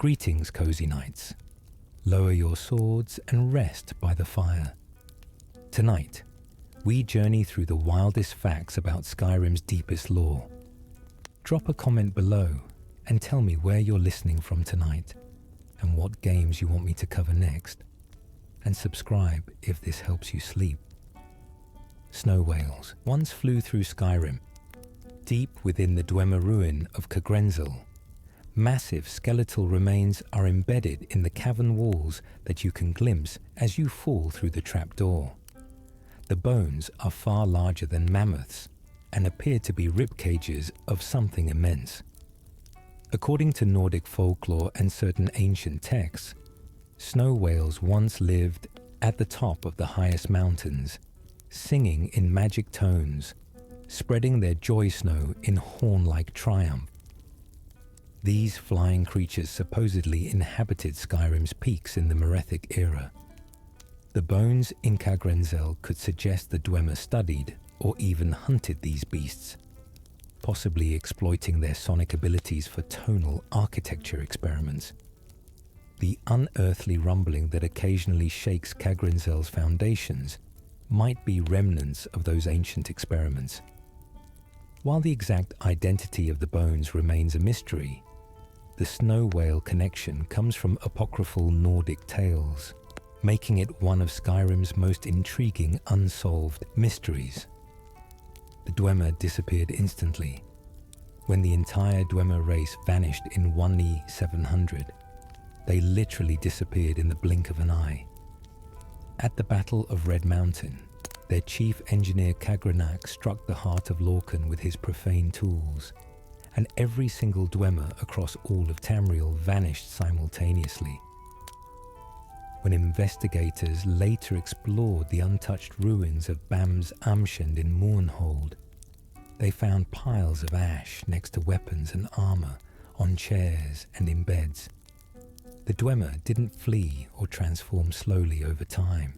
Greetings, cozy knights. Lower your swords and rest by the fire. Tonight, we journey through the wildest facts about Skyrim's deepest lore. Drop a comment below and tell me where you're listening from tonight and what games you want me to cover next. And subscribe if this helps you sleep. Snow whales once flew through Skyrim. Deep within the Dwemer ruin of Cagrenzel, massive skeletal remains are embedded in the cavern walls that you can glimpse as you fall through the trapdoor. The bones are far larger than mammoths and appear to be rib cages of something immense. According to Nordic folklore and certain ancient texts, snow whales once lived at the top of the highest mountains, singing in magic tones, spreading their joy snow in horn-like triumph. These flying creatures supposedly inhabited Skyrim's peaks in the Merethic era. The bones in Cagrenzel could suggest the Dwemer studied or even hunted these beasts, possibly exploiting their sonic abilities for tonal architecture experiments. The unearthly rumbling that occasionally shakes Cagrenzel's foundations might be remnants of those ancient experiments. While the exact identity of the bones remains a mystery, the snow whale connection comes from apocryphal Nordic tales, making it one of Skyrim's most intriguing unsolved mysteries. The Dwemer disappeared instantly. When the entire Dwemer race vanished in 1E 700, they literally disappeared in the blink of an eye. At the Battle of Red Mountain, their chief engineer Cagrenac struck the heart of Lorcan with his profane tools, and every single Dwemer across all of Tamriel vanished simultaneously. When investigators later explored the untouched ruins of Bam's Amshend in Mournhold, they found piles of ash next to weapons and armor on chairs and in beds. The Dwemer didn't flee or transform slowly over time.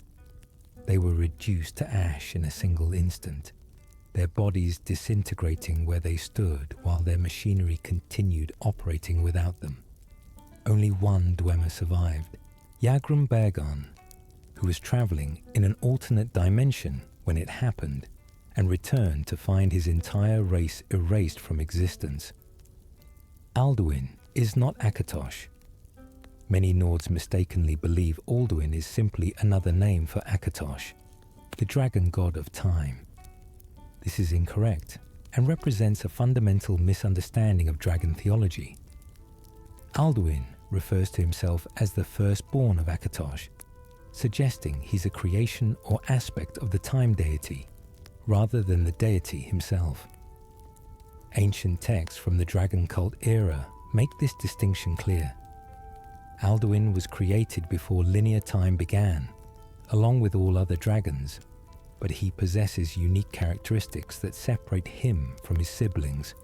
They were reduced to ash in a single instant, their bodies disintegrating where they stood while their machinery continued operating without them. Only one Dwemer survived, Yagrum Bergon, who was traveling in an alternate dimension when it happened and returned to find his entire race erased from existence. Alduin is not Akatosh. Many Nords mistakenly believe Alduin is simply another name for Akatosh, the dragon god of time. This is incorrect and represents a fundamental misunderstanding of dragon theology. Alduin refers to himself as the firstborn of Akatosh, suggesting he's a creation or aspect of the time deity, rather than the deity himself. Ancient texts from the dragon cult era make this distinction clear. Alduin was created before linear time began, along with all other dragons, but he possesses unique characteristics that separate him from his siblings.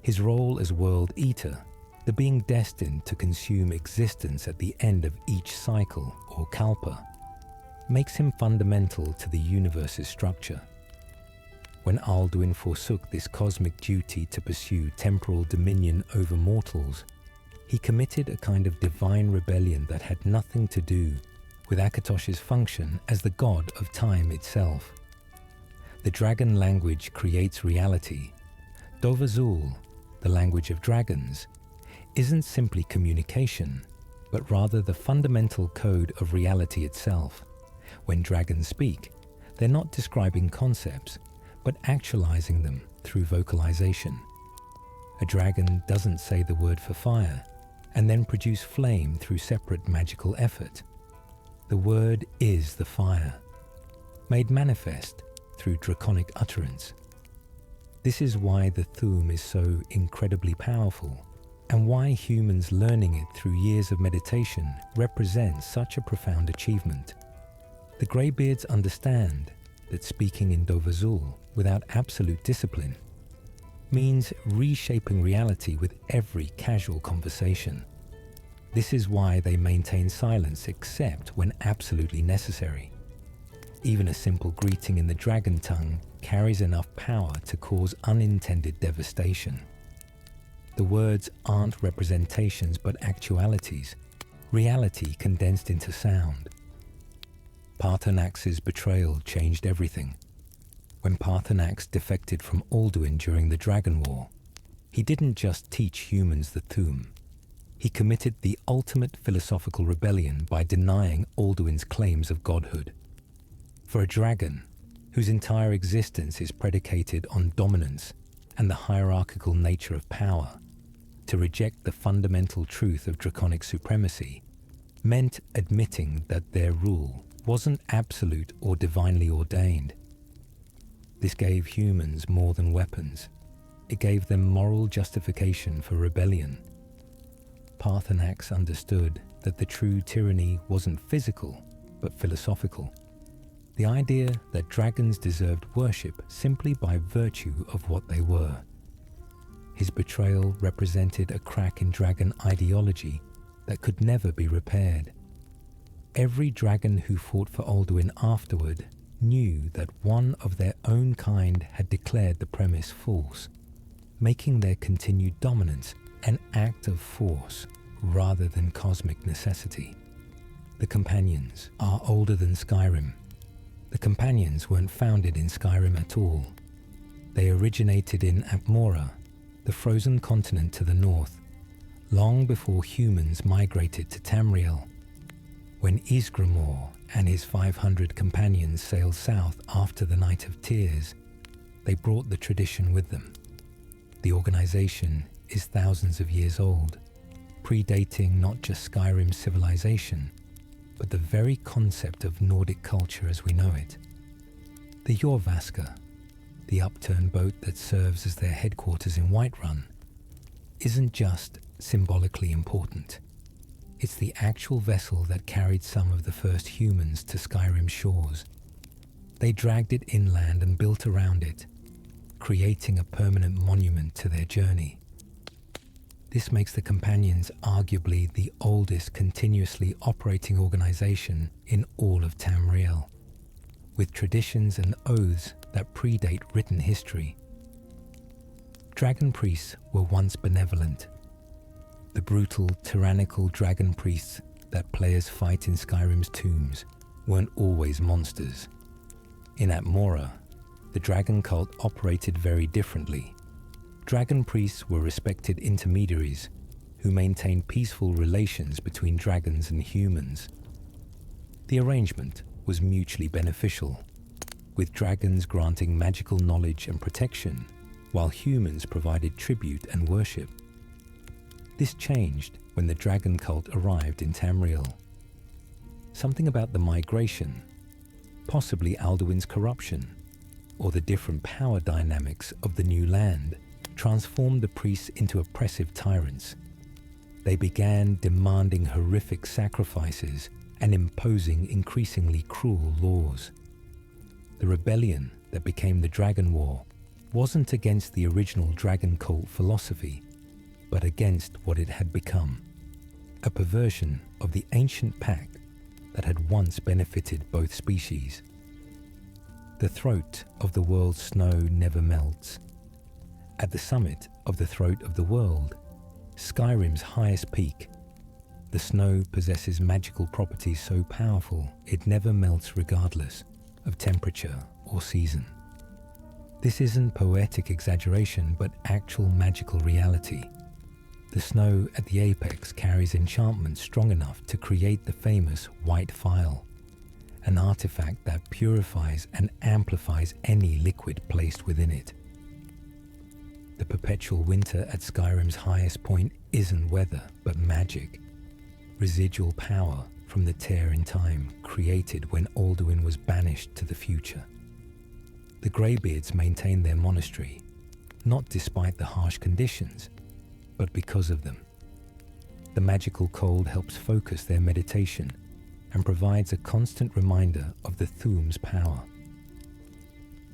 His role as World Eater, the being destined to consume existence at the end of each cycle, or kalpa, makes him fundamental to the universe's structure. When Alduin forsook this cosmic duty to pursue temporal dominion over mortals, he committed a kind of divine rebellion that had nothing to do with Akatosh's function as the god of time itself. The dragon language creates reality. Dovazul, the language of dragons, isn't simply communication, but rather the fundamental code of reality itself. When dragons speak, they're not describing concepts, but actualizing them through vocalization. A dragon doesn't say the word for fire and then produce flame through separate magical effort. The word is the fire, made manifest through draconic utterance. This is why the Thu'um is so incredibly powerful, and why humans learning it through years of meditation represents such a profound achievement. The Greybeards understand that speaking in Dovazul without absolute discipline means reshaping reality with every casual conversation. This is why they maintain silence except when absolutely necessary. Even a simple greeting in the dragon tongue carries enough power to cause unintended devastation. The words aren't representations but actualities, reality condensed into sound. Paarthurnax's betrayal changed everything. When Paarthurnax defected from Alduin during the Dragon War, he didn't just teach humans the Thu'um. He committed the ultimate philosophical rebellion by denying Alduin's claims of godhood. For a dragon, whose entire existence is predicated on dominance and the hierarchical nature of power, to reject the fundamental truth of draconic supremacy meant admitting that their rule wasn't absolute or divinely ordained. This gave humans more than weapons. It gave them moral justification for rebellion. Paarthurnax understood that the true tyranny wasn't physical, but philosophical. The idea that dragons deserved worship simply by virtue of what they were. His betrayal represented a crack in dragon ideology that could never be repaired. Every dragon who fought for Alduin afterward knew that one of their own kind had declared the premise false, making their continued dominance an act of force rather than cosmic necessity. The Companions are older than Skyrim. The Companions weren't founded in Skyrim at all. They originated in Atmora, the frozen continent to the north, long before humans migrated to Tamriel. When Ysgramor and his 500 companions sailed south after the Night of Tears, they brought the tradition with them. The organization is thousands of years old, predating not just Skyrim's civilization, but the very concept of Nordic culture as we know it. The Jorvaska, the upturned boat that serves as their headquarters in Whiterun, isn't just symbolically important. It's the actual vessel that carried some of the first humans to Skyrim's shores. They dragged it inland and built around it, creating a permanent monument to their journey. This makes the Companions arguably the oldest continuously operating organization in all of Tamriel, with traditions and oaths that predate written history. Dragon priests were once benevolent. The brutal, tyrannical dragon priests that players fight in Skyrim's tombs weren't always monsters. In Atmora, the dragon cult operated very differently. Dragon priests were respected intermediaries who maintained peaceful relations between dragons and humans. The arrangement was mutually beneficial, with dragons granting magical knowledge and protection, while humans provided tribute and worship. This changed when the dragon cult arrived in Tamriel. Something about the migration, possibly Alduin's corruption, or the different power dynamics of the new land, transformed the priests into oppressive tyrants. They began demanding horrific sacrifices and imposing increasingly cruel laws. The rebellion that became the Dragon War wasn't against the original dragon cult philosophy, but against what it had become, a perversion of the ancient pact that had once benefited both species. The throat of the world's snow never melts. At the summit of the throat of the world, Skyrim's highest peak, the snow possesses magical properties so powerful it never melts regardless of temperature or season. This isn't poetic exaggeration, but actual magical reality. The snow at the apex carries enchantment strong enough to create the famous White Phial, an artifact that purifies and amplifies any liquid placed within it. The perpetual winter at Skyrim's highest point isn't weather, but magic. Residual power from the tear in time created when Alduin was banished to the future. The Greybeards maintain their monastery, not despite the harsh conditions, but because of them. The magical cold helps focus their meditation and provides a constant reminder of the Thu'um's power.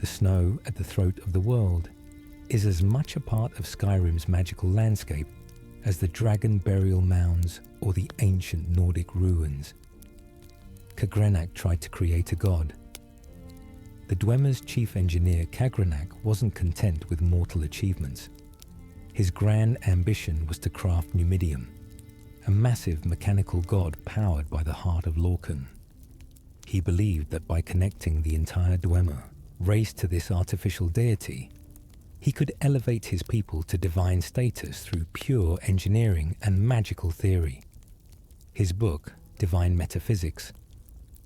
The snow at the throat of the world is as much a part of Skyrim's magical landscape as the dragon burial mounds or the ancient Nordic ruins. Kagrenak tried to create a god. The Dwemer's chief engineer Kagrenak wasn't content with mortal achievements. His grand ambition was to craft Numidium, a massive mechanical god powered by the heart of Lorcan. He believed that by connecting the entire Dwemer race to this artificial deity, he could elevate his people to divine status through pure engineering and magical theory. His book, Divine Metaphysics,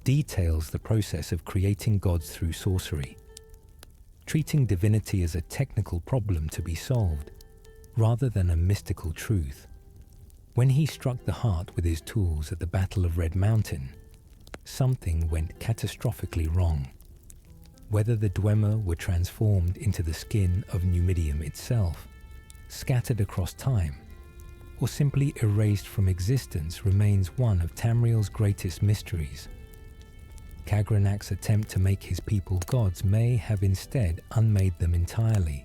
details the process of creating gods through sorcery, treating divinity as a technical problem to be solved, rather than a mystical truth. When he struck the heart with his tools at the Battle of Red Mountain, something went catastrophically wrong. Whether the Dwemer were transformed into the skin of Numidium itself, scattered across time, or simply erased from existence remains one of Tamriel's greatest mysteries. Khagranak's attempt to make his people gods may have instead unmade them entirely.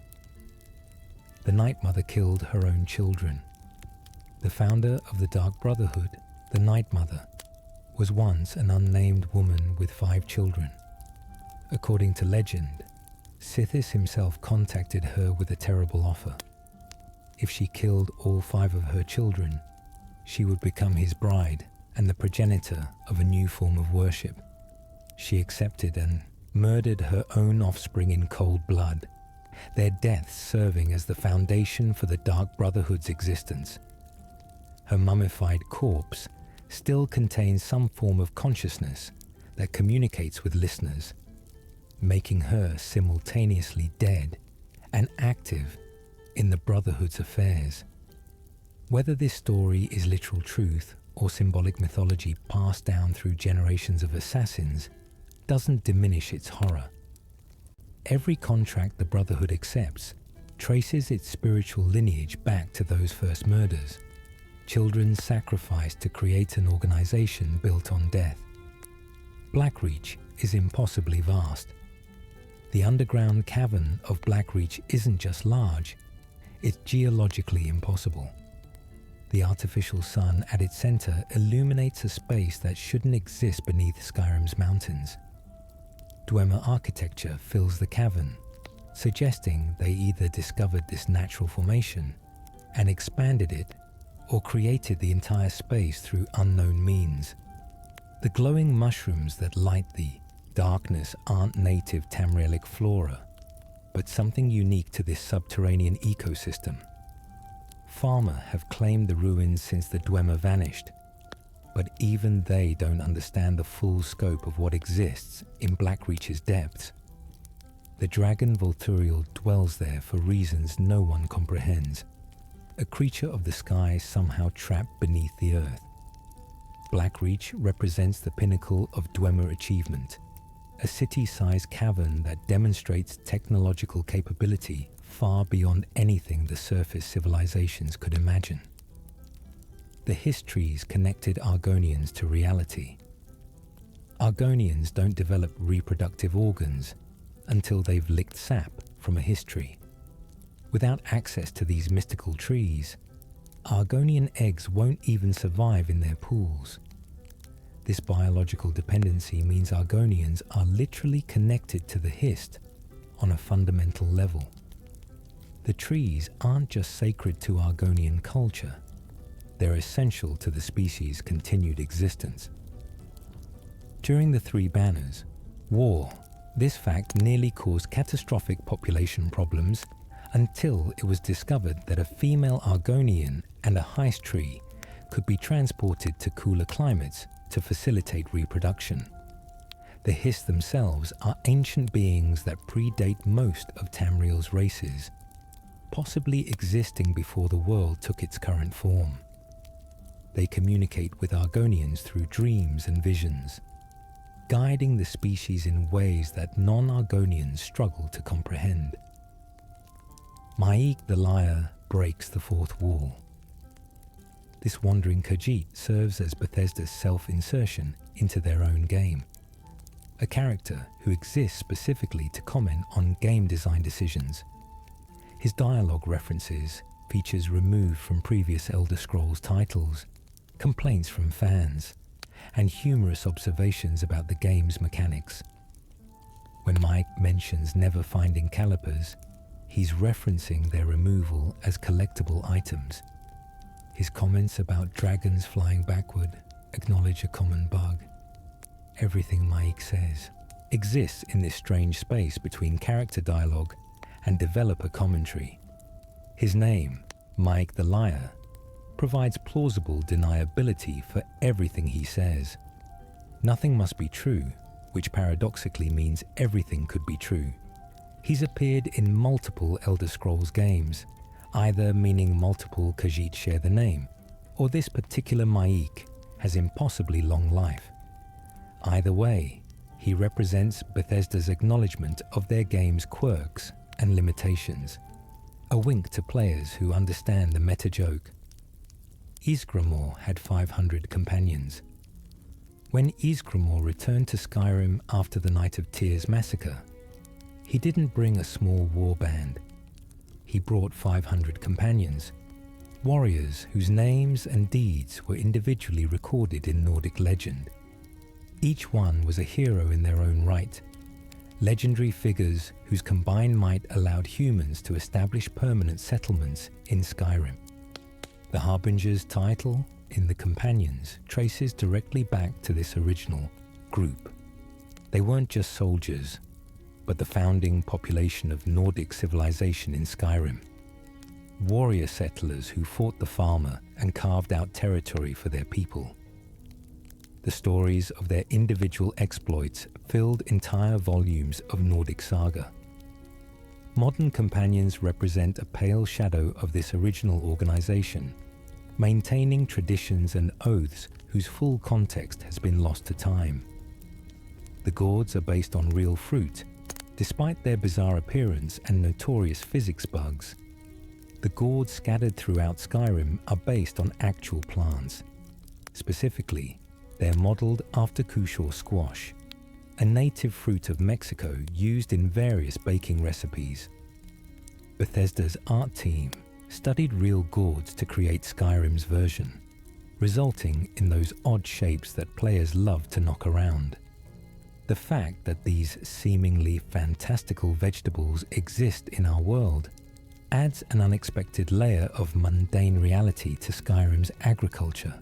The Night Mother killed her own children. The founder of the Dark Brotherhood, the Night Mother, was once an unnamed woman with 5 children. According to legend, Sithis himself contacted her with a terrible offer. If she killed all 5 of her children, she would become his bride and the progenitor of a new form of worship. She accepted and murdered her own offspring in cold blood, their deaths serving as the foundation for the Dark Brotherhood's existence. Her mummified corpse still contains some form of consciousness that communicates with listeners, making her simultaneously dead and active in the Brotherhood's affairs. Whether this story is literal truth or symbolic mythology passed down through generations of assassins doesn't diminish its horror. Every contract the Brotherhood accepts traces its spiritual lineage back to those first murders, children sacrificed to create an organization built on death. Blackreach is impossibly vast. The underground cavern of Blackreach isn't just large, it's geologically impossible. The artificial sun at its center illuminates a space that shouldn't exist beneath Skyrim's mountains. Dwemer architecture fills the cavern, suggesting they either discovered this natural formation and expanded it, or created the entire space through unknown means. The glowing mushrooms that light the darkness aren't native Tamrielic flora, but something unique to this subterranean ecosystem. Farmer have claimed the ruins since the Dwemer vanished, but even they don't understand the full scope of what exists in Blackreach's depths. The dragon Volturiel dwells there for reasons no one comprehends, a creature of the sky somehow trapped beneath the earth. Blackreach represents the pinnacle of Dwemer achievement, a city-sized cavern that demonstrates technological capability far beyond anything the surface civilizations could imagine. The histories connected Argonians to reality. Argonians don't develop reproductive organs until they've licked sap from a history. Without access to these mystical trees, Argonian eggs won't even survive in their pools. This biological dependency means Argonians are literally connected to the Hist on a fundamental level. The trees aren't just sacred to Argonian culture, they're essential to the species' continued existence. During the Three Banners War, this fact nearly caused catastrophic population problems until it was discovered that a female Argonian and a heist tree could be transported to cooler climates to facilitate reproduction. The Hist themselves are ancient beings that predate most of Tamriel's races, possibly existing before the world took its current form. They communicate with Argonians through dreams and visions, guiding the species in ways that non-Argonians struggle to comprehend. Ma'ik the Liar breaks the fourth wall. This wandering Khajiit serves as Bethesda's self-insertion into their own game, a character who exists specifically to comment on game design decisions. His dialogue references features removed from previous Elder Scrolls titles, complaints from fans, and humorous observations about the game's mechanics. When Mike mentions never finding calipers, he's referencing their removal as collectible items. His comments about dragons flying backward acknowledge a common bug. Everything Mike says exists in this strange space between character dialogue and developer commentary. His name, Mike the Liar, provides plausible deniability for everything he says. Nothing must be true, which paradoxically means everything could be true. He's appeared in multiple Elder Scrolls games, either meaning multiple Khajiit share the name, or this particular Mike has impossibly long life. Either way, he represents Bethesda's acknowledgement of their game's quirks and limitations, a wink to players who understand the meta joke. Ysgramor had 500 companions. When Ysgramor returned to Skyrim after the Night of Tears massacre, he didn't bring a small war band. He brought 500 companions, warriors whose names and deeds were individually recorded in Nordic legend. Each one was a hero in their own right, legendary figures whose combined might allowed humans to establish permanent settlements in Skyrim. The Harbinger's title in the Companions traces directly back to this original group. They weren't just soldiers, but the founding population of Nordic civilization in Skyrim. Warrior settlers who fought the farmer and carved out territory for their people. The stories of their individual exploits filled entire volumes of Nordic saga. Modern companions represent a pale shadow of this original organization, maintaining traditions and oaths whose full context has been lost to time. The gourds are based on real fruit, despite their bizarre appearance and notorious physics bugs. The gourds scattered throughout Skyrim are based on actual plants. Specifically, they're modeled after Kushaw squash, a native fruit of Mexico used in various baking recipes. Bethesda's art team studied real gourds to create Skyrim's version, resulting in those odd shapes that players love to knock around. The fact that these seemingly fantastical vegetables exist in our world adds an unexpected layer of mundane reality to Skyrim's agriculture.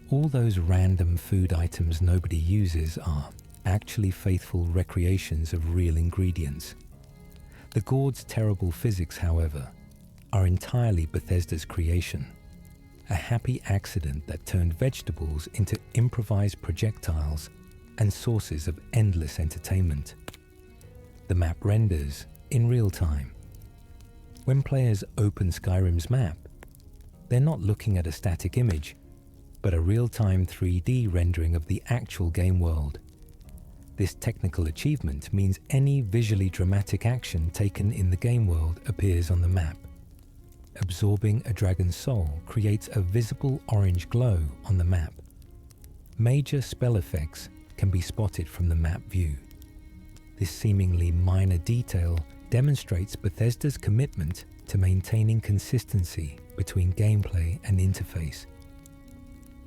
All those random food items nobody uses are actually faithful recreations of real ingredients. The gourd's terrible physics, however, are entirely Bethesda's creation, a happy accident that turned vegetables into improvised projectiles and sources of endless entertainment. The map renders in real time. When players open Skyrim's map, they're not looking at a static image, but a real-time 3D rendering of the actual game world. This technical achievement means any visually dramatic action taken in the game world appears on the map. Absorbing a dragon's soul creates a visible orange glow on the map. Major spell effects can be spotted from the map view. This seemingly minor detail demonstrates Bethesda's commitment to maintaining consistency between gameplay and interface.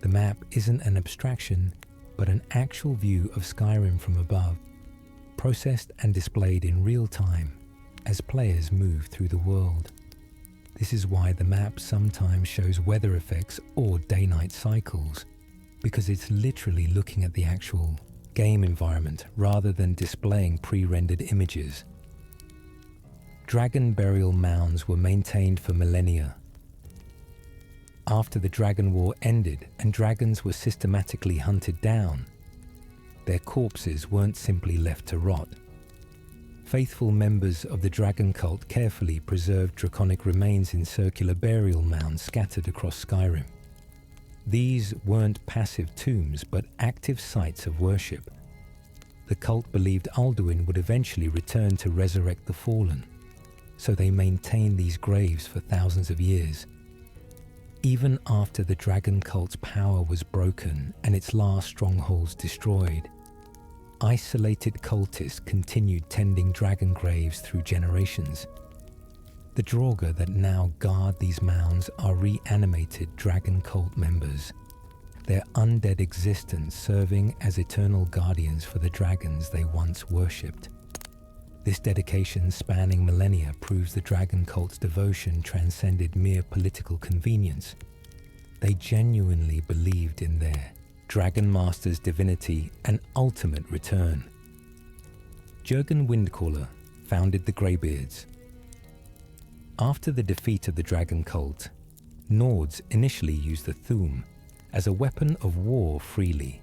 The map isn't an abstraction, but an actual view of Skyrim from above, processed and displayed in real time as players move through the world. This is why the map sometimes shows weather effects or day-night cycles, because it's literally looking at the actual game environment rather than displaying pre-rendered images. Dragon burial mounds were maintained for millennia. After the Dragon War ended and dragons were systematically hunted down, their corpses weren't simply left to rot. Faithful members of the dragon cult carefully preserved draconic remains in circular burial mounds scattered across Skyrim. These weren't passive tombs, but active sites of worship. The cult believed Alduin would eventually return to resurrect the fallen, so they maintained these graves for thousands of years. Even after the dragon cult's power was broken and its last strongholds destroyed, isolated cultists continued tending dragon graves through generations. The Draugr that now guard these mounds are reanimated dragon cult members, their undead existence serving as eternal guardians for the dragons they once worshipped. This dedication spanning millennia proves the dragon cult's devotion transcended mere political convenience. They genuinely believed in their dragon master's divinity and ultimate return. Jurgen Windcaller founded the Greybeards. After the defeat of the dragon cult, Nords initially used the Thu'um as a weapon of war freely.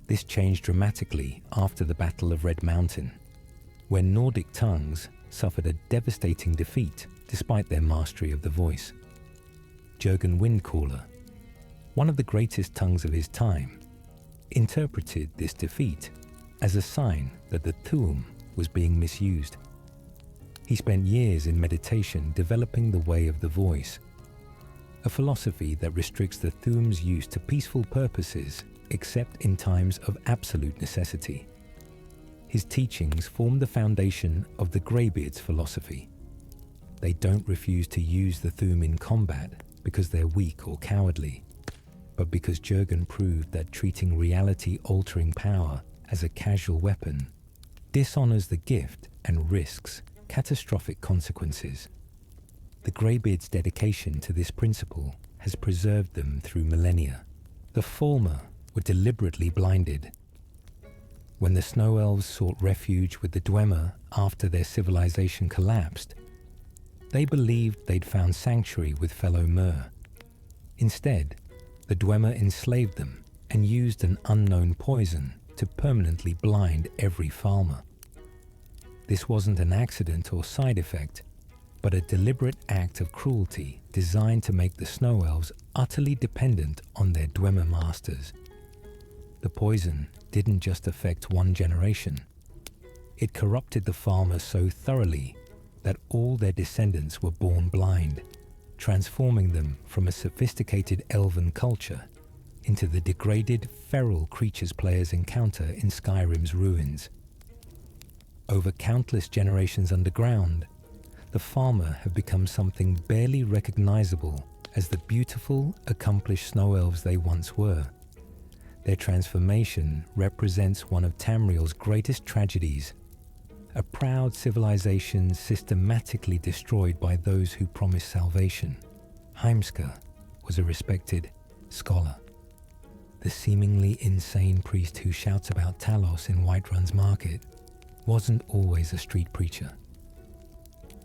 This changed dramatically after the Battle of Red Mountain, when Nordic tongues suffered a devastating defeat despite their mastery of the voice. Jurgen Windcaller, one of the greatest tongues of his time, interpreted this defeat as a sign that the Thu'um was being misused. He spent years in meditation developing the way of the voice, a philosophy that restricts the Thu'um's use to peaceful purposes except in times of absolute necessity. His teachings form the foundation of the Greybeards' philosophy. They don't refuse to use the Thu'um in combat because they're weak or cowardly, but because Jurgen proved that treating reality-altering power as a casual weapon dishonors the gift and risks catastrophic consequences. The Greybeards' dedication to this principle has preserved them through millennia. The former were deliberately blinded. When the Snow Elves sought refuge with the Dwemer after their civilization collapsed, they believed they'd found sanctuary with fellow Mer. Instead, the Dwemer enslaved them and used an unknown poison to permanently blind every farmer. This wasn't an accident or side effect, but a deliberate act of cruelty designed to make the Snow Elves utterly dependent on their Dwemer masters. The poison didn't just affect one generation. It corrupted the farmers so thoroughly that all their descendants were born blind, transforming them from a sophisticated elven culture into the degraded, feral creatures players encounter in Skyrim's ruins. Over countless generations underground, the farmer have become something barely recognizable as the beautiful, accomplished Snow Elves they once were. Their transformation represents one of Tamriel's greatest tragedies, a proud civilization systematically destroyed by those who promised salvation. Heimska was a respected scholar. The seemingly insane priest who shouts about Talos in Whiterun's market wasn't always a street preacher.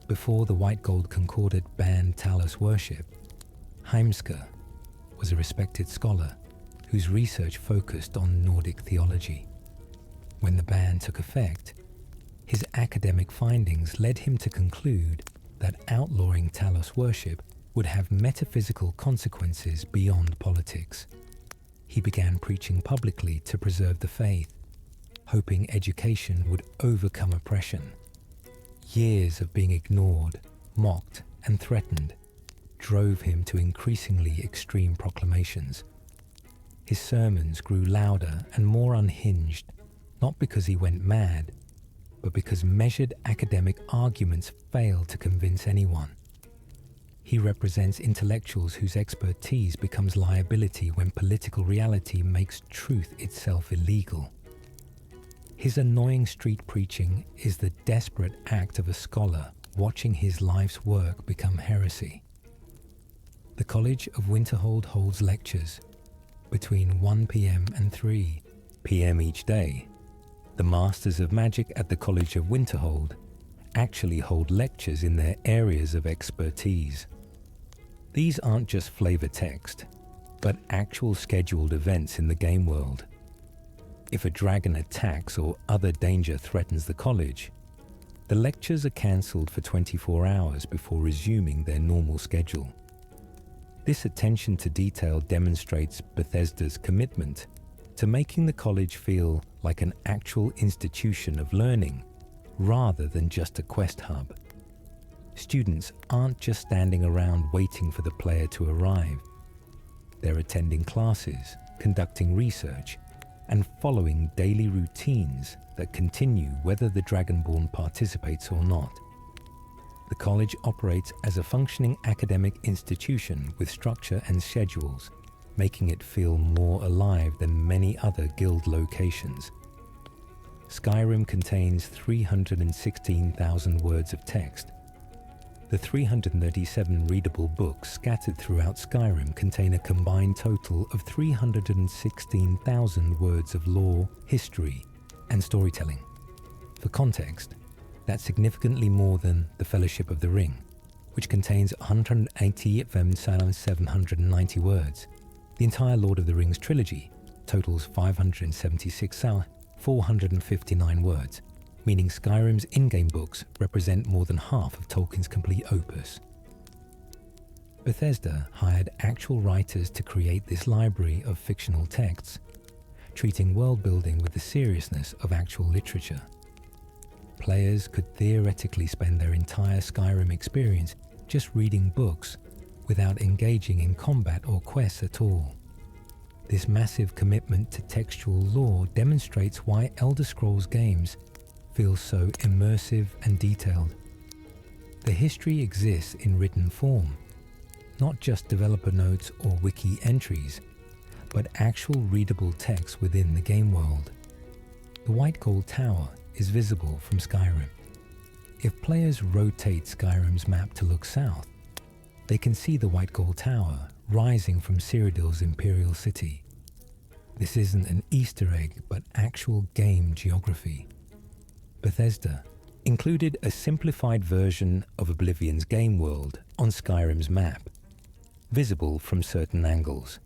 Before the White Gold Concordat banned Talos worship, Heimska was a respected scholar whose research focused on Nordic theology. When the ban took effect, his academic findings led him to conclude that outlawing Talos worship would have metaphysical consequences beyond politics. He began preaching publicly to preserve the faith, hoping education would overcome oppression. Years of being ignored, mocked, and threatened drove him to increasingly extreme proclamations. His sermons grew louder and more unhinged, not because he went mad, but because measured academic arguments failed to convince anyone. He represents intellectuals whose expertise becomes liability when political reality makes truth itself illegal. His annoying street preaching is the desperate act of a scholar watching his life's work become heresy. The College of Winterhold holds lectures between 1 p.m. and 3 p.m. each day. The Masters of Magic at the College of Winterhold actually hold lectures in their areas of expertise. These aren't just flavor text, but actual scheduled events in the game world. If a dragon attacks or other danger threatens the college, the lectures are cancelled for 24 hours before resuming their normal schedule. This attention to detail demonstrates Bethesda's commitment to making the college feel like an actual institution of learning rather than just a quest hub. Students aren't just standing around waiting for the player to arrive. They're attending classes, conducting research, and following daily routines that continue whether the Dragonborn participates or not. The college operates as a functioning academic institution with structure and schedules, making it feel more alive than many other guild locations. Skyrim contains 316,000 words of text. The 337 readable books scattered throughout Skyrim contain a combined total of 316,000 words of lore, history, and storytelling. For context, that's significantly more than The Fellowship of the Ring, which contains 180,790 words. The entire Lord of the Rings trilogy totals 576,459 words, meaning Skyrim's in-game books represent more than half of Tolkien's complete opus. Bethesda hired actual writers to create this library of fictional texts, treating world-building with the seriousness of actual literature. Players could theoretically spend their entire Skyrim experience just reading books without engaging in combat or quests at all. This massive commitment to textual lore demonstrates why Elder Scrolls games feel so immersive and detailed. The history exists in written form, not just developer notes or wiki entries, but actual readable text within the game world. The White Gold Tower is visible from Skyrim. If players rotate Skyrim's map to look south, they can see the White Gold Tower rising from Cyrodiil's Imperial City. This isn't an Easter egg, but actual game geography. Bethesda included a simplified version of Oblivion's game world on Skyrim's map, visible from certain angles.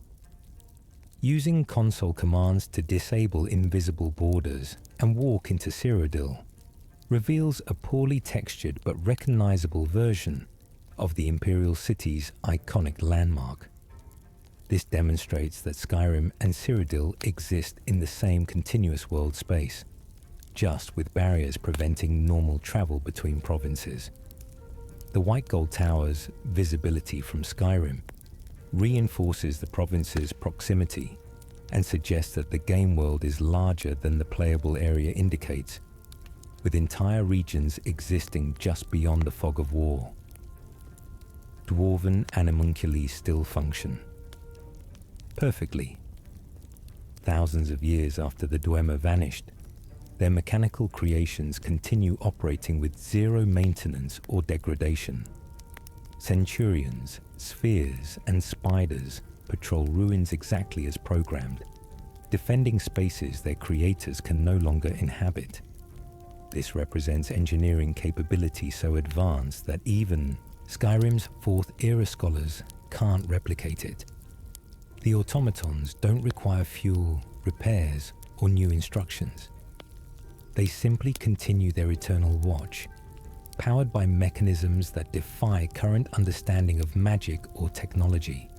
Using console commands to disable invisible borders and walk into Cyrodiil reveals a poorly textured but recognizable version of the Imperial City's iconic landmark. This demonstrates that Skyrim and Cyrodiil exist in the same continuous world space, just with barriers preventing normal travel between provinces. The White Gold Tower's visibility from Skyrim reinforces the province's proximity and suggests that the game world is larger than the playable area indicates, with entire regions existing just beyond the fog of war. Dwarven animunculi still function perfectly. Thousands of years after the Dwemer vanished, their mechanical creations continue operating with zero maintenance or degradation. Centurions, spheres, and spiders patrol ruins exactly as programmed, defending spaces their creators can no longer inhabit. This represents engineering capability so advanced that even Skyrim's Fourth Era scholars can't replicate it. The automatons don't require fuel, repairs, or new instructions. They simply continue their eternal watch, powered by mechanisms that defy current understanding of magic or technology.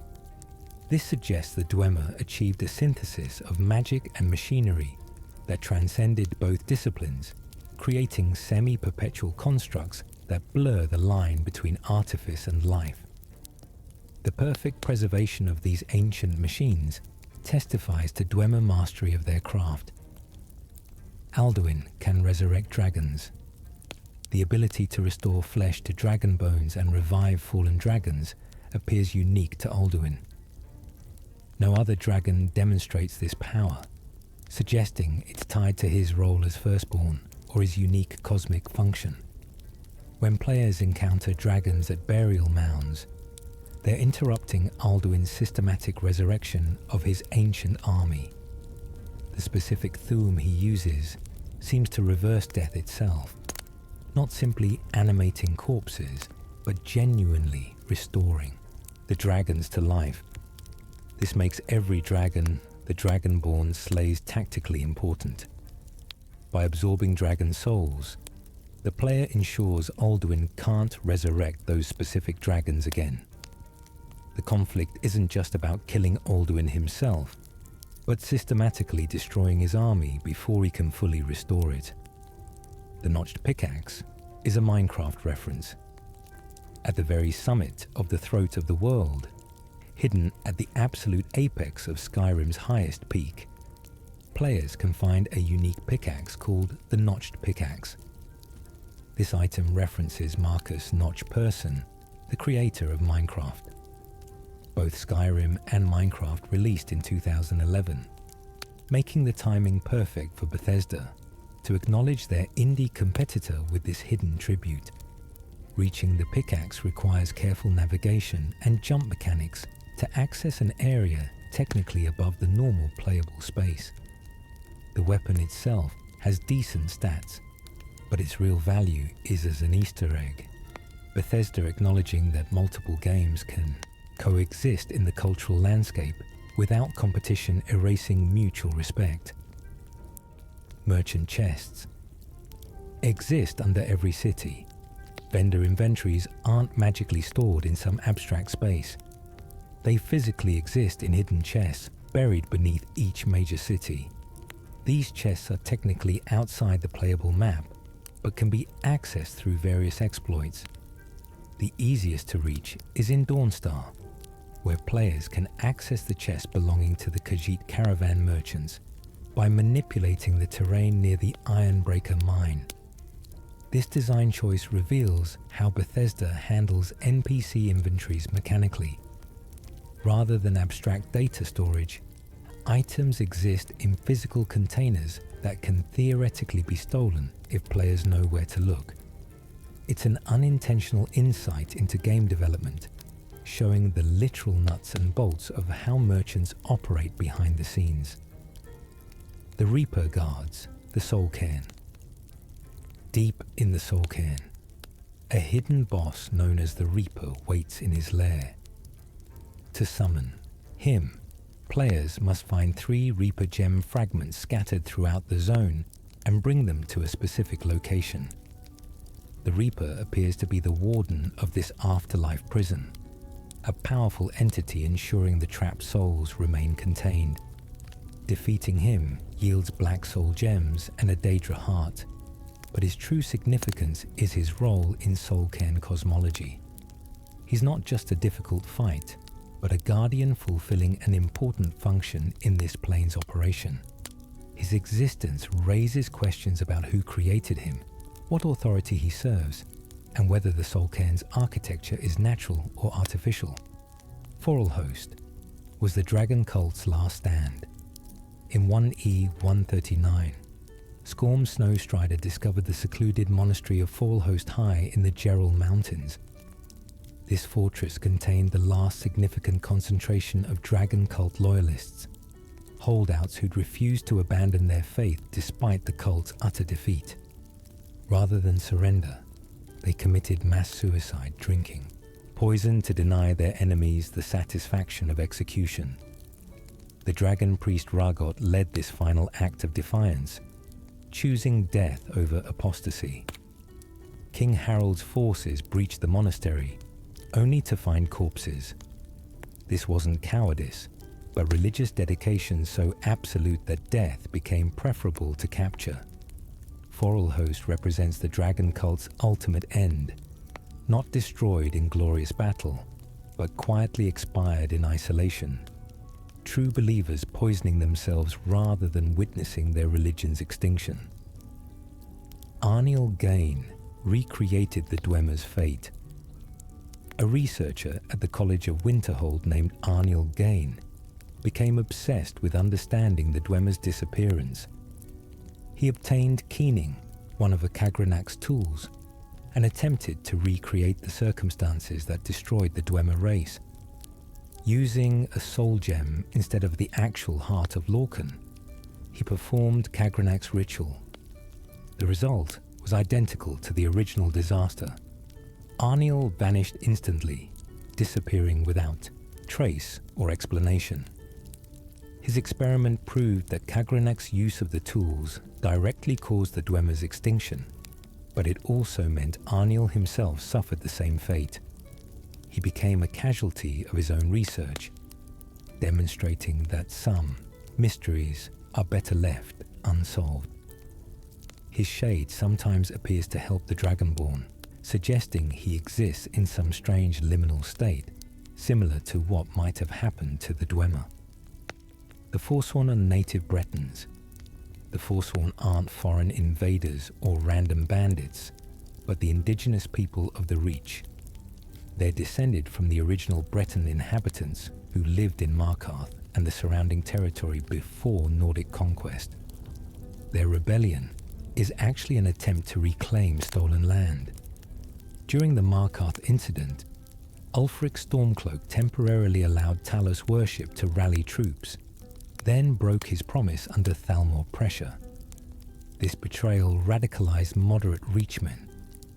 This suggests the Dwemer achieved a synthesis of magic and machinery that transcended both disciplines, creating semi-perpetual constructs that blur the line between artifice and life. The perfect preservation of these ancient machines testifies to Dwemer mastery of their craft. Alduin can resurrect dragons. The ability to restore flesh to dragon bones and revive fallen dragons appears unique to Alduin. No other dragon demonstrates this power, suggesting it's tied to his role as firstborn or his unique cosmic function. When players encounter dragons at burial mounds, they're interrupting Alduin's systematic resurrection of his ancient army. The specific Thu'um he uses seems to reverse death itself, not simply animating corpses, but genuinely restoring the dragons to life. This makes every dragon the Dragonborn slays tactically important. By absorbing dragon souls, the player ensures Alduin can't resurrect those specific dragons again. The conflict isn't just about killing Alduin himself, but systematically destroying his army before he can fully restore it. The notched pickaxe is a Minecraft reference. At the very summit of the throat of the world, hidden at the absolute apex of Skyrim's highest peak, players can find a unique pickaxe called the Notched Pickaxe. This item references Marcus Notch Persson, the creator of Minecraft. Both Skyrim and Minecraft released in 2011, making the timing perfect for Bethesda, to acknowledge their indie competitor with this hidden tribute. Reaching the pickaxe requires careful navigation and jump mechanics to access an area technically above the normal playable space. The weapon itself has decent stats, but its real value is as an Easter egg. Bethesda acknowledging that multiple games can coexist in the cultural landscape without competition erasing mutual respect. Merchant chests exist under every city. Vendor inventories aren't magically stored in some abstract space. They physically exist in hidden chests buried beneath each major city. These chests are technically outside the playable map, but can be accessed through various exploits. The easiest to reach is in Dawnstar, where players can access the chests belonging to the Khajiit caravan merchants by manipulating the terrain near the Ironbreaker mine. This design choice reveals how Bethesda handles NPC inventories mechanically. Rather than abstract data storage, items exist in physical containers that can theoretically be stolen if players know where to look. It's an unintentional insight into game development, showing the literal nuts and bolts of how merchants operate behind the scenes. The Reaper guards the Soul Cairn. Deep in the Soul Cairn, a hidden boss known as the Reaper waits in his lair. To summon him, players must find 3 Reaper gem fragments scattered throughout the zone and bring them to a specific location. The Reaper appears to be the warden of this afterlife prison, a powerful entity ensuring the trapped souls remain contained. Defeating him yields Black Soul gems and a Daedra heart, but his true significance is his role in Soul Cairn cosmology. He's not just a difficult fight, but a guardian fulfilling an important function in this plane's operation. His existence raises questions about who created him, what authority he serves, and whether the Soul Cairn's architecture is natural or artificial. Forelhost was the dragon cult's last stand. In 1E139, Skorm Snowstrider discovered the secluded monastery of Forelhost High in the Gerald Mountains. This fortress contained the last significant concentration of dragon cult loyalists, holdouts who'd refused to abandon their faith despite the cult's utter defeat. Rather than surrender, they committed mass suicide drinking poison to deny their enemies the satisfaction of execution. The dragon priest Ragot led this final act of defiance, choosing death over apostasy. King Harold's forces breached the monastery, only to find corpses. This wasn't cowardice, but religious dedication so absolute that death became preferable to capture. Forelhost represents the dragon cult's ultimate end, not destroyed in glorious battle, but quietly expired in isolation. True believers poisoning themselves rather than witnessing their religion's extinction. Arniel Gain recreated the Dwemer's fate. A researcher at the College of Winterhold named Arniel Gain became obsessed with understanding the Dwemer's disappearance. He obtained Keening, one of Akagranak's tools, and attempted to recreate the circumstances that destroyed the Dwemer race. Using a soul gem instead of the actual heart of Lorcan, he performed Kagranak's ritual. The result was identical to the original disaster. Arniel vanished instantly, disappearing without trace or explanation. His experiment proved that Kagranak's use of the tools directly caused the Dwemer's extinction, but it also meant Arniel himself suffered the same fate. He became a casualty of his own research, demonstrating that some mysteries are better left unsolved. His shade sometimes appears to help the Dragonborn, suggesting he exists in some strange liminal state, similar to what might have happened to the Dwemer. The Forsworn are native Bretons. The Forsworn aren't foreign invaders or random bandits, but the indigenous people of the Reach. They're descended from the original Breton inhabitants who lived in Markarth and the surrounding territory before Nordic conquest. Their rebellion is actually an attempt to reclaim stolen land. During the Markarth incident, Ulfric Stormcloak temporarily allowed Talos worship to rally troops, then broke his promise under Thalmor pressure. This betrayal radicalized moderate Reachmen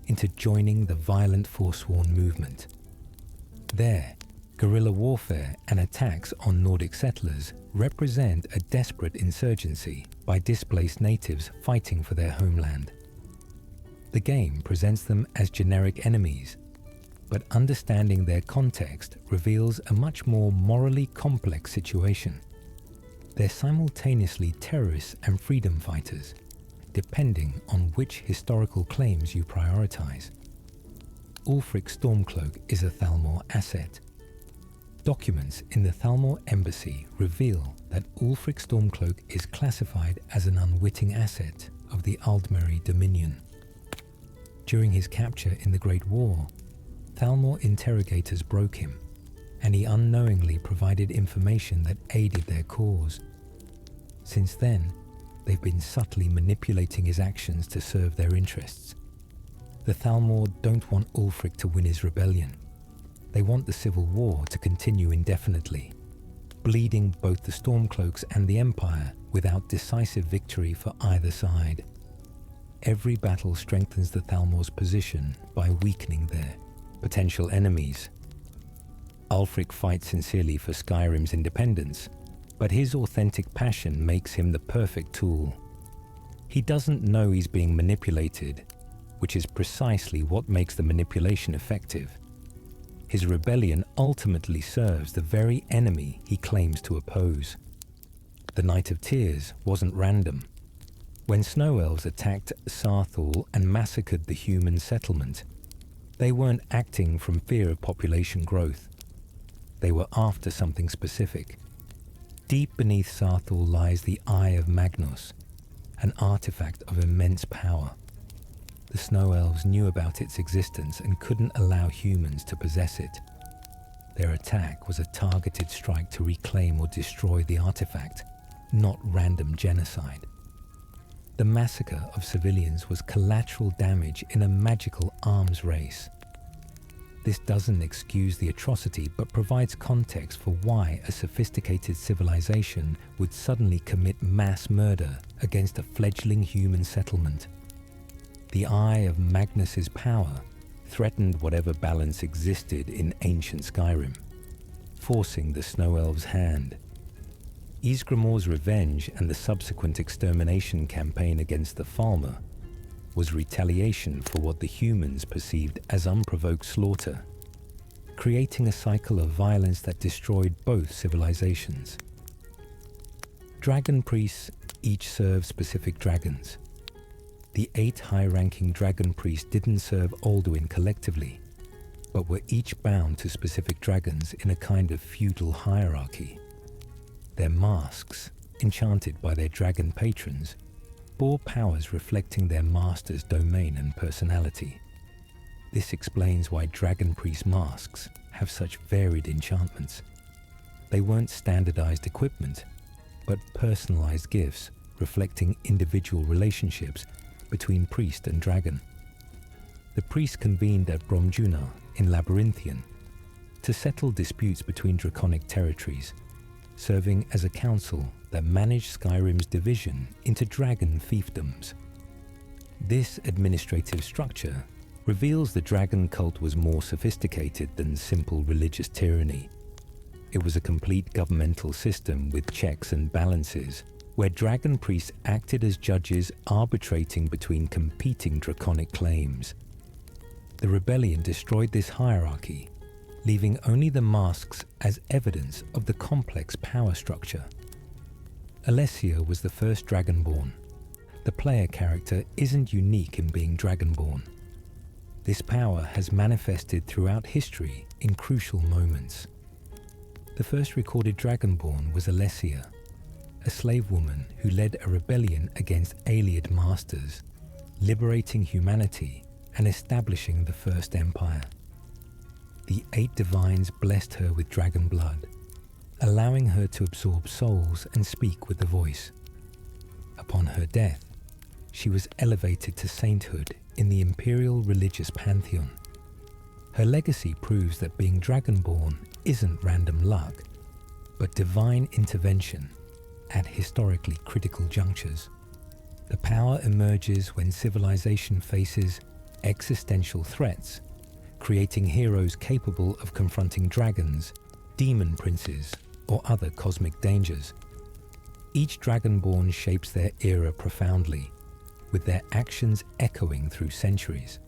into joining the violent Forsworn movement. There, guerrilla warfare and attacks on Nordic settlers represent a desperate insurgency by displaced natives fighting for their homeland. The game presents them as generic enemies, but understanding their context reveals a much more morally complex situation. They're simultaneously terrorists and freedom fighters, depending on which historical claims you prioritize. Ulfric Stormcloak is a Thalmor asset. Documents in the Thalmor embassy reveal that Ulfric Stormcloak is classified as an unwitting asset of the Aldmeri Dominion. During his capture in the Great War, Thalmor interrogators broke him, and he unknowingly provided information that aided their cause. Since then, they've been subtly manipulating his actions to serve their interests. The Thalmor don't want Ulfric to win his rebellion. They want the civil war to continue indefinitely, bleeding both the Stormcloaks and the Empire without decisive victory for either side. Every battle strengthens the Thalmor's position by weakening their potential enemies. Ulfric fights sincerely for Skyrim's independence, but his authentic passion makes him the perfect tool. He doesn't know he's being manipulated, which is precisely what makes the manipulation effective. His rebellion ultimately serves the very enemy he claims to oppose. The Night of Tears wasn't random. When snow elves attacked Sarthal and massacred the human settlement, they weren't acting from fear of population growth. They were after something specific. Deep beneath Sarthal lies the Eye of Magnus, an artifact of immense power. The snow elves knew about its existence and couldn't allow humans to possess it. Their attack was a targeted strike to reclaim or destroy the artifact, not random genocide. The massacre of civilians was collateral damage in a magical arms race. This doesn't excuse the atrocity, but provides context for why a sophisticated civilization would suddenly commit mass murder against a fledgling human settlement. The Eye of Magnus's power threatened whatever balance existed in ancient Skyrim, forcing the Snow Elves' hand. Ysgramor's revenge and the subsequent extermination campaign against the Falmer was retaliation for what the humans perceived as unprovoked slaughter, creating a cycle of violence that destroyed both civilizations. Dragon priests each served specific dragons. The 8 high-ranking dragon priests didn't serve Alduin collectively, but were each bound to specific dragons in a kind of feudal hierarchy. Their masks, enchanted by their dragon patrons, bore powers reflecting their master's domain and personality. This explains why dragon priest masks have such varied enchantments. They weren't standardized equipment, but personalized gifts reflecting individual relationships between priest and dragon. The priests convened at Bromjuna in Labyrinthian to settle disputes between draconic territories, serving as a council that managed Skyrim's division into dragon fiefdoms. This administrative structure reveals the dragon cult was more sophisticated than simple religious tyranny. It was a complete governmental system with checks and balances, where dragon priests acted as judges arbitrating between competing draconic claims. The rebellion destroyed this hierarchy, leaving only the masks as evidence of the complex power structure. Alessia was the first Dragonborn. The player character isn't unique in being Dragonborn. This power has manifested throughout history in crucial moments. The first recorded Dragonborn was Alessia, a slave woman who led a rebellion against Ayleid masters, liberating humanity and establishing the First Empire. The 8 divines blessed her with dragon blood, allowing her to absorb souls and speak with the voice. Upon her death, she was elevated to sainthood in the imperial religious pantheon. Her legacy proves that being dragonborn isn't random luck, but divine intervention at historically critical junctures. The power emerges when civilization faces existential threats, creating heroes capable of confronting dragons, demon princes, or other cosmic dangers. Each dragonborn shapes their era profoundly, with their actions echoing through centuries.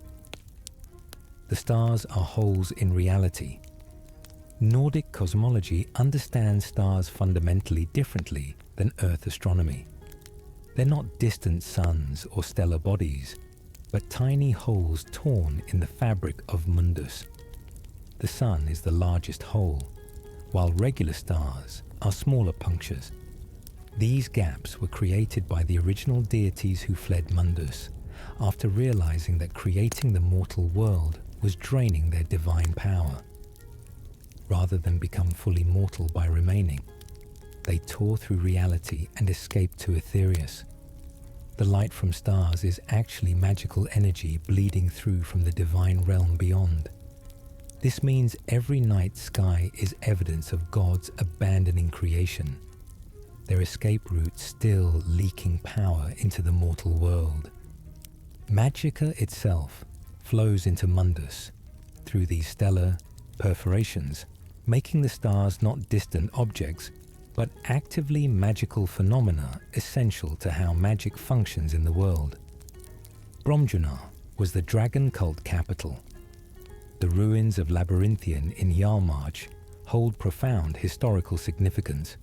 The stars are holes in reality. Nordic cosmology understands stars fundamentally differently than Earth astronomy. They're not distant suns or stellar bodies, but tiny holes torn in the fabric of Mundus. The Sun is the largest hole, while regular stars are smaller punctures. These gaps were created by the original deities who fled Mundus, after realizing that creating the mortal world was draining their divine power. Rather than become fully mortal by remaining, they tore through reality and escaped to Aetherius. The light from stars is actually magical energy bleeding through from the divine realm beyond. This means every night sky is evidence of gods abandoning creation, their escape route still leaking power into the mortal world. Magicka itself flows into Mundus through these stellar perforations, making the stars not distant objects, but actively magical phenomena essential to how magic functions in the world. Bromjunar was the dragon cult capital. The ruins of Labyrinthian in Jarlmarch hold profound historical significance.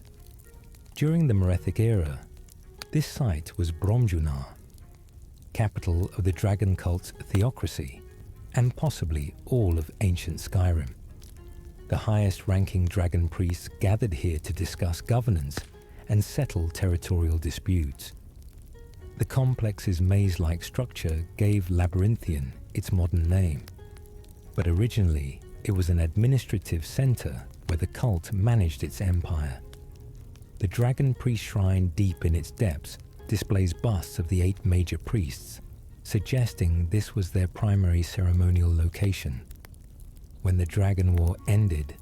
During the Merethic era, this site was Bromjunar, capital of the dragon cult's theocracy, and possibly all of ancient Skyrim. The highest-ranking dragon priests gathered here to discuss governance and settle territorial disputes. The complex's maze-like structure gave Labyrinthian its modern name, but originally it was an administrative center where the cult managed its empire. The dragon priest shrine deep in its depths displays busts of the 8 major priests, suggesting this was their primary ceremonial location. When the Dragon War ended,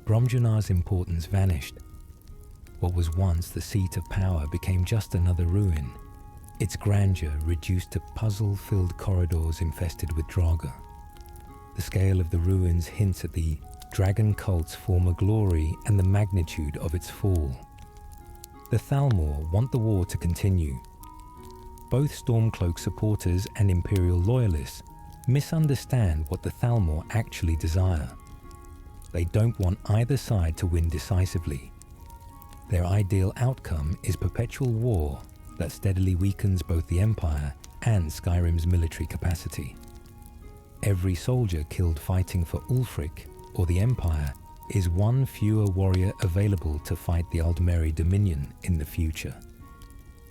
Bromjunar's importance vanished. What was once the seat of power became just another ruin, its grandeur reduced to puzzle-filled corridors infested with Draugr. The scale of the ruins hints at the dragon cult's former glory and the magnitude of its fall. The Thalmor want the war to continue. Both Stormcloak supporters and Imperial loyalists misunderstand what the Thalmor actually desire. They don't want either side to win decisively. Their ideal outcome is perpetual war that steadily weakens both the Empire and Skyrim's military capacity. Every soldier killed fighting for Ulfric or the Empire is one fewer warrior available to fight the Aldmeri Dominion in the future.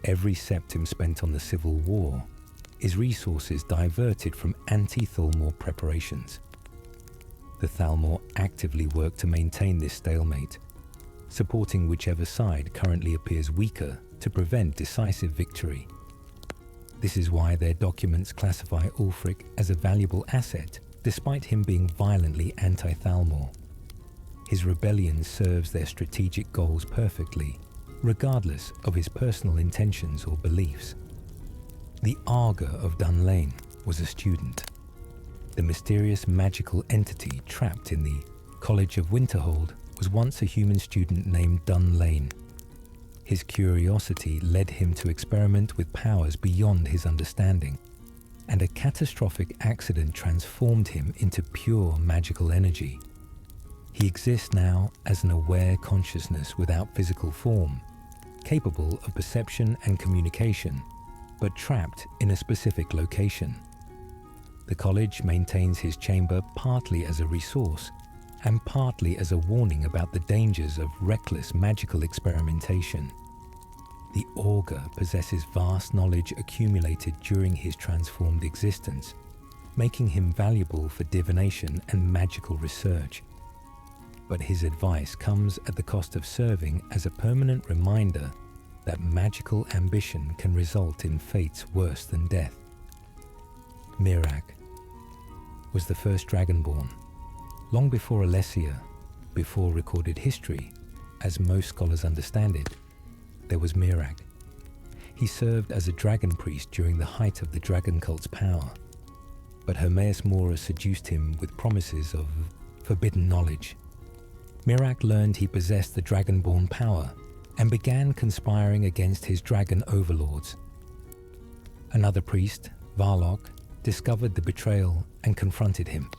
Every septim spent on the civil war is resources diverted from anti-Thalmor preparations. The Thalmor actively work to maintain this stalemate, supporting whichever side currently appears weaker to prevent decisive victory. This is why their documents classify Ulfric as a valuable asset, despite him being violently anti-Thalmor. His rebellion serves their strategic goals perfectly, regardless of his personal intentions or beliefs. The Arga of Dunlane was a student. The mysterious magical entity trapped in the College of Winterhold was once a human student named Dunlane. His curiosity led him to experiment with powers beyond his understanding, and a catastrophic accident transformed him into pure magical energy. He exists now as an aware consciousness without physical form, capable of perception and communication, but trapped in a specific location. The college maintains his chamber partly as a resource and partly as a warning about the dangers of reckless magical experimentation. The Augur possesses vast knowledge accumulated during his transformed existence, making him valuable for divination and magical research. But his advice comes at the cost of serving as a permanent reminder that magical ambition can result in fates worse than death. Miraak was the first dragonborn. Long before Alessia, before recorded history, as most scholars understand it, there was Miraak. He served as a dragon priest during the height of the dragon cult's power, but Hermaeus Mora seduced him with promises of forbidden knowledge. Miraak learned he possessed the dragonborn power and began conspiring against his dragon overlords. Another priest, Varlock, discovered the betrayal and confronted him.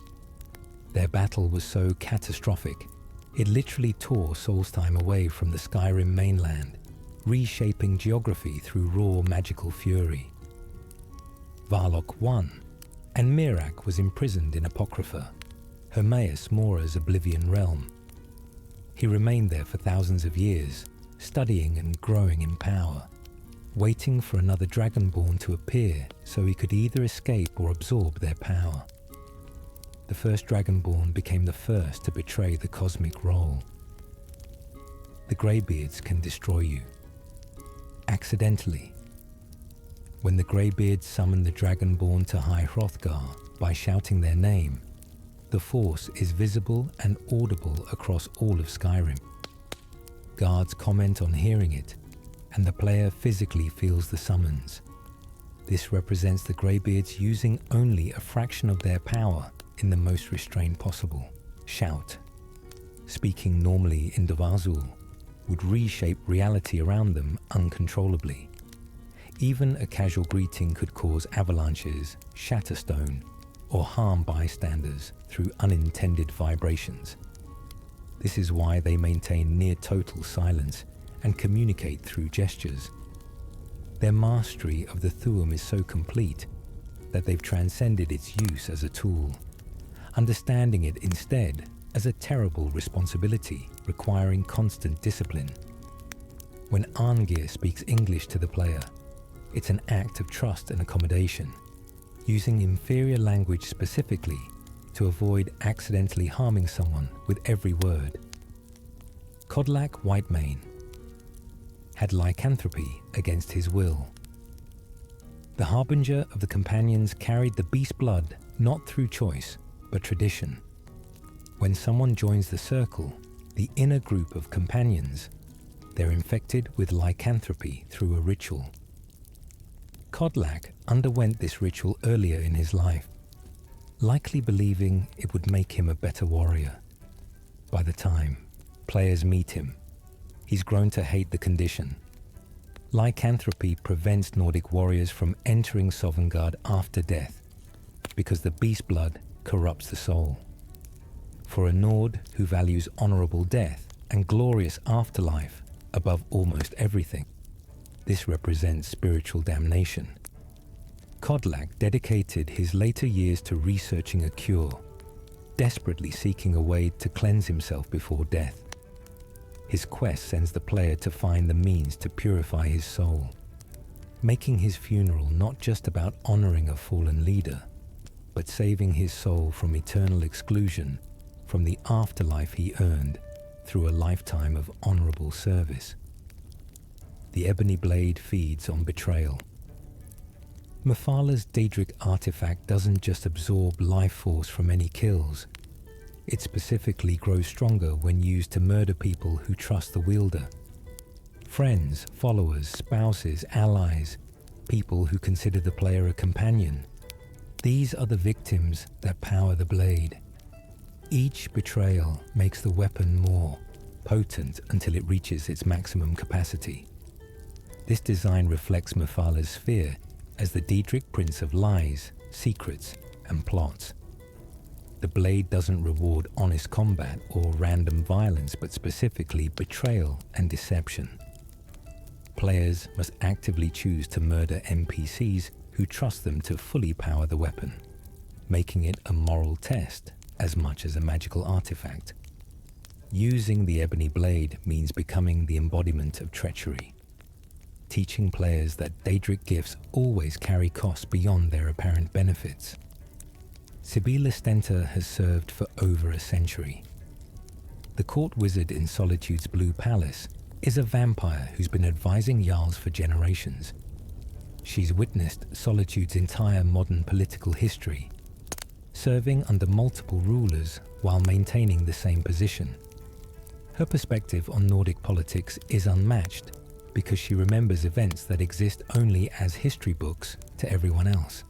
Their battle was so catastrophic, it literally tore Solstheim away from the Skyrim mainland, reshaping geography through raw magical fury. Varlock won, and Miraak was imprisoned in Apocrypha, Hermaeus Mora's Oblivion realm. He remained there for thousands of years, studying and growing in power, waiting for another dragonborn to appear so he could either escape or absorb their power. The first dragonborn became the first to betray the cosmic role. The Greybeards can destroy you. Accidentally. When the Greybeards summon the dragonborn to High Hrothgar by shouting their name, the force is visible and audible across all of Skyrim. Guards comment on hearing it, and the player physically feels the summons. This represents the Greybeards using only a fraction of their power in the most restrained possible. Shout, speaking normally in Dovazul, would reshape reality around them uncontrollably. Even a casual greeting could cause avalanches, shatter stone, or harm bystanders through unintended vibrations. This is why they maintain near total silence and communicate through gestures. Their mastery of the Thu'um is so complete that they've transcended its use as a tool, understanding it instead as a terrible responsibility requiring constant discipline. When Arngir speaks English to the player, it's an act of trust and accommodation, using inferior language specifically to avoid accidentally harming someone with every word. Kodlak Whitemane had lycanthropy against his will. The harbinger of the companions carried the beast blood not through choice, but tradition. When someone joins the circle, the inner group of companions, they're infected with lycanthropy through a ritual. Kodlak underwent this ritual earlier in his life, likely believing it would make him a better warrior. By the time players meet him, he's grown to hate the condition. Lycanthropy prevents Nordic warriors from entering Sovngarde after death, because the beast blood corrupts the soul. For a Nord who values honorable death and glorious afterlife above almost everything, this represents spiritual damnation. Kodlak dedicated his later years to researching a cure, desperately seeking a way to cleanse himself before death. His quest sends the player to find the means to purify his soul, making his funeral not just about honoring a fallen leader, but saving his soul from eternal exclusion from the afterlife he earned through a lifetime of honorable service. The ebony blade feeds on betrayal. Mephal's Daedric artifact doesn't just absorb life force from any kills. It specifically grows stronger when used to murder people who trust the wielder. Friends, followers, spouses, allies, people who consider the player a companion. These are the victims that power the blade. Each betrayal makes the weapon more potent until it reaches its maximum capacity. This design reflects Mephal's fear as the Daedric prince of lies, secrets, and plots. The blade doesn't reward honest combat or random violence, but specifically betrayal and deception. Players must actively choose to murder NPCs who trust them to fully power the weapon, making it a moral test as much as a magical artifact. Using the ebony blade means becoming the embodiment of treachery, teaching players that Daedric gifts always carry costs beyond their apparent benefits. Sibila Stenta has served for over a century. The court wizard in Solitude's Blue Palace is a vampire who's been advising Jarls for generations. She's witnessed Solitude's entire modern political history, serving under multiple rulers while maintaining the same position. Her perspective on Nordic politics is unmatched because she remembers events that exist only as history books to everyone else.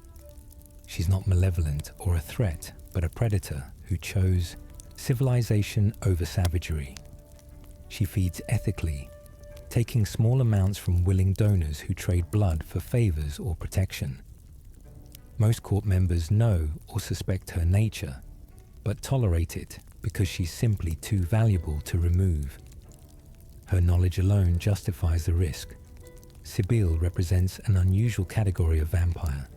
She's not malevolent or a threat, but a predator who chose civilization over savagery. She feeds ethically, taking small amounts from willing donors who trade blood for favors or protection. Most court members know or suspect her nature, but tolerate it because she's simply too valuable to remove. Her knowledge alone justifies the risk. Sibyl represents an unusual category of vampire,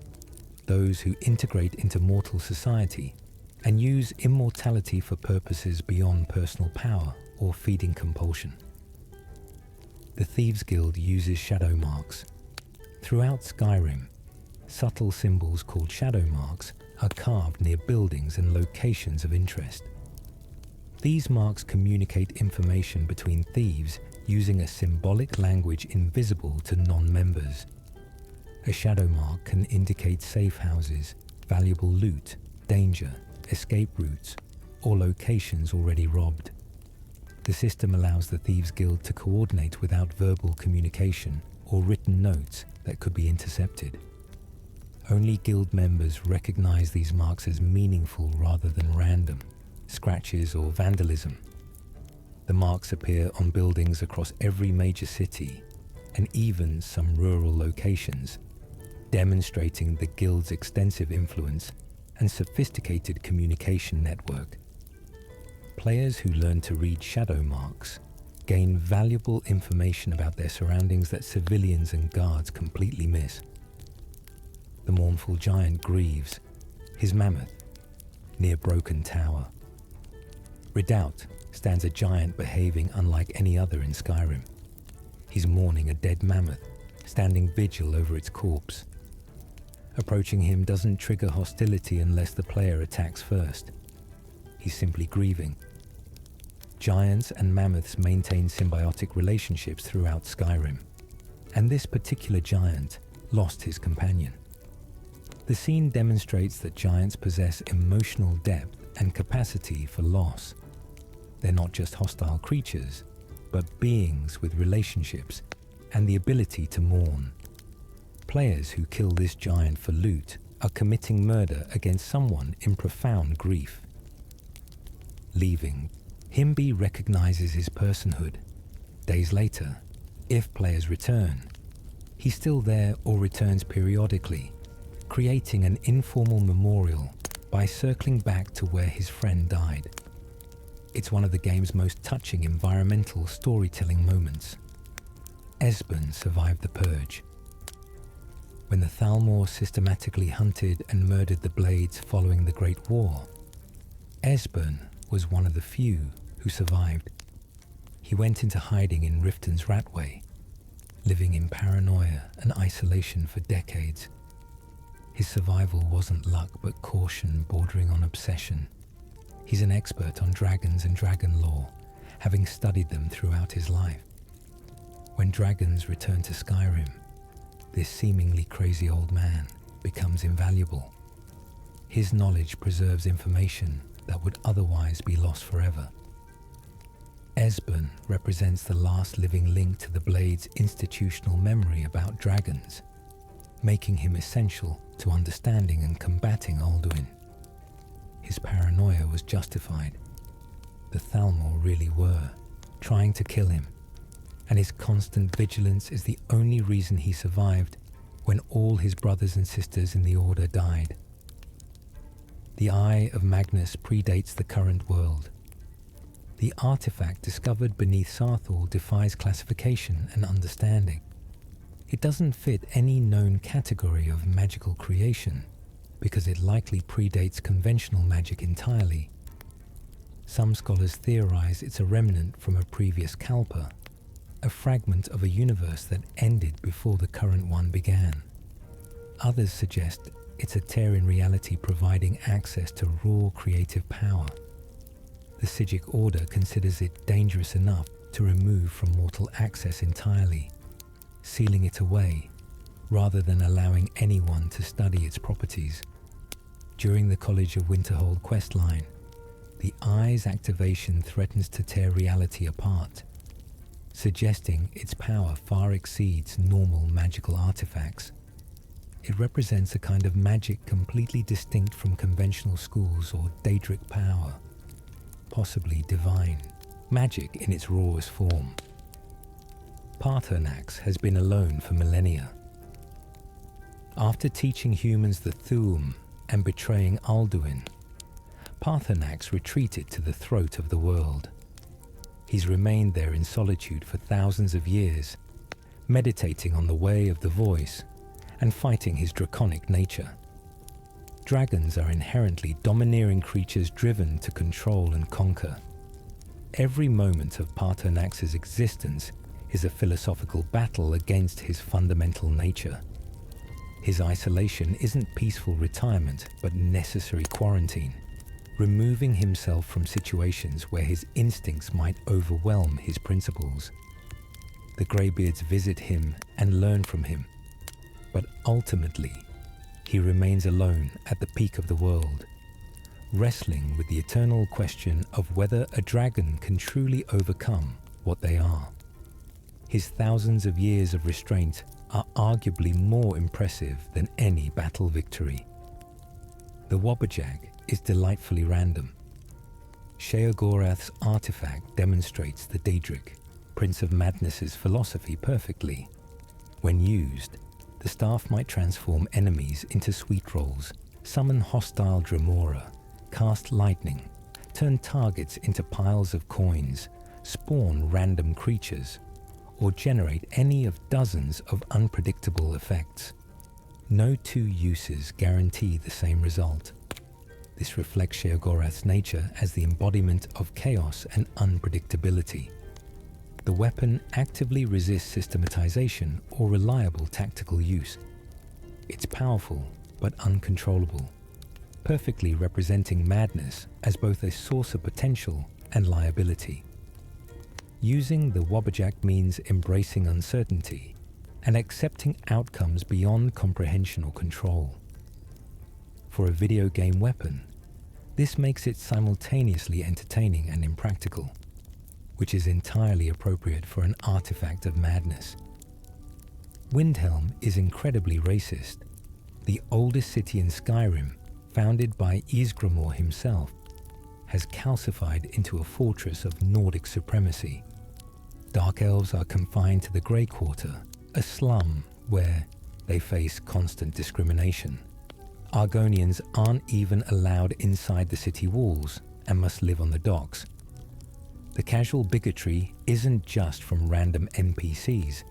those who integrate into mortal society and use immortality for purposes beyond personal power or feeding compulsion. The Thieves' Guild uses shadow marks. Throughout Skyrim, subtle symbols called shadow marks are carved near buildings and locations of interest. These marks communicate information between thieves using a symbolic language invisible to non-members. A shadow mark can indicate safe houses, valuable loot, danger, escape routes, or locations already robbed. The system allows the Thieves' Guild to coordinate without verbal communication or written notes that could be intercepted. Only guild members recognize these marks as meaningful rather than random scratches or vandalism. The marks appear on buildings across every major city and even some rural locations, demonstrating the guild's extensive influence and sophisticated communication network. Players who learn to read shadow marks gain valuable information about their surroundings that civilians and guards completely miss. The mournful giant grieves, his mammoth, near Broken Tower. Redoubt stands a giant behaving unlike any other in Skyrim. He's mourning a dead mammoth, standing vigil over its corpse. Approaching him doesn't trigger hostility unless the player attacks first. He's simply grieving. Giants and mammoths maintain symbiotic relationships throughout Skyrim, and this particular giant lost his companion. The scene demonstrates that giants possess emotional depth and capacity for loss. They're not just hostile creatures, but beings with relationships and the ability to mourn. Players who kill this giant for loot are committing murder against someone in profound grief. Leaving, Himby recognizes his personhood. Days later, if players return, he's still there or returns periodically, creating an informal memorial by circling back to where his friend died. It's one of the game's most touching environmental storytelling moments. Esbern survived the Purge. When the Thalmor systematically hunted and murdered the Blades following the Great War, Esbern was one of the few who survived. He went into hiding in Riften's Ratway, living in paranoia and isolation for decades. His survival wasn't luck but caution bordering on obsession. He's an expert on dragons and dragon lore, having studied them throughout his life. When dragons return to Skyrim, this seemingly crazy old man becomes invaluable. His knowledge preserves information that would otherwise be lost forever. Esbern represents the last living link to the Blade's institutional memory about dragons, making him essential to understanding and combating Alduin. His paranoia was justified. The Thalmor really were trying to kill him, and his constant vigilance is the only reason he survived when all his brothers and sisters in the Order died. The Eye of Magnus predates the current world. The artifact discovered beneath Sarthal defies classification and understanding. It doesn't fit any known category of magical creation because it likely predates conventional magic entirely. Some scholars theorize it's a remnant from a previous Kalpa, a fragment of a universe that ended before the current one began. Others suggest it's a tear in reality providing access to raw creative power. The Psijic Order considers it dangerous enough to remove from mortal access entirely, sealing it away rather than allowing anyone to study its properties. During the College of Winterhold questline, the Eye's activation threatens to tear reality apart, suggesting its power far exceeds normal magical artifacts. It represents a kind of magic completely distinct from conventional schools or Daedric power, possibly divine, magic in its rawest form. Paarthurnax has been alone for millennia. After teaching humans the Thu'um and betraying Alduin, Paarthurnax retreated to the throat of the world. He's remained there in solitude for thousands of years, meditating on the way of the voice and fighting his draconic nature. Dragons are inherently domineering creatures driven to control and conquer. Every moment of Paarthurnax's existence is a philosophical battle against his fundamental nature. His isolation isn't peaceful retirement, but necessary quarantine, removing himself from situations where his instincts might overwhelm his principles. The Greybeards visit him and learn from him, but ultimately, he remains alone at the peak of the world, wrestling with the eternal question of whether a dragon can truly overcome what they are. His thousands of years of restraint are arguably more impressive than any battle victory. The Wobberjack is delightfully random. Sheogorath's artifact demonstrates the Daedric, Prince of Madness's philosophy perfectly. When used, the staff might transform enemies into sweet rolls, summon hostile Dremora, cast lightning, turn targets into piles of coins, spawn random creatures, or generate any of dozens of unpredictable effects. No two uses guarantee the same result. This reflects Sheogorath's nature as the embodiment of chaos and unpredictability. The weapon actively resists systematization or reliable tactical use. It's powerful but uncontrollable, perfectly representing madness as both a source of potential and liability. Using the Wobberjack means embracing uncertainty and accepting outcomes beyond comprehension or control. For a video game weapon, this makes it simultaneously entertaining and impractical, which is entirely appropriate for an artifact of madness. Windhelm is incredibly racist. The oldest city in Skyrim, founded by Ysgramor himself, has calcified into a fortress of Nordic supremacy. Dark elves are confined to the Grey Quarter, a slum where they face constant discrimination. Argonians aren't even allowed inside the city walls and must live on the docks. The casual bigotry isn't just from random NPCs,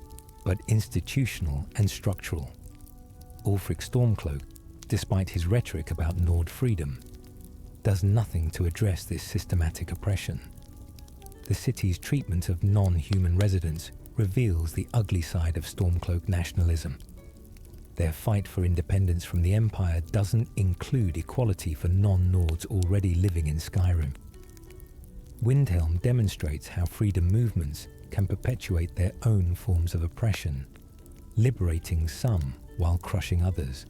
but institutional and structural. Ulfric Stormcloak, despite his rhetoric about Nord freedom, does nothing to address this systematic oppression. The city's treatment of non-human residents reveals the ugly side of Stormcloak nationalism. Their fight for independence from the Empire doesn't include equality for non-Nords already living in Skyrim. Windhelm demonstrates how freedom movements can perpetuate their own forms of oppression, liberating some while crushing others.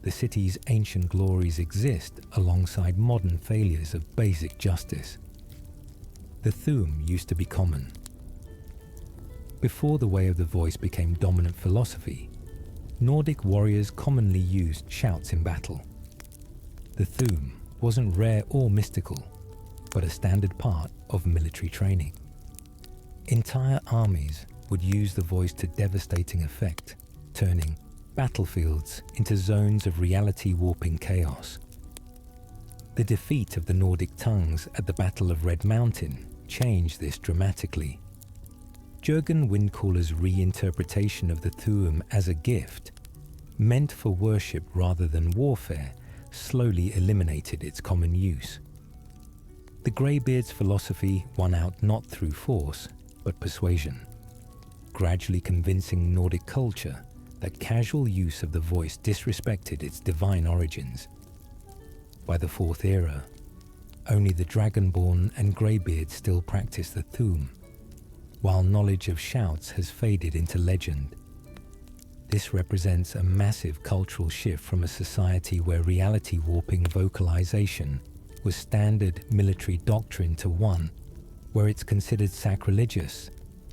The city's ancient glories exist alongside modern failures of basic justice. The Thu'um used to be common. Before the Way of the Voice became dominant philosophy, Nordic warriors commonly used shouts in battle. The Thu'um wasn't rare or mystical, but a standard part of military training. Entire armies would use the voice to devastating effect, turning battlefields into zones of reality-warping chaos. The defeat of the Nordic tongues at the Battle of Red Mountain changed this dramatically. Jurgen Windcaller's reinterpretation of the Thu'um as a gift, meant for worship rather than warfare, slowly eliminated its common use. The Greybeards' philosophy won out not through force, but persuasion, gradually convincing Nordic culture that casual use of the voice disrespected its divine origins. By the Fourth Era, only the Dragonborn and Greybeards still practiced the Thu'um, while knowledge of shouts has faded into legend. This represents a massive cultural shift from a society where reality-warping vocalization was standard military doctrine to one where it's considered sacrilegious,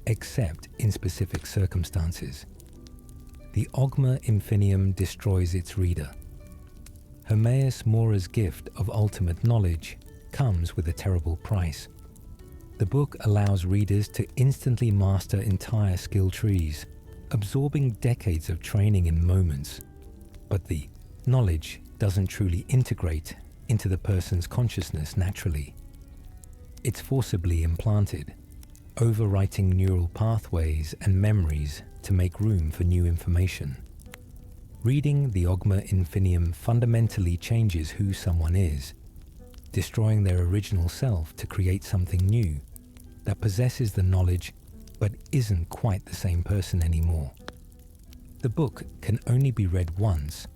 except in specific circumstances. The Ogma Infinium destroys its reader. Hermaeus Mora's gift of ultimate knowledge comes with a terrible price. The book allows readers to instantly master entire skill trees, absorbing decades of training in moments, but the knowledge doesn't truly integrate into the person's consciousness naturally. It's forcibly implanted, overwriting neural pathways and memories to make room for new information. Reading the Ogma Infinium fundamentally changes who someone is, destroying their original self to create something new that possesses the knowledge but isn't quite the same person anymore. The book can only be read once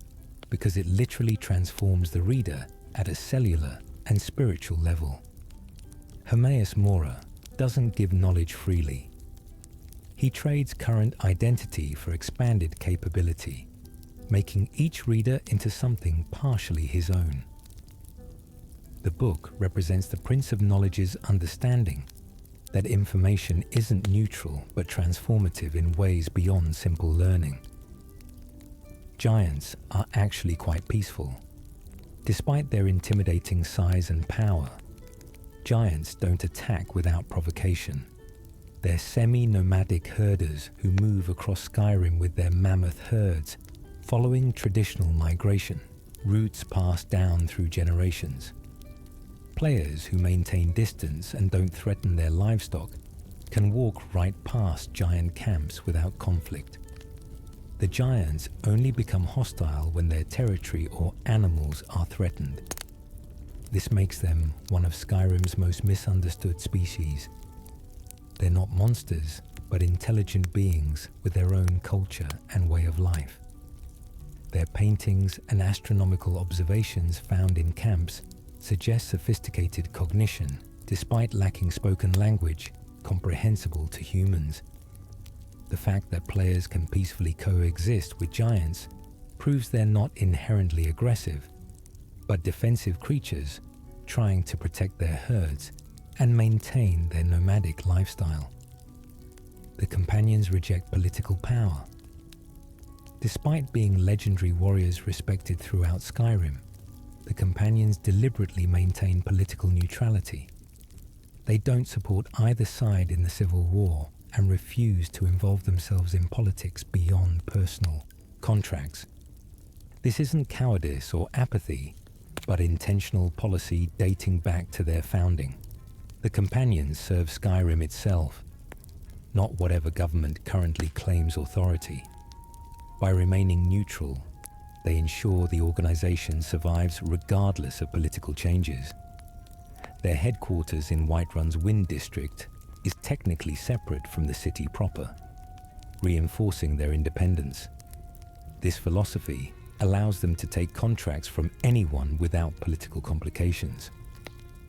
because it literally transforms the reader at a cellular and spiritual level. Hermaeus Mora doesn't give knowledge freely. He trades current identity for expanded capability, making each reader into something partially his own. The book represents the Prince of Knowledge's understanding that information isn't neutral but transformative in ways beyond simple learning. Giants are actually quite peaceful. Despite their intimidating size and power, giants don't attack without provocation. They're semi-nomadic herders who move across Skyrim with their mammoth herds, following traditional migration, routes passed down through generations. Players who maintain distance and don't threaten their livestock can walk right past giant camps without conflict. The giants only become hostile when their territory or animals are threatened. This makes them one of Skyrim's most misunderstood species. They're not monsters, but intelligent beings with their own culture and way of life. Their paintings and astronomical observations found in camps suggest sophisticated cognition, despite lacking spoken language comprehensible to humans. The fact that players can peacefully coexist with giants proves they're not inherently aggressive, but defensive creatures trying to protect their herds and maintain their nomadic lifestyle. The companions reject political power. Despite being legendary warriors respected throughout Skyrim, the companions deliberately maintain political neutrality. They don't support either side in the civil war and refuse to involve themselves in politics beyond personal contracts. This isn't cowardice or apathy, but intentional policy dating back to their founding. The companions serve Skyrim itself, not whatever government currently claims authority. By remaining neutral, they ensure the organization survives regardless of political changes. Their headquarters in Whiterun's Wind District is technically separate from the city proper, reinforcing their independence. This philosophy allows them to take contracts from anyone without political complications.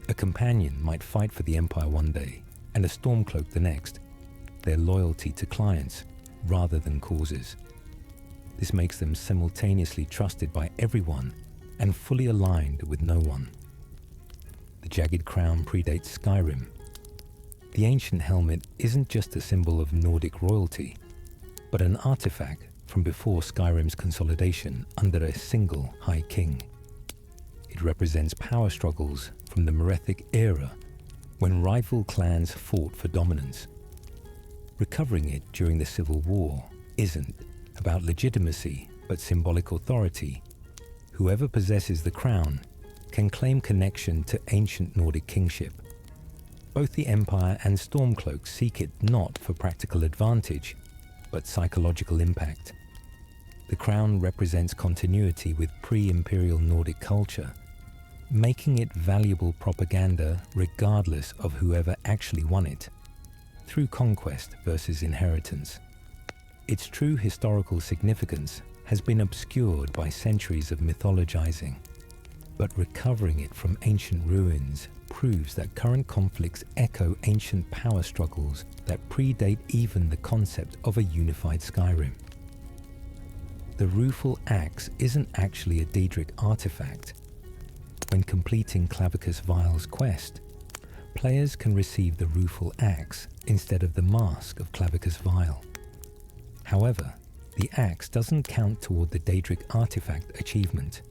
A companion might fight for the Empire one day and a Stormcloak the next, their loyalty to clients rather than causes. This makes them simultaneously trusted by everyone and fully aligned with no one. The jagged crown predates Skyrim. The ancient helmet isn't just a symbol of Nordic royalty, but an artifact from before Skyrim's consolidation under a single High King. It represents power struggles from the Merethic era when rival clans fought for dominance. Recovering it during the Civil War isn't about legitimacy but symbolic authority. Whoever possesses the crown can claim connection to ancient Nordic kingship. Both the Empire and Stormcloak seek it not for practical advantage, but psychological impact. The crown represents continuity with pre-imperial Nordic culture, making it valuable propaganda regardless of whoever actually won it, through conquest versus inheritance. Its true historical significance has been obscured by centuries of mythologizing, but recovering it from ancient ruins proves that current conflicts echo ancient power struggles that predate even the concept of a unified Skyrim. The rueful axe isn't actually a Daedric artifact. When completing Clavicus Vile's quest, players can receive the rueful axe instead of the mask of Clavicus Vile. However, the axe doesn't count toward the Daedric artifact achievement.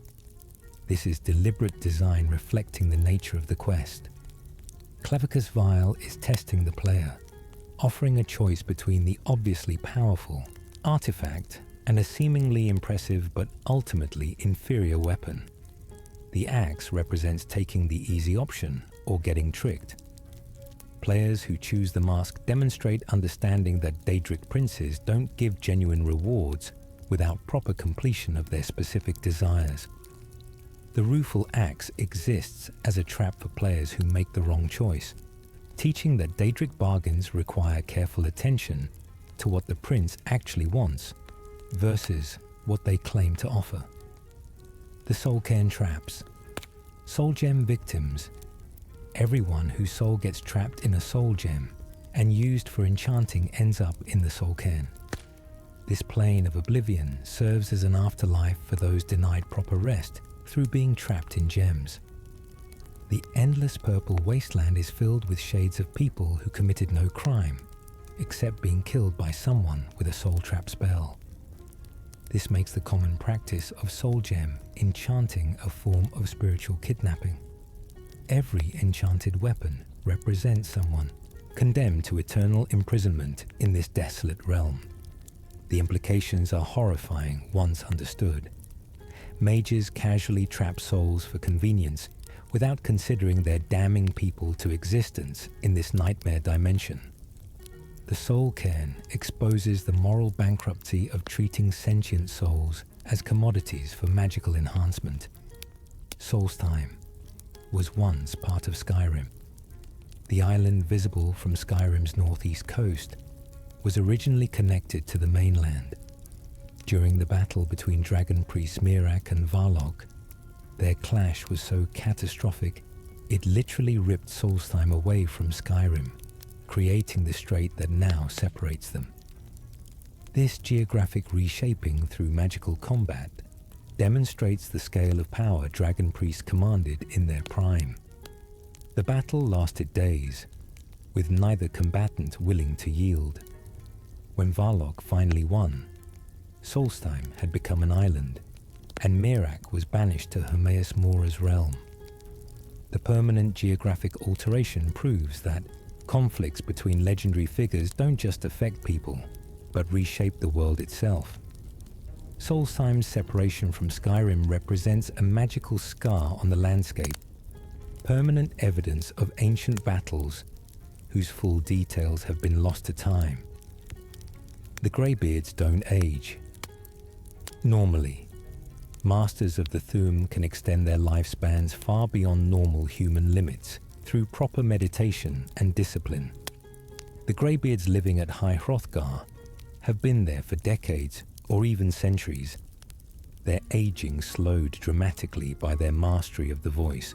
This is deliberate design reflecting the nature of the quest. Clavicus Vile is testing the player, offering a choice between the obviously powerful artifact and a seemingly impressive but ultimately inferior weapon. The axe represents taking the easy option or getting tricked. Players who choose the mask demonstrate understanding that Daedric princes don't give genuine rewards without proper completion of their specific desires. The rueful axe exists as a trap for players who make the wrong choice, teaching that Daedric bargains require careful attention to what the prince actually wants versus what they claim to offer. The soul cairn traps. Soul gem victims. Everyone whose soul gets trapped in a soul gem and used for enchanting ends up in the soul cairn. This plane of oblivion serves as an afterlife for those denied proper rest through being trapped in gems. The endless purple wasteland is filled with shades of people who committed no crime, except being killed by someone with a soul trap spell. This makes the common practice of soul gem enchanting a form of spiritual kidnapping. Every enchanted weapon represents someone condemned to eternal imprisonment in this desolate realm. The implications are horrifying once understood. Mages casually trap souls for convenience without considering their damning people to existence in this nightmare dimension. The soul cairn exposes the moral bankruptcy of treating sentient souls as commodities for magical enhancement. Solstheim was once part of Skyrim. The island visible from Skyrim's northeast coast was originally connected to the mainland. During the battle between dragon priests Mirak and Varlog, their clash was so catastrophic it literally ripped Solstheim away from Skyrim, creating the strait that now separates them. This geographic reshaping through magical combat demonstrates the scale of power dragon priests commanded in their prime. The battle lasted days, with neither combatant willing to yield. When Varlog finally won, Solstheim had become an island, and Mirak was banished to Hermaeus Mora's realm. The permanent geographic alteration proves that conflicts between legendary figures don't just affect people, but reshape the world itself. Solstheim's separation from Skyrim represents a magical scar on the landscape, permanent evidence of ancient battles whose full details have been lost to time. The Greybeards don't age. Normally, masters of the Thu'um can extend their lifespans far beyond normal human limits through proper meditation and discipline. The Greybeards living at High Hrothgar have been there for decades or even centuries, their aging slowed dramatically by their mastery of the voice.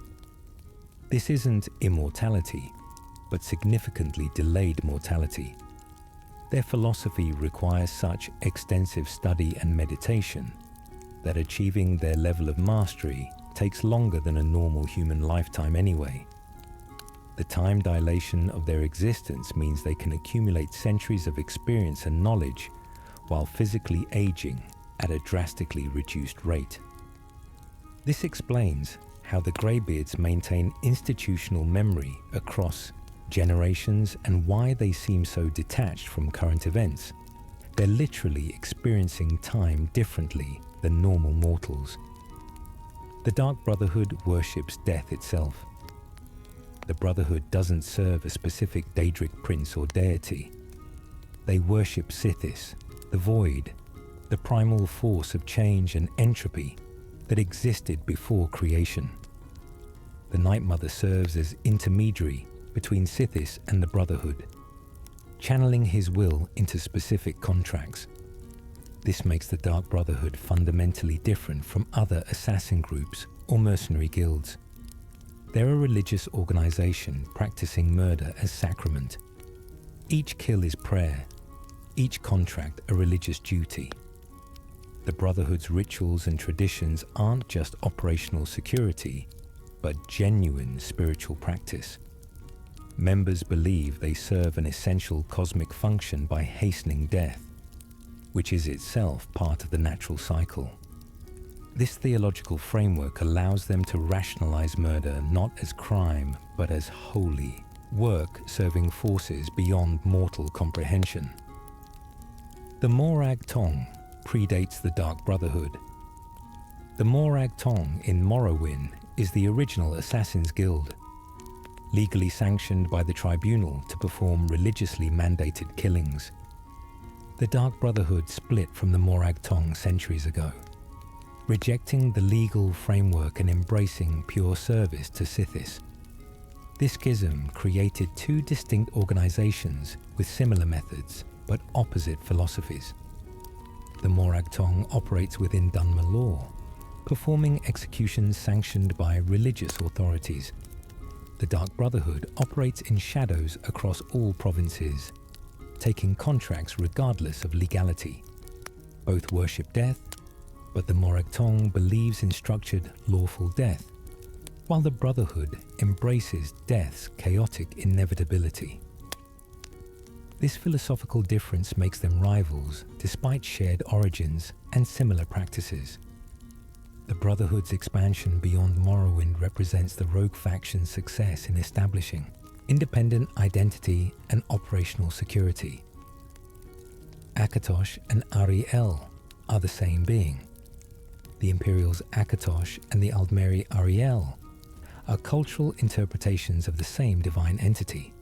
This isn't immortality, but significantly delayed mortality. Their philosophy requires such extensive study and meditation that achieving their level of mastery takes longer than a normal human lifetime anyway. The time dilation of their existence means they can accumulate centuries of experience and knowledge while physically aging at a drastically reduced rate. This explains how the Greybeards maintain institutional memory across generations and why they seem so detached from current events. They're literally experiencing time differently than normal mortals. The Dark Brotherhood worships death itself. The Brotherhood doesn't serve a specific Daedric prince or deity. They worship Sithis, the void, the primal force of change and entropy that existed before creation. The Night Mother serves as intermediary between Sithis and the Brotherhood, channeling his will into specific contracts. This makes the Dark Brotherhood fundamentally different from other assassin groups or mercenary guilds. They're a religious organization practicing murder as sacrament. Each kill is prayer, each contract a religious duty. The Brotherhood's rituals and traditions aren't just operational security, but genuine spiritual practice. Members believe they serve an essential cosmic function by hastening death, which is itself part of the natural cycle. This theological framework allows them to rationalize murder not as crime, but as holy work serving forces beyond mortal comprehension. The Morag Tong predates the Dark Brotherhood. The Morag Tong in Morrowind is the original Assassin's Guild, legally sanctioned by the tribunal to perform religiously mandated killings. The Dark Brotherhood split from the Morag Tong centuries ago, rejecting the legal framework and embracing pure service to Sithis. This schism created two distinct organizations with similar methods but opposite philosophies. The Morag Tong operates within Dunmer law, performing executions sanctioned by religious authorities. The Dark Brotherhood operates in shadows across all provinces, taking contracts regardless of legality. Both worship death, but the Morag Tong believes in structured, lawful death, while the Brotherhood embraces death's chaotic inevitability. This philosophical difference makes them rivals despite shared origins and similar practices. The Brotherhood's expansion beyond Morrowind represents the rogue faction's success in establishing independent identity and operational security. Akatosh and Ariel are the same being. The Imperial's Akatosh and the Aldmeri Ariel are cultural interpretations of the same divine entity.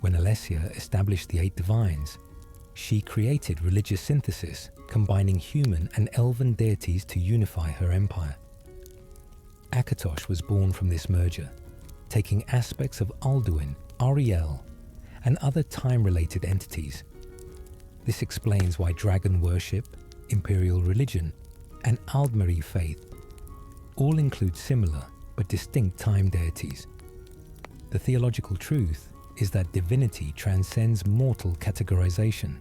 When Alessia established the 8 divines, she created religious synthesis, combining human and elven deities to unify her empire. Akatosh was born from this merger, taking aspects of Alduin, Ariel, and other time-related entities. This explains why dragon worship, imperial religion, and Aldmeri faith all include similar but distinct time deities. The theological truth is that divinity transcends mortal categorization.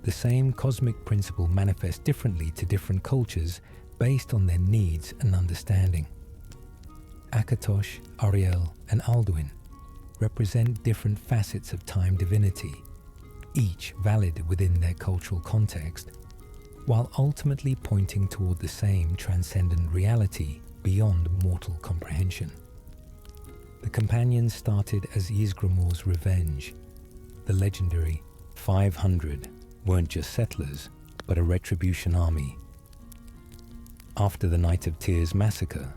The same cosmic principle manifests differently to different cultures based on their needs and understanding. Akatosh, Ariel, and Alduin represent different facets of time divinity, each valid within their cultural context, while ultimately pointing toward the same transcendent reality beyond mortal comprehension. The companions started as Ysgramor's revenge. The legendary 500 weren't just settlers, but a retribution army. After the Night of Tears massacre,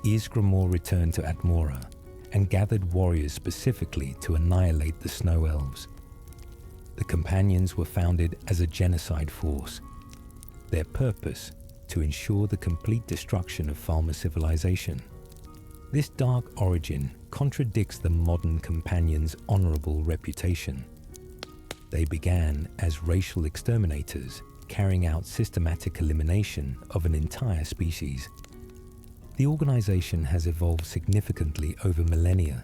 Ysgramor returned to Atmora and gathered warriors specifically to annihilate the Snow Elves. The companions were founded as a genocide force, their purpose to ensure the complete destruction of Falmer civilization. This dark origin contradicts the modern companions' honorable reputation. They began as racial exterminators, carrying out systematic elimination of an entire species. The organization has evolved significantly over millennia,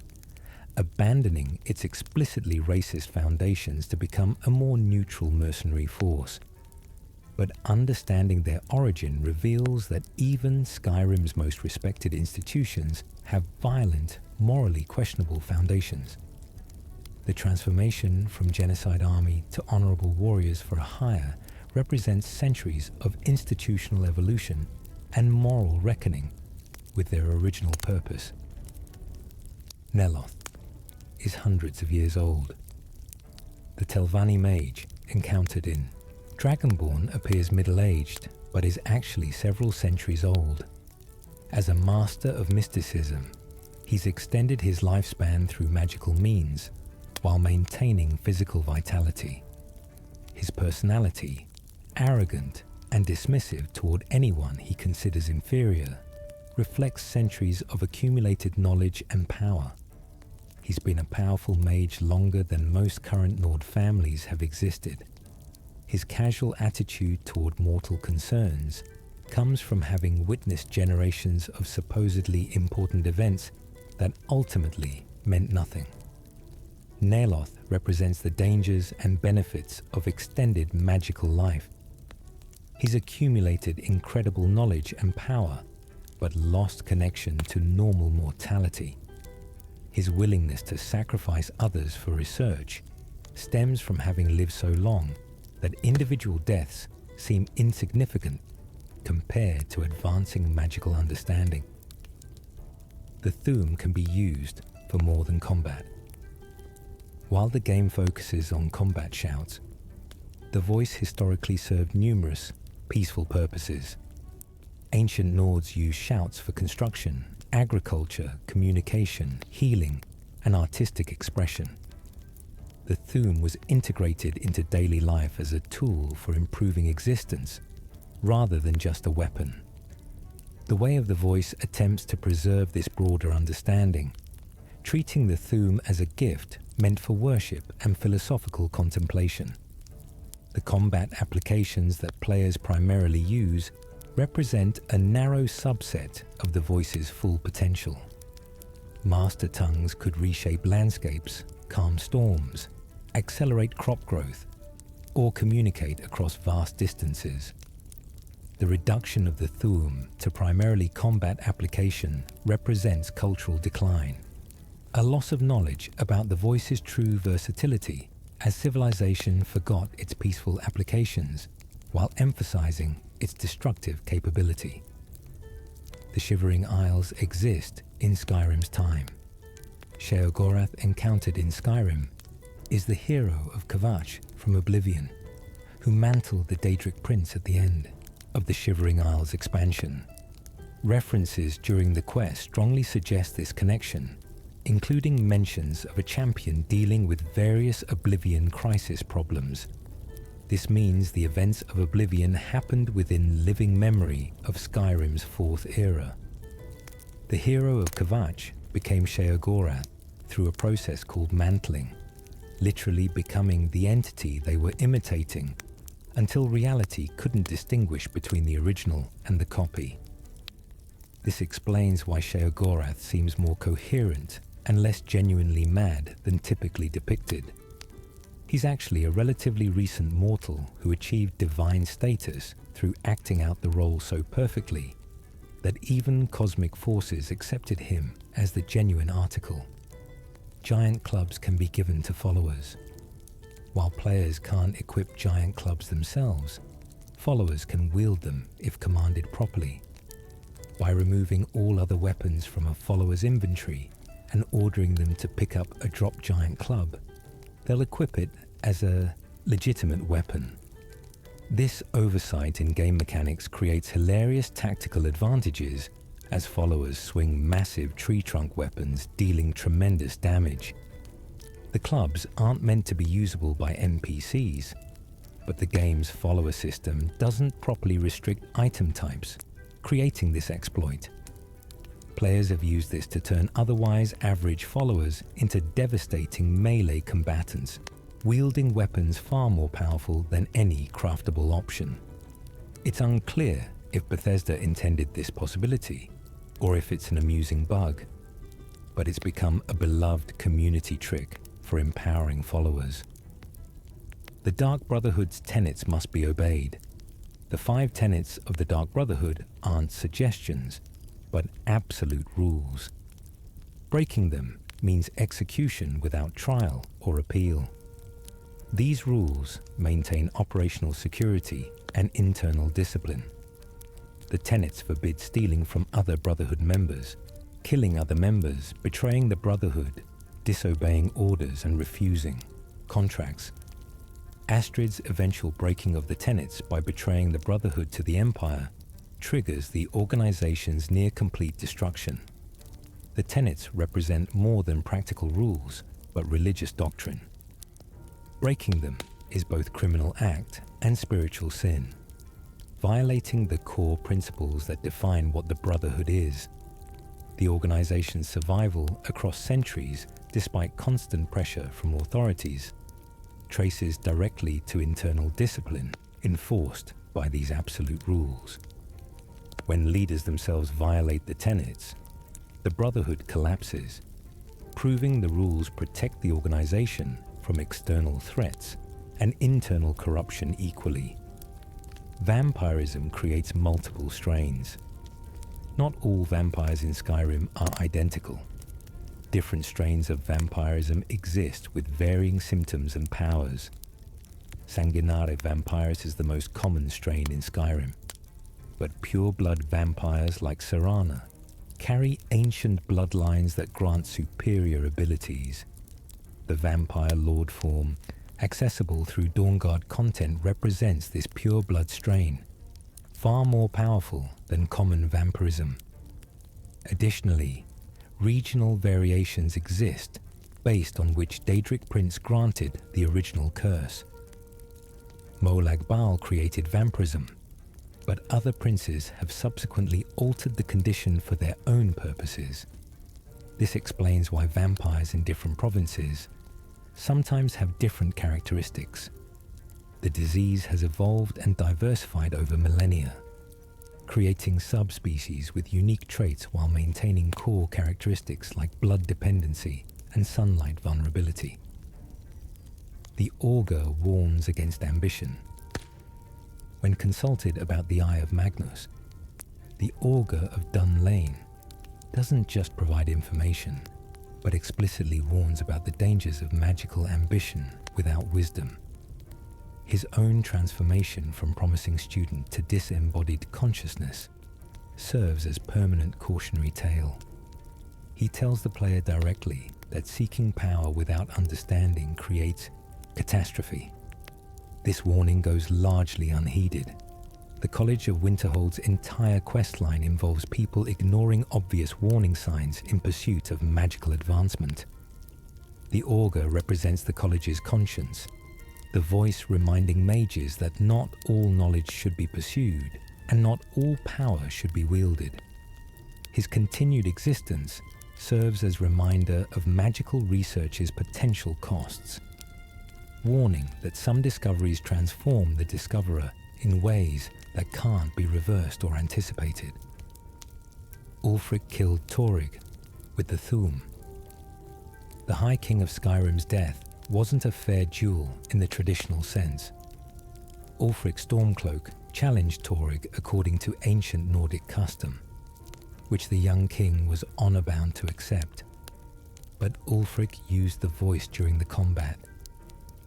abandoning its explicitly racist foundations to become a more neutral mercenary force. But understanding their origin reveals that even Skyrim's most respected institutions have violent, morally questionable foundations. The transformation from genocide army to honorable warriors for a hire represents centuries of institutional evolution and moral reckoning with their original purpose. Neloth is hundreds of years old. The Telvanni mage encountered in Dragonborn appears middle-aged, but is actually several centuries old. As a master of mysticism, he's extended his lifespan through magical means, while maintaining physical vitality. His personality, arrogant and dismissive toward anyone he considers inferior, reflects centuries of accumulated knowledge and power. He's been a powerful mage longer than most current Nord families have existed. His casual attitude toward mortal concerns comes from having witnessed generations of supposedly important events that ultimately meant nothing. Neloth represents the dangers and benefits of extended magical life. He's accumulated incredible knowledge and power, but lost connection to normal mortality. His willingness to sacrifice others for research stems from having lived so long that individual deaths seem insignificant compared to advancing magical understanding. The Thu'um can be used for more than combat. While the game focuses on combat shouts, the voice historically served numerous peaceful purposes. Ancient Nords used shouts for construction, agriculture, communication, healing, and artistic expression. The Thu'um was integrated into daily life as a tool for improving existence, rather than just a weapon. The Way of the Voice attempts to preserve this broader understanding, treating the Thu'um as a gift meant for worship and philosophical contemplation. The combat applications that players primarily use represent a narrow subset of the voice's full potential. Master tongues could reshape landscapes, calm storms, accelerate crop growth, or communicate across vast distances. The reduction of the Thu'um to primarily combat application represents cultural decline, a loss of knowledge about the voice's true versatility as civilization forgot its peaceful applications while emphasizing its destructive capability. The Shivering Isles exist in Skyrim's time. Sheogorath, encountered in Skyrim, is the hero of Kvatch from Oblivion, who mantled the Daedric Prince at the end of the Shivering Isles expansion. References during the quest strongly suggest this connection, including mentions of a champion dealing with various Oblivion crisis problems. This means the events of Oblivion happened within living memory of Skyrim's fourth era. The hero of Kvatch became Sheogorath through a process called mantling, literally becoming the entity they were imitating until reality couldn't distinguish between the original and the copy. This explains why Sheogorath seems more coherent and less genuinely mad than typically depicted. He's actually a relatively recent mortal who achieved divine status through acting out the role so perfectly that even cosmic forces accepted him as the genuine article. Giant clubs can be given to followers. While players can't equip giant clubs themselves, followers can wield them if commanded properly. By removing all other weapons from a follower's inventory and ordering them to pick up a drop giant club, they'll equip it as a legitimate weapon. This oversight in game mechanics creates hilarious tactical advantages as followers swing massive tree trunk weapons dealing tremendous damage. The clubs aren't meant to be usable by NPCs, but the game's follower system doesn't properly restrict item types, creating this exploit. Players have used this to turn otherwise average followers into devastating melee combatants, wielding weapons far more powerful than any craftable option. It's unclear if Bethesda intended this possibility, or if it's an amusing bug, but it's become a beloved community trick for empowering followers. The Dark Brotherhood's tenets must be obeyed. The 5 tenets of the Dark Brotherhood aren't suggestions, but absolute rules. Breaking them means execution without trial or appeal. These rules maintain operational security and internal discipline. The tenets forbid stealing from other Brotherhood members, killing other members, betraying the Brotherhood, disobeying orders and refusing contracts. Astrid's eventual breaking of the tenets by betraying the Brotherhood to the Empire triggers the organization's near-complete destruction. The tenets represent more than practical rules, but religious doctrine. Breaking them is both criminal act and spiritual sin, violating the core principles that define what the Brotherhood is. The organization's survival across centuries, despite constant pressure from authorities, traces directly to internal discipline enforced by these absolute rules. When leaders themselves violate the tenets, the Brotherhood collapses, proving the rules protect the organization from external threats and internal corruption equally. Vampirism creates multiple strains. Not all vampires in Skyrim are identical. Different strains of vampirism exist with varying symptoms and powers. Sanguinare vampiris is the most common strain in Skyrim, but pure-blood vampires like Serana carry ancient bloodlines that grant superior abilities. The vampire lord form, accessible through Dawnguard content, represents this pure-blood strain, far more powerful than common vampirism. Additionally, regional variations exist based on which Daedric prince granted the original curse. Molag Bal created vampirism, but other princes have subsequently altered the condition for their own purposes. This explains why vampires in different provinces sometimes have different characteristics. The disease has evolved and diversified over millennia, creating subspecies with unique traits while maintaining core characteristics like blood dependency and sunlight vulnerability. The Augur warns against ambition. When consulted about the Eye of Magnus, the Augur of Dun Lane doesn't just provide information, but explicitly warns about the dangers of magical ambition without wisdom. His own transformation from promising student to disembodied consciousness serves as permanent cautionary tale. He tells the player directly that seeking power without understanding creates catastrophe. This warning goes largely unheeded. The College of Winterhold's entire questline involves people ignoring obvious warning signs in pursuit of magical advancement. The Augur represents the college's conscience, the voice reminding mages that not all knowledge should be pursued and not all power should be wielded. His continued existence serves as reminder of magical research's potential costs, warning that some discoveries transform the discoverer in ways that can't be reversed or anticipated. Ulfric killed Torygg with the Thu'um. The High King of Skyrim's death wasn't a fair duel in the traditional sense. Ulfric Stormcloak challenged Torygg according to ancient Nordic custom, which the young king was honor-bound to accept. But Ulfric used the voice during the combat,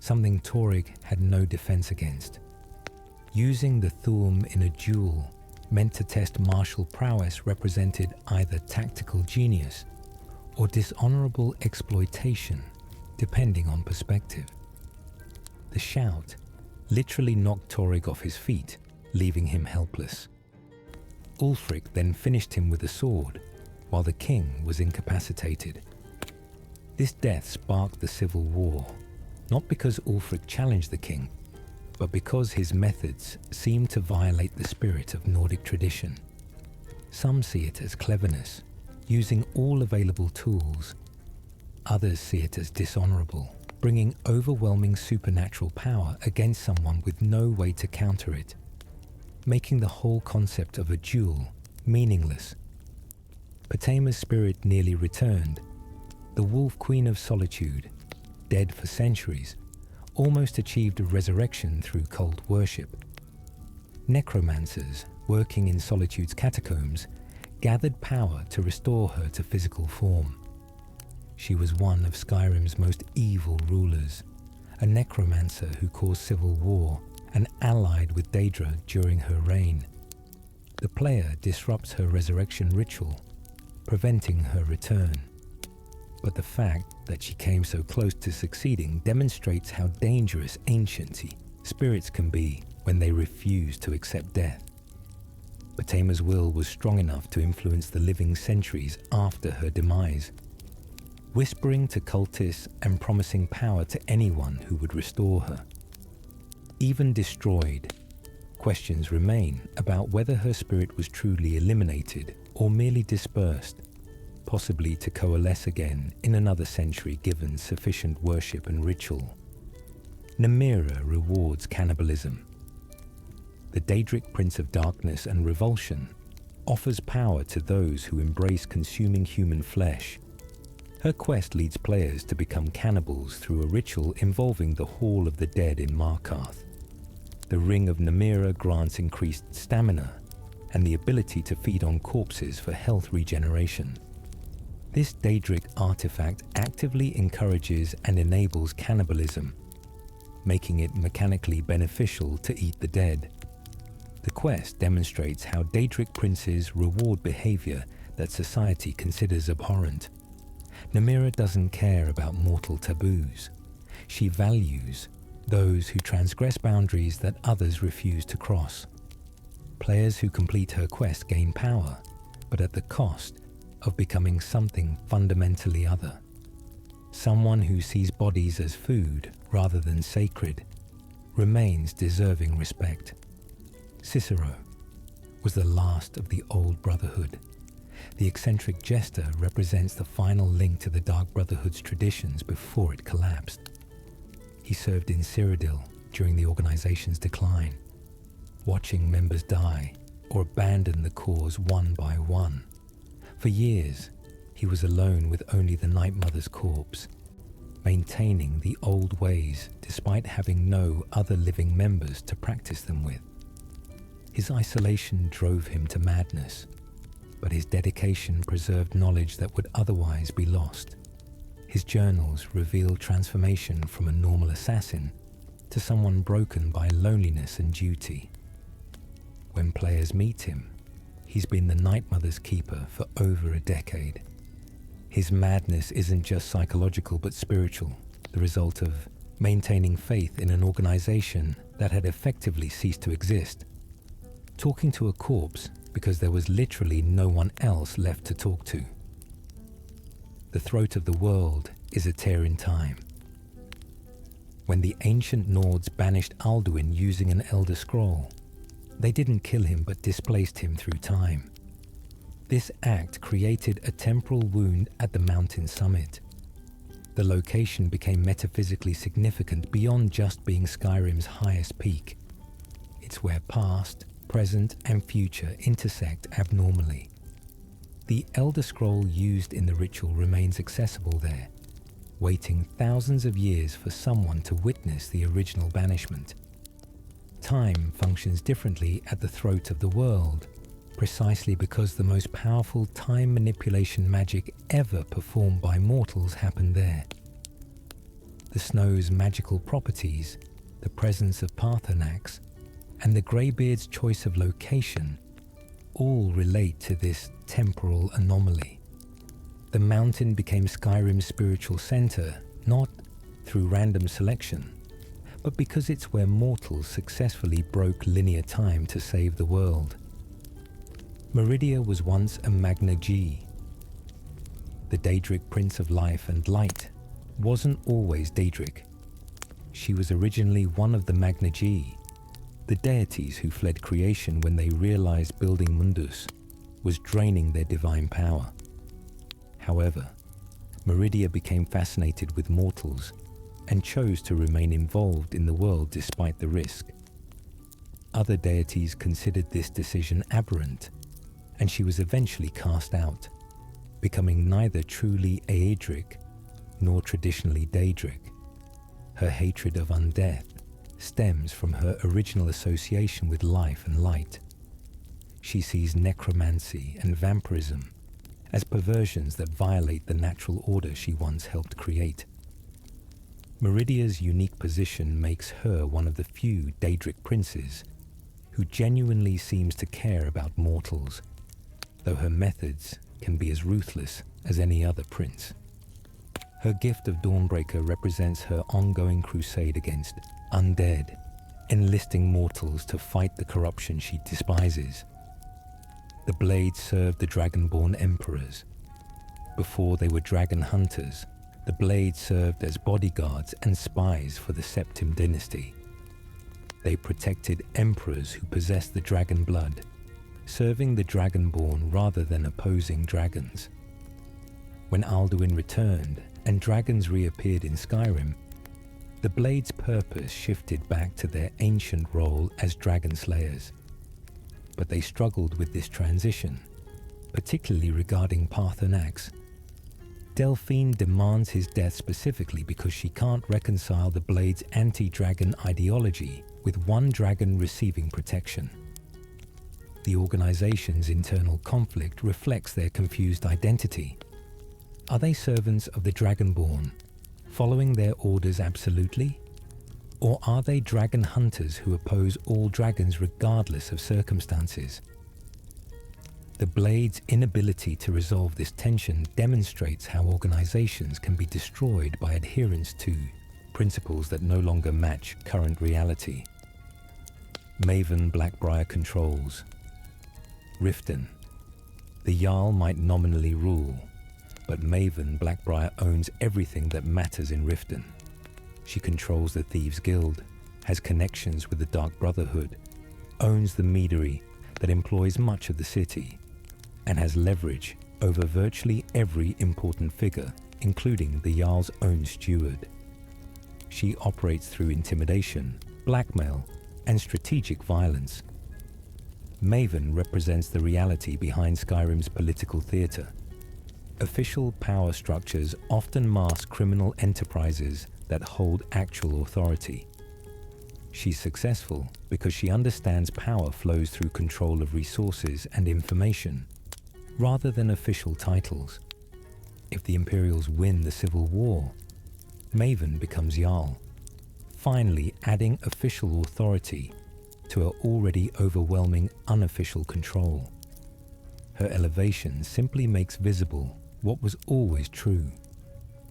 something Torygg had no defense against. Using the Thu'um in a duel meant to test martial prowess represented either tactical genius or dishonorable exploitation, depending on perspective. The shout literally knocked Torygg off his feet, leaving him helpless. Ulfric then finished him with a sword, while the king was incapacitated. This death sparked the civil war, not because Ulfric challenged the king, but because his methods seemed to violate the spirit of Nordic tradition. Some see it as cleverness, using all available tools. Others see it as dishonorable, bringing overwhelming supernatural power against someone with no way to counter it, making the whole concept of a duel meaningless. Potema's spirit nearly returned. The Wolf Queen of Solitude, dead for centuries, almost achieved a resurrection through cult worship. Necromancers working in Solitude's catacombs gathered power to restore her to physical form. She was one of Skyrim's most evil rulers, a necromancer who caused civil war and allied with Daedra during her reign. The player disrupts her resurrection ritual, preventing her return. But the fact that she came so close to succeeding demonstrates how dangerous anciency spirits can be when they refuse to accept death. Potema's will was strong enough to influence the living centuries after her demise, whispering to cultists and promising power to anyone who would restore her. Even destroyed, questions remain about whether her spirit was truly eliminated or merely dispersed, possibly to coalesce again in another century given sufficient worship and ritual. Namira rewards cannibalism. The Daedric Prince of Darkness and Revulsion offers power to those who embrace consuming human flesh. Her quest leads players to become cannibals through a ritual involving the Hall of the Dead in Markarth. The Ring of Namira grants increased stamina and the ability to feed on corpses for health regeneration. This Daedric artifact actively encourages and enables cannibalism, making it mechanically beneficial to eat the dead. The quest demonstrates how Daedric princes reward behavior that society considers abhorrent. Namira doesn't care about mortal taboos. She values those who transgress boundaries that others refuse to cross. Players who complete her quest gain power, but at the cost of becoming something fundamentally other. Someone who sees bodies as food rather than sacred remains deserving respect. Cicero was the last of the old brotherhood. The eccentric jester represents the final link to the Dark Brotherhood's traditions before it collapsed. He served in Cyrodiil during the organization's decline, watching members die or abandon the cause one by one. For years, he was alone with only the Night Mother's corpse, maintaining the old ways despite having no other living members to practice them with. His isolation drove him to madness, but his dedication preserved knowledge that would otherwise be lost. His journals reveal transformation from a normal assassin to someone broken by loneliness and duty. When players meet him, he's been the Night Mother's keeper for over a decade. His madness isn't just psychological but spiritual, the result of maintaining faith in an organization that had effectively ceased to exist. Talking to a corpse because there was literally no one else left to talk to. The throat of the world is a tear in time. When the ancient Nords banished Alduin using an Elder Scroll, they didn't kill him but displaced him through time. This act created a temporal wound at the mountain summit. The location became metaphysically significant beyond just being Skyrim's highest peak. It's where past, present, and future intersect abnormally. The Elder Scroll used in the ritual remains accessible there, waiting thousands of years for someone to witness the original banishment. Time functions differently at the throat of the world, precisely because the most powerful time manipulation magic ever performed by mortals happened there. The snow's magical properties, the presence of Paarthurnax, and the Greybeard's choice of location all relate to this temporal anomaly. The mountain became Skyrim's spiritual center, not through random selection, but because it's where mortals successfully broke linear time to save the world. Meridia was once a Magna G. The Daedric Prince of Life and Light wasn't always Daedric. She was originally one of the Magna G, the deities who fled creation when they realized building Mundus was draining their divine power. However, Meridia became fascinated with mortals and chose to remain involved in the world despite the risk. Other deities considered this decision aberrant, and she was eventually cast out, becoming neither truly Aedric nor traditionally Daedric. Her hatred of undeath stems from her original association with life and light. She sees necromancy and vampirism as perversions that violate the natural order she once helped create. Meridia's unique position makes her one of the few Daedric princes who genuinely seems to care about mortals, though her methods can be as ruthless as any other prince. Her gift of Dawnbreaker represents her ongoing crusade against undead, enlisting mortals to fight the corruption she despises. The blade served the Dragonborn emperors. Before they were dragon hunters, the blade served as bodyguards and spies for the Septim dynasty. They protected emperors who possessed the dragon blood, serving the Dragonborn rather than opposing dragons. When Alduin returned and dragons reappeared in Skyrim, the Blade's purpose shifted back to their ancient role as dragon slayers. but they struggled with this transition, particularly regarding Parthenax. Delphine demands his death specifically because she can't reconcile the Blade's anti-dragon ideology with one dragon receiving protection. The organization's internal conflict reflects their confused identity. Are they servants of the Dragonborn, following their orders absolutely? Or are they dragon hunters who oppose all dragons regardless of circumstances? The Blade's inability to resolve this tension demonstrates how organizations can be destroyed by adherence to principles that no longer match current reality. Maven Blackbriar controls. Riften. The Jarl might nominally rule, but Maven Blackbriar owns everything that matters in Riften. She controls the Thieves' Guild, has connections with the Dark Brotherhood, owns the meadery that employs much of the city, and has leverage over virtually every important figure, including the Jarl's own steward. She operates through intimidation, blackmail, and strategic violence. Maven represents the reality behind Skyrim's political theatre. Official power structures often mask criminal enterprises that hold actual authority. She's successful because she understands power flows through control of resources and information, rather than official titles. If the Imperials win the Civil War, Maven becomes Jarl, finally adding official authority to her already overwhelming unofficial control. Her elevation simply makes visible what was always true.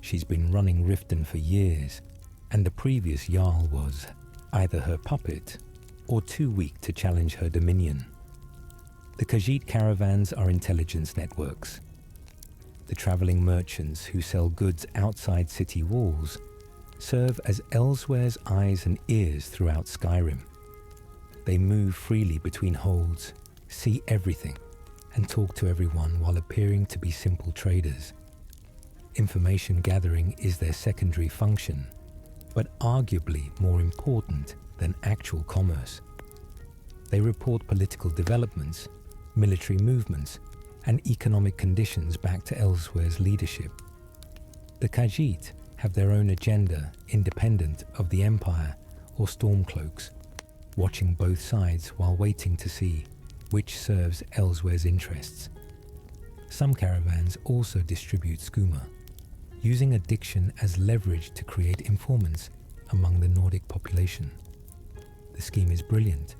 She's been running Riften for years, and the previous Jarl was either her puppet or too weak to challenge her dominion. The Khajiit caravans are intelligence networks. The traveling merchants who sell goods outside city walls serve as Elswere's eyes and ears throughout Skyrim. They move freely between holds, see everything, and talk to everyone while appearing to be simple traders. Information gathering is their secondary function, but arguably more important than actual commerce. They report political developments, military movements, and economic conditions back to Elswere's leadership. The Khajiit have their own agenda independent of the Empire or Stormcloaks, watching both sides while waiting to see which serves Elswere's interests. Some caravans also distribute skooma, using addiction as leverage to create informants among the Nordic population. The scheme is brilliant.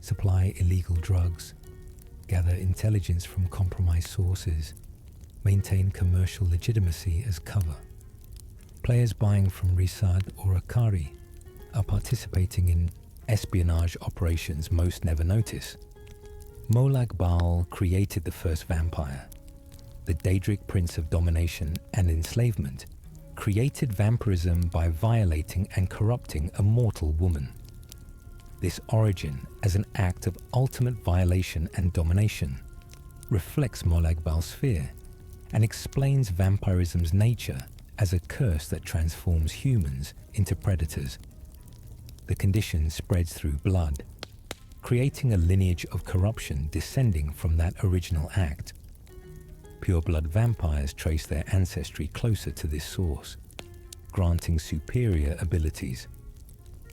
Supply illegal drugs, gather intelligence from compromised sources, maintain commercial legitimacy as cover. Players buying from Risad or Akari are participating in espionage operations most never notice. Molag Bal created the first vampire. The Daedric Prince of Domination and Enslavement created vampirism by violating and corrupting a mortal woman. This origin as an act of ultimate violation and domination reflects Molag Bal's fear and explains vampirism's nature as a curse that transforms humans into predators. The condition spreads through blood, creating a lineage of corruption descending from that original act. Pureblood vampires trace their ancestry closer to this source, granting superior abilities.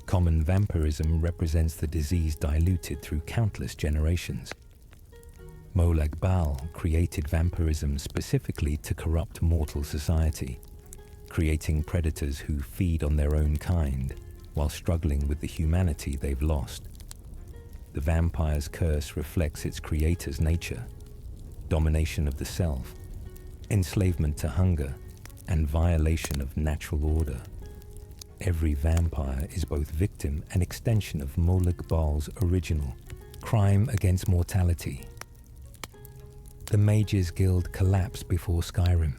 Common vampirism represents the disease diluted through countless generations. Molag Bal created vampirism specifically to corrupt mortal society, creating predators who feed on their own kind while struggling with the humanity they've lost. The vampire's curse reflects its creator's nature: domination of the self, enslavement to hunger, and violation of natural order. Every vampire is both victim and extension of Molag Bal's original crime against mortality. The Mages Guild collapsed before Skyrim.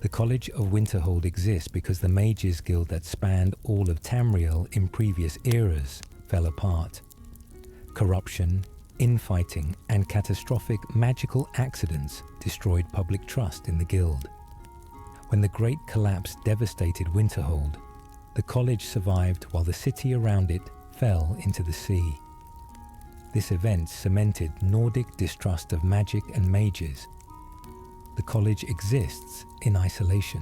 The College of Winterhold exists because the Mages Guild that spanned all of Tamriel in previous eras fell apart. Corruption, infighting, and catastrophic magical accidents destroyed public trust in the guild. When the Great Collapse devastated Winterhold, the college survived while the city around it fell into the sea. This event cemented Nordic distrust of magic and mages. The college exists in isolation,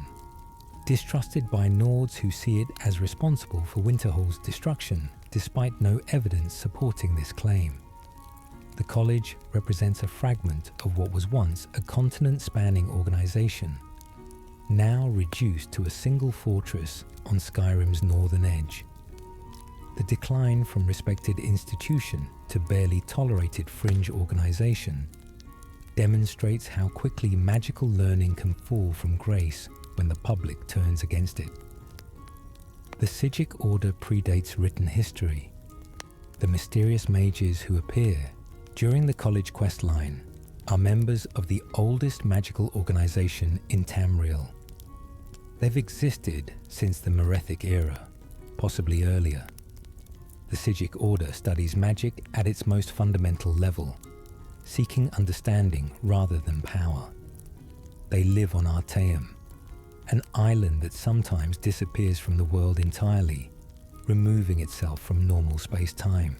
distrusted by Nords who see it as responsible for Winterhall's destruction, despite no evidence supporting this claim. The college represents a fragment of what was once a continent-spanning organization, now reduced to a single fortress on Skyrim's northern edge. The decline from respected institution to barely tolerated fringe organization demonstrates how quickly magical learning can fall from grace when the public turns against it. The Sigil Order predates written history. The mysterious mages who appear during the college questline are members of the oldest magical organization in Tamriel. They've existed since the Merethic era, possibly earlier. The Sigil Order studies magic at its most fundamental level, seeking understanding rather than power. They live on Artaeum, an island that sometimes disappears from the world entirely, removing itself from normal space-time.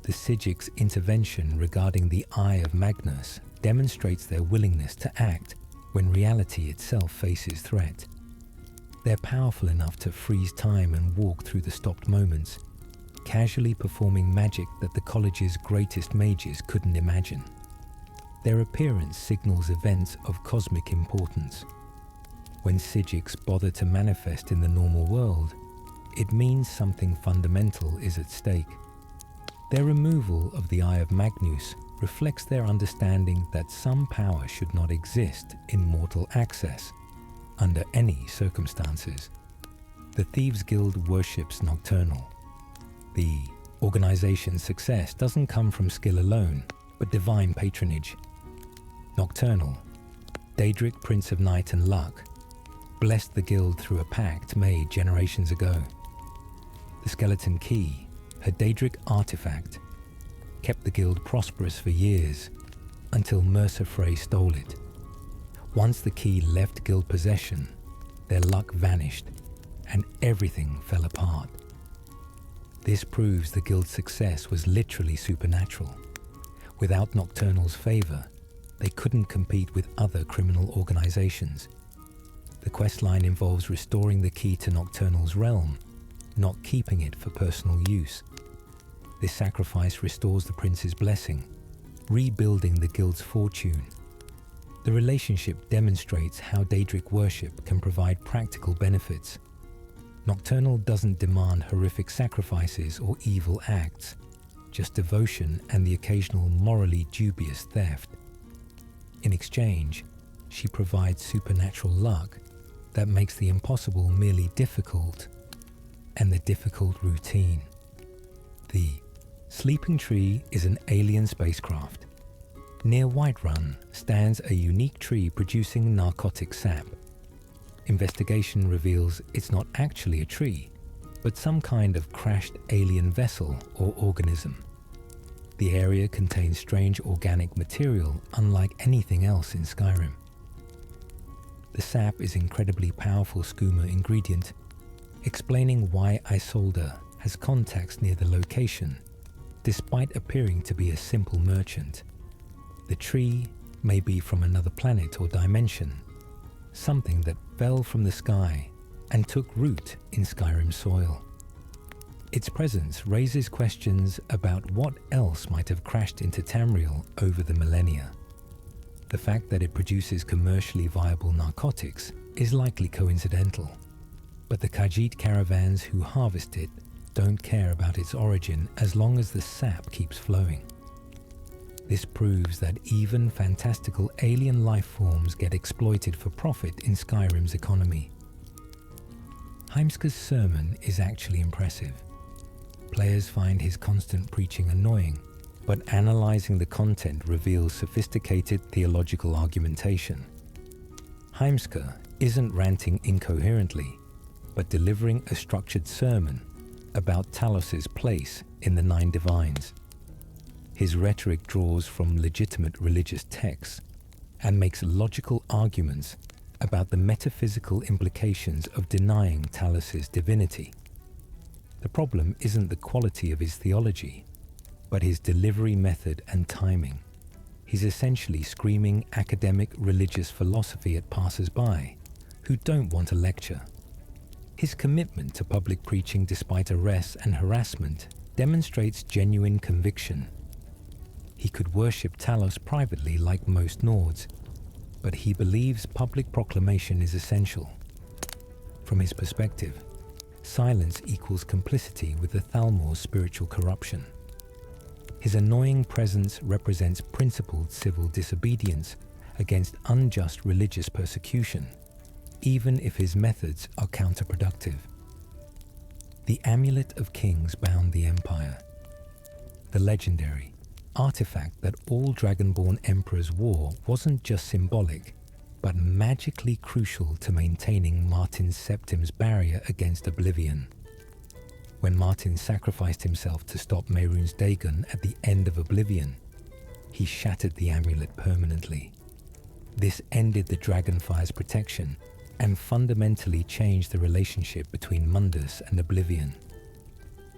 The Sigil's intervention regarding the Eye of Magnus demonstrates their willingness to act when reality itself faces threat. They're powerful enough to freeze time and walk through the stopped moments, casually performing magic that the college's greatest mages couldn't imagine. Their appearance signals events of cosmic importance. When Sigils bother to manifest in the normal world, it means something fundamental is at stake. Their removal of the Eye of Magnus reflects their understanding that some power should not exist in mortal access, under any circumstances. The Thieves' Guild worships Nocturnal. The organization's success doesn't come from skill alone, but divine patronage. Nocturnal, Daedric, Prince of Night and Luck, blessed the guild through a pact made generations ago. The Skeleton Key, her Daedric artifact, kept the guild prosperous for years, until Mercer Frey stole it. Once the key left guild possession, their luck vanished, and everything fell apart. This proves the guild's success was literally supernatural. Without Nocturnal's favor, they couldn't compete with other criminal organizations. The questline involves restoring the key to Nocturnal's realm, not keeping it for personal use. This sacrifice restores the prince's blessing, rebuilding the guild's fortune. The relationship demonstrates how Daedric worship can provide practical benefits. Nocturnal doesn't demand horrific sacrifices or evil acts, just devotion and the occasional morally dubious theft. In exchange, she provides supernatural luck that makes the impossible merely difficult, and the difficult routine. The Sleeping Tree is an alien spacecraft. Near Whiterun stands a unique tree producing narcotic sap. Investigation reveals it's not actually a tree, but some kind of crashed alien vessel or organism. The area contains strange organic material unlike anything else in Skyrim. The sap is an incredibly powerful skooma ingredient, explaining why Isolde has contacts near the location, despite appearing to be a simple merchant. The tree may be from another planet or dimension, something that fell from the sky and took root in Skyrim soil. Its presence raises questions about what else might have crashed into Tamriel over the millennia. The fact that it produces commercially viable narcotics is likely coincidental, but the Khajiit caravans who harvest it don't care about its origin as long as the sap keeps flowing. This proves that even fantastical alien life forms get exploited for profit in Skyrim's economy. Heimska's sermon is actually impressive. Players find his constant preaching annoying, but analyzing the content reveals sophisticated theological argumentation. Heimska isn't ranting incoherently, but delivering a structured sermon about Talos's place in the Nine Divines. His rhetoric draws from legitimate religious texts and makes logical arguments about the metaphysical implications of denying Talos's divinity. The problem isn't the quality of his theology, but his delivery method and timing. He's essentially screaming academic religious philosophy at passers-by who don't want a lecture. His commitment to public preaching despite arrests and harassment demonstrates genuine conviction. He could worship Talos privately like most Nords, but he believes public proclamation is essential. From his perspective, silence equals complicity with the Thalmor's spiritual corruption. His annoying presence represents principled civil disobedience against unjust religious persecution, even if his methods are counterproductive. The Amulet of Kings bound the Empire. The legendary artifact that all Dragonborn emperors wore wasn't just symbolic, but magically crucial to maintaining Martin Septim's barrier against oblivion. When Martin sacrificed himself to stop Mehrunes Dagon at the end of Oblivion, he shattered the amulet permanently. This ended the Dragonfire's protection and fundamentally changed the relationship between Mundus and Oblivion.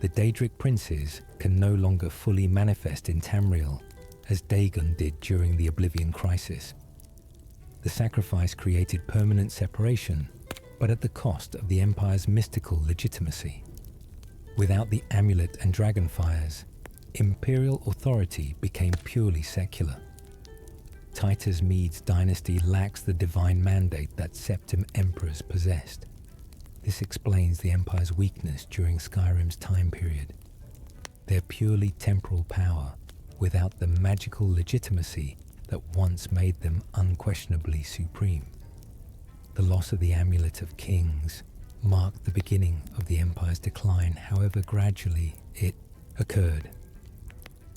The Daedric princes can no longer fully manifest in Tamriel, as Dagon did during the Oblivion crisis. The sacrifice created permanent separation, but at the cost of the Empire's mystical legitimacy. Without the amulet and dragonfires, imperial authority became purely secular. Titus Mede's dynasty lacks the divine mandate that Septim emperors possessed. This explains the Empire's weakness during Skyrim's time period. Their purely temporal power, without the magical legitimacy that once made them unquestionably supreme. The loss of the Amulet of Kings marked the beginning of the Empire's decline, however gradually it occurred.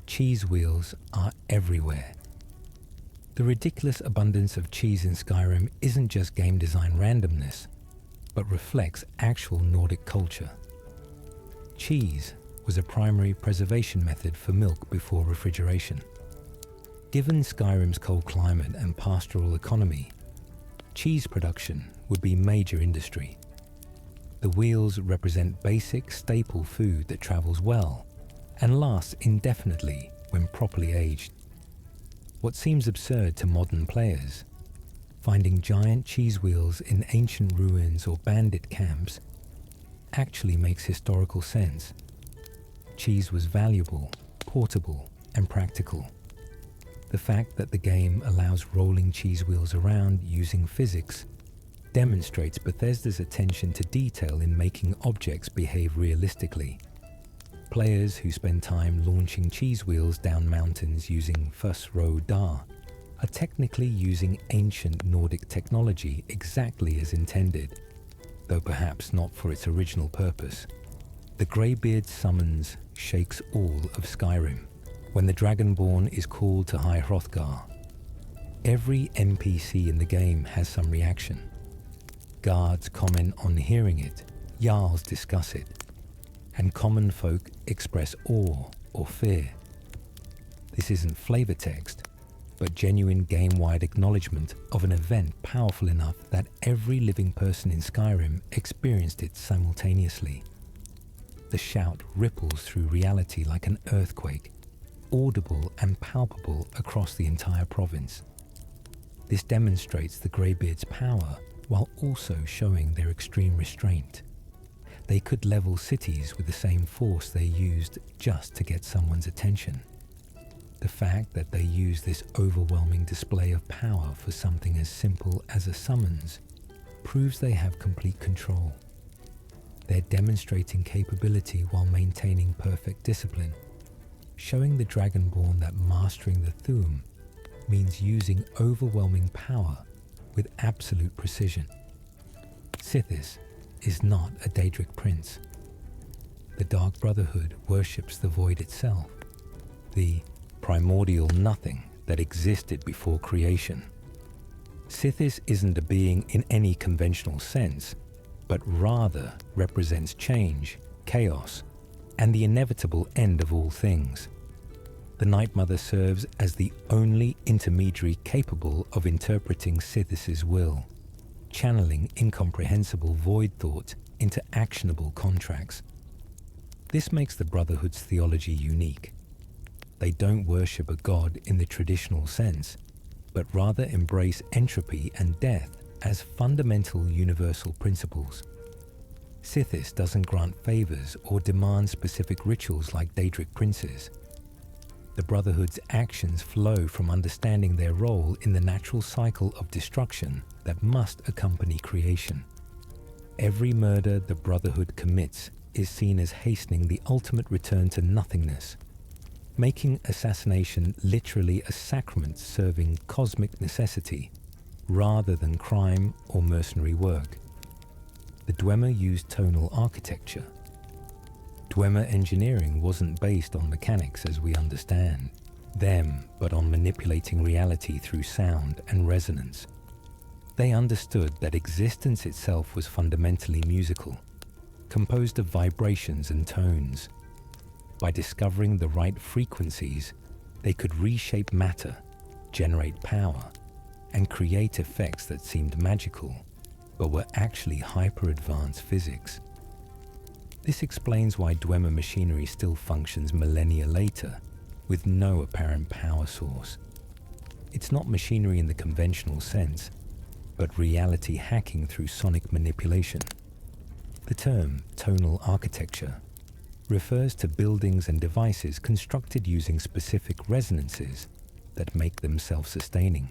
Cheese wheels are everywhere. The ridiculous abundance of cheese in Skyrim isn't just game design randomness, but reflects actual Nordic culture. Cheese was a primary preservation method for milk before refrigeration. Given Skyrim's cold climate and pastoral economy, cheese production would be major industry. The wheels represent basic, staple food that travels well and lasts indefinitely when properly aged. What seems absurd to modern players, finding giant cheese wheels in ancient ruins or bandit camps, actually makes historical sense. Cheese was valuable, portable, and practical. The fact that the game allows rolling cheese wheels around using physics demonstrates Bethesda's attention to detail in making objects behave realistically. Players who spend time launching cheese wheels down mountains using Fus Ro Dah are technically using ancient Nordic technology exactly as intended, though perhaps not for its original purpose. The Greybeard summons shakes all of Skyrim when the Dragonborn is called to High Hrothgar. Every NPC in the game has some reaction. Guards comment on hearing it, Jarls discuss it, and common folk express awe or fear. This isn't flavor text, but genuine game-wide acknowledgement of an event powerful enough that every living person in Skyrim experienced it simultaneously. The shout ripples through reality like an earthquake, audible and palpable across the entire province. This demonstrates the Greybeard's power while also showing their extreme restraint. They could level cities with the same force they used just to get someone's attention. The fact that they use this overwhelming display of power for something as simple as a summons proves they have complete control. They're demonstrating capability while maintaining perfect discipline, showing the Dragonborn that mastering the Thu'um means using overwhelming power with absolute precision. Sithis is not a Daedric prince. The Dark Brotherhood worships the void itself, the primordial nothing that existed before creation. Sithis isn't a being in any conventional sense, but rather represents change, chaos, and the inevitable end of all things. The Night Mother serves as the only intermediary capable of interpreting Sithis' will, channeling incomprehensible void thought into actionable contracts. This makes the Brotherhood's theology unique. they don't worship a god in the traditional sense, but rather embrace entropy and death as fundamental universal principles. Sithis doesn't grant favors or demand specific rituals like Daedric princes. The Brotherhood's actions flow from understanding their role in the natural cycle of destruction that must accompany creation. Every murder the Brotherhood commits is seen as hastening the ultimate return to nothingness, making assassination literally a sacrament serving cosmic necessity rather than crime or mercenary work. The Dwemer used tonal architecture. Dwemer engineering wasn't based on mechanics as we understand them, but on manipulating reality through sound and resonance. They understood that existence itself was fundamentally musical, composed of vibrations and tones. By discovering the right frequencies, they could reshape matter, generate power, and create effects that seemed magical, but were actually hyper-advanced physics. This explains why Dwemer machinery still functions millennia later, with no apparent power source. It's not machinery in the conventional sense, but reality hacking through sonic manipulation. The term tonal architecture refers to buildings and devices constructed using specific resonances that make them self-sustaining.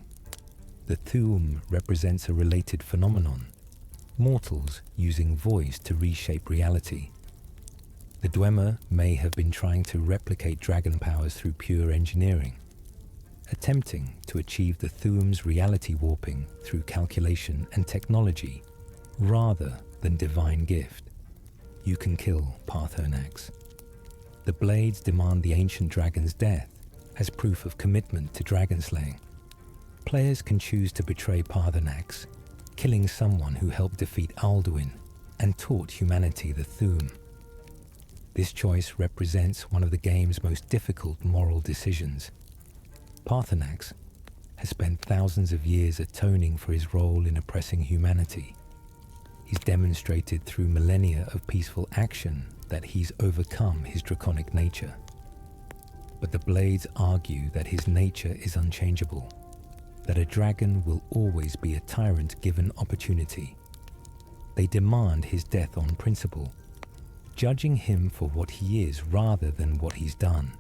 The Thu'um represents a related phenomenon, mortals using voice to reshape reality. The Dwemer may have been trying to replicate dragon powers through pure engineering, attempting to achieve the Thu'um's reality warping through calculation and technology, rather than divine gift. You can kill Paarthurnax. The blades demand the ancient dragon's death as proof of commitment to dragon slaying. Players can choose to betray Paarthurnax, killing someone who helped defeat Alduin and taught humanity the Thu'um. This choice represents one of the game's most difficult moral decisions. Paarthurnax has spent thousands of years atoning for his role in oppressing humanity. He's demonstrated through millennia of peaceful action that he's overcome his draconic nature. But the Blades argue that his nature is unchangeable, that a dragon will always be a tyrant given opportunity. They demand his death on principle, judging him for what he is rather than what he's done.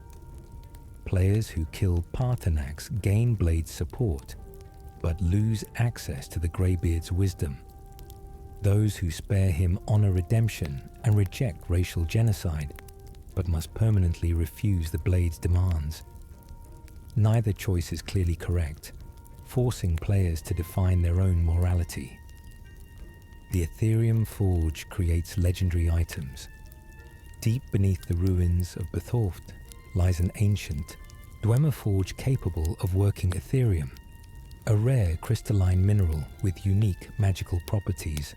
Players who kill Paarthurnax gain Blade's support, but lose access to the Greybeard's wisdom. Those who spare him honor redemption and reject racial genocide, but must permanently refuse the Blade's demands. Neither choice is clearly correct, forcing players to define their own morality. The Ethereum Forge creates legendary items. Deep beneath the ruins of Bethoft lies an ancient Dwemer forge capable of working Ethereum, a rare crystalline mineral with unique magical properties.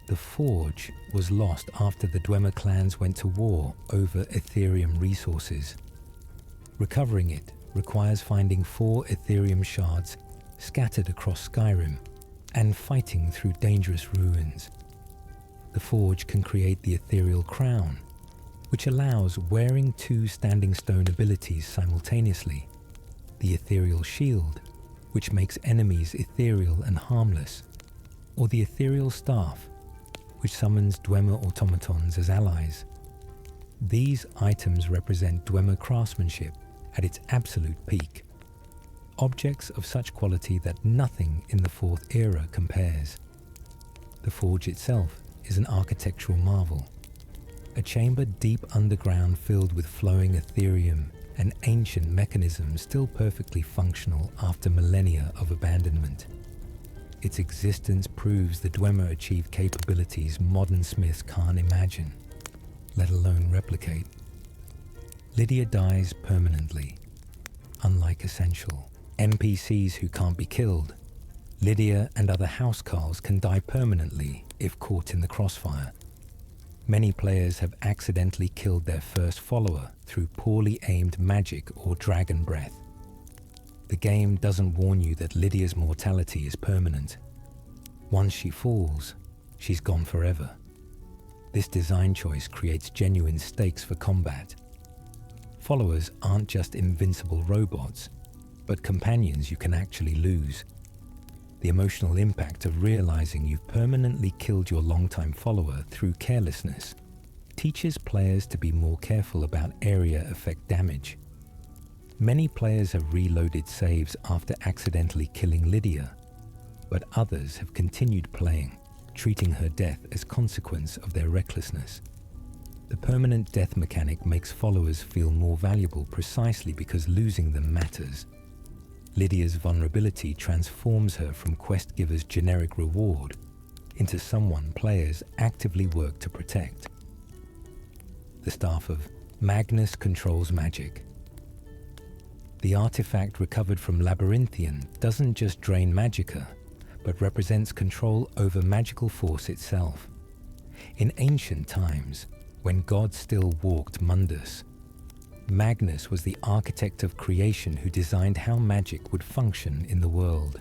The forge was lost after the Dwemer clans went to war over Ethereum resources. Recovering it requires finding 4 Ethereum shards scattered across Skyrim and fighting through dangerous ruins. The forge can create the ethereal crown, which allows wearing 2 standing stone abilities simultaneously. The ethereal shield, which makes enemies ethereal and harmless, or the ethereal staff, which summons Dwemer automatons as allies. These items represent Dwemer craftsmanship at its absolute peak, objects of such quality that nothing in the 4th era compares. The forge itself is an architectural marvel, a chamber deep underground filled with flowing Ethereum and ancient mechanisms still perfectly functional after millennia of abandonment. Its existence proves the Dwemer achieved capabilities modern smiths can't imagine, let alone replicate. Lydia dies permanently. Unlike Essential, NPCs who can't be killed, Lydia and other housecarls can die permanently if caught in the crossfire. Many players have accidentally killed their first follower through poorly aimed magic or dragon breath. The game doesn't warn you that Lydia's mortality is permanent. Once she falls, she's gone forever. This design choice creates genuine stakes for combat. followers aren't just invincible robots, but companions you can actually lose. The emotional impact of realizing you've permanently killed your longtime follower through carelessness teaches players to be more careful about area effect damage. Many players have reloaded saves after accidentally killing Lydia, but others have continued playing, treating her death as consequence of their recklessness. The permanent death mechanic makes followers feel more valuable precisely because losing them matters. Lydia's vulnerability transforms her from quest giver's generic reward into someone players actively work to protect. The staff of Magnus controls magic. The artifact recovered from Labyrinthian doesn't just drain magicka, but represents control over magical force itself. In ancient times, when gods still walked Mundus, Magnus was the architect of creation who designed how magic would function in the world.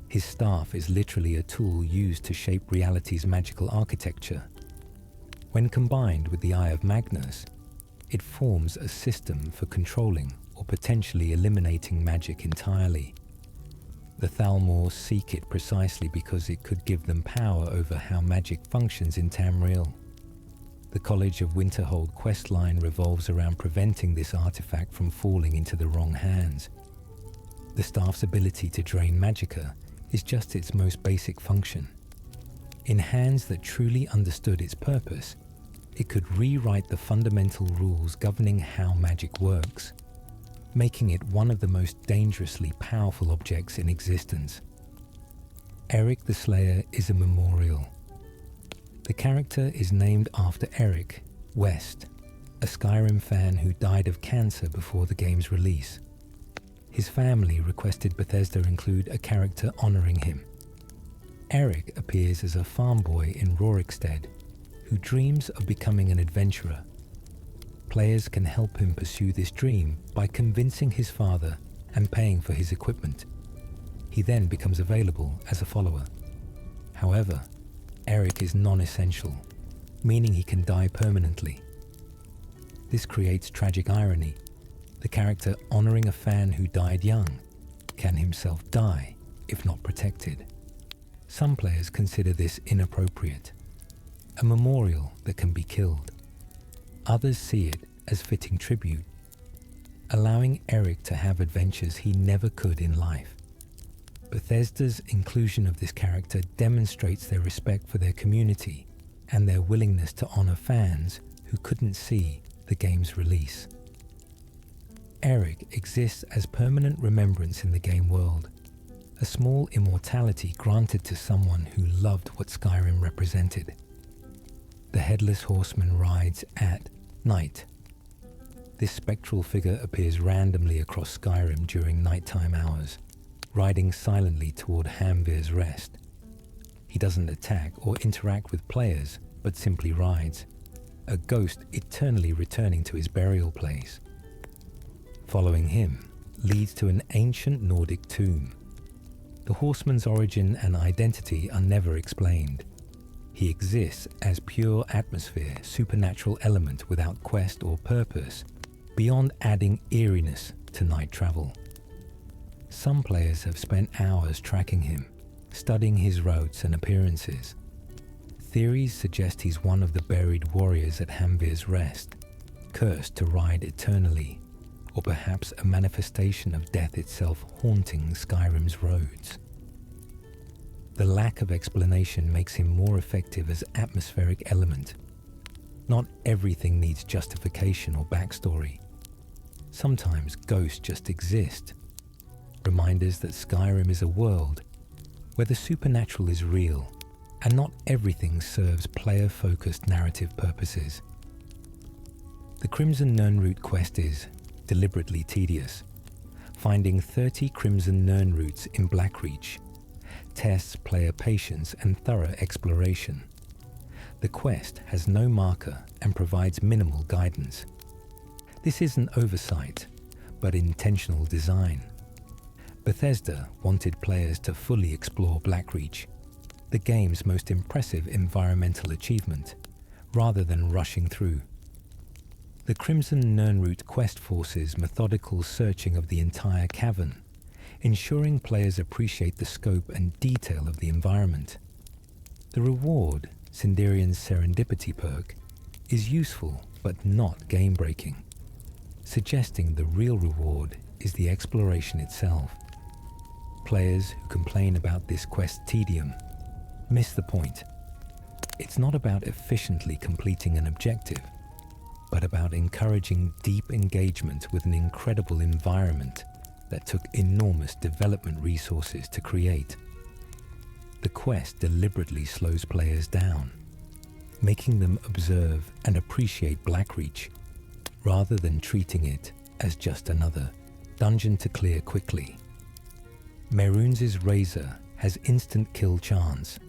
His staff is literally a tool used to shape reality's magical architecture. When combined with the Eye of Magnus, it forms a system for controlling or potentially eliminating magic entirely. The Thalmor seek it precisely because it could give them power over how magic functions in Tamriel. The College of Winterhold questline revolves around preventing this artifact from falling into the wrong hands. The staff's ability to drain magicka is just its most basic function. In hands that truly understood its purpose, it could rewrite the fundamental rules governing how magic works, making it one of the most dangerously powerful objects in existence. Eric the Slayer is a memorial. The character is named after Eric West, a Skyrim fan who died of cancer before the game's release. His family requested Bethesda include a character honoring him. Eric appears as a farm boy in Rorikstead, who dreams of becoming an adventurer. Players can help him pursue this dream by convincing his father and paying for his equipment. He then becomes available as a follower. However, Eric is non-essential, meaning he can die permanently. This creates tragic irony. The character honoring a fan who died young can himself die if not protected. Some players consider this inappropriate, a memorial that can be killed. Others see it as fitting tribute, allowing Eric to have adventures he never could in life. Bethesda's inclusion of this character demonstrates their respect for their community and their willingness to honor fans who couldn't see the game's release. Eric exists as permanent remembrance in the game world, a small immortality granted to someone who loved what Skyrim represented. The Headless Horseman rides at night. This spectral figure appears randomly across Skyrim during nighttime hours, riding silently toward Hamvir's Rest. He doesn't attack or interact with players, but simply rides, a ghost eternally returning to his burial place. Following him leads to an ancient Nordic tomb. The horseman's origin and identity are never explained. He exists as pure atmosphere, supernatural element without quest or purpose, beyond adding eeriness to night travel. Some players have spent hours tracking him, studying his routes and appearances. Theories suggest he's one of the buried warriors at Hamvir's Rest, cursed to ride eternally, or perhaps a manifestation of death itself haunting Skyrim's roads. The lack of explanation makes him more effective as atmospheric element. Not everything needs justification or backstory. Sometimes ghosts just exist, reminders that Skyrim is a world where the supernatural is real and not everything serves player-focused narrative purposes. The Crimson Nirnroot quest is deliberately tedious. Finding 30 Crimson Nirnroots in Blackreach tests player patience and thorough exploration. The quest has no marker and provides minimal guidance. This isn't oversight, but intentional design. Bethesda wanted players to fully explore Blackreach, the game's most impressive environmental achievement, rather than rushing through. The Crimson Nirnroot quest forces methodical searching of the entire cavern, ensuring players appreciate the scope and detail of the environment. The reward, Sinderian's Serendipity perk, is useful but not game-breaking, suggesting the real reward is the exploration itself. Players who complain about this quest tedium miss the point. It's not about efficiently completing an objective, but about encouraging deep engagement with an incredible environment that took enormous development resources to create. The quest deliberately slows players down, making them observe and appreciate Blackreach, rather than treating it as just another dungeon to clear quickly. Mehrunes' razor has instant kill chance.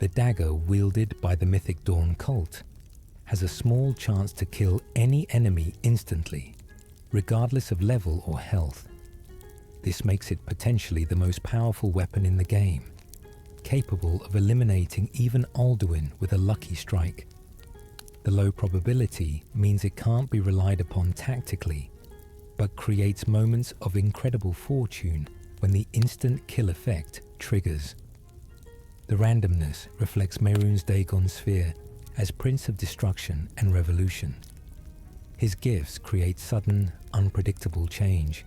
The dagger wielded by the Mythic Dawn cult has a small chance to kill any enemy instantly, regardless of level or health. This makes it potentially the most powerful weapon in the game, capable of eliminating even Alduin with a lucky strike. The low probability means it can't be relied upon tactically, but creates moments of incredible fortune when the instant kill effect triggers. The randomness reflects Mehrunes Dagon's sphere as Prince of Destruction and Revolution. His gifts create sudden, unpredictable change.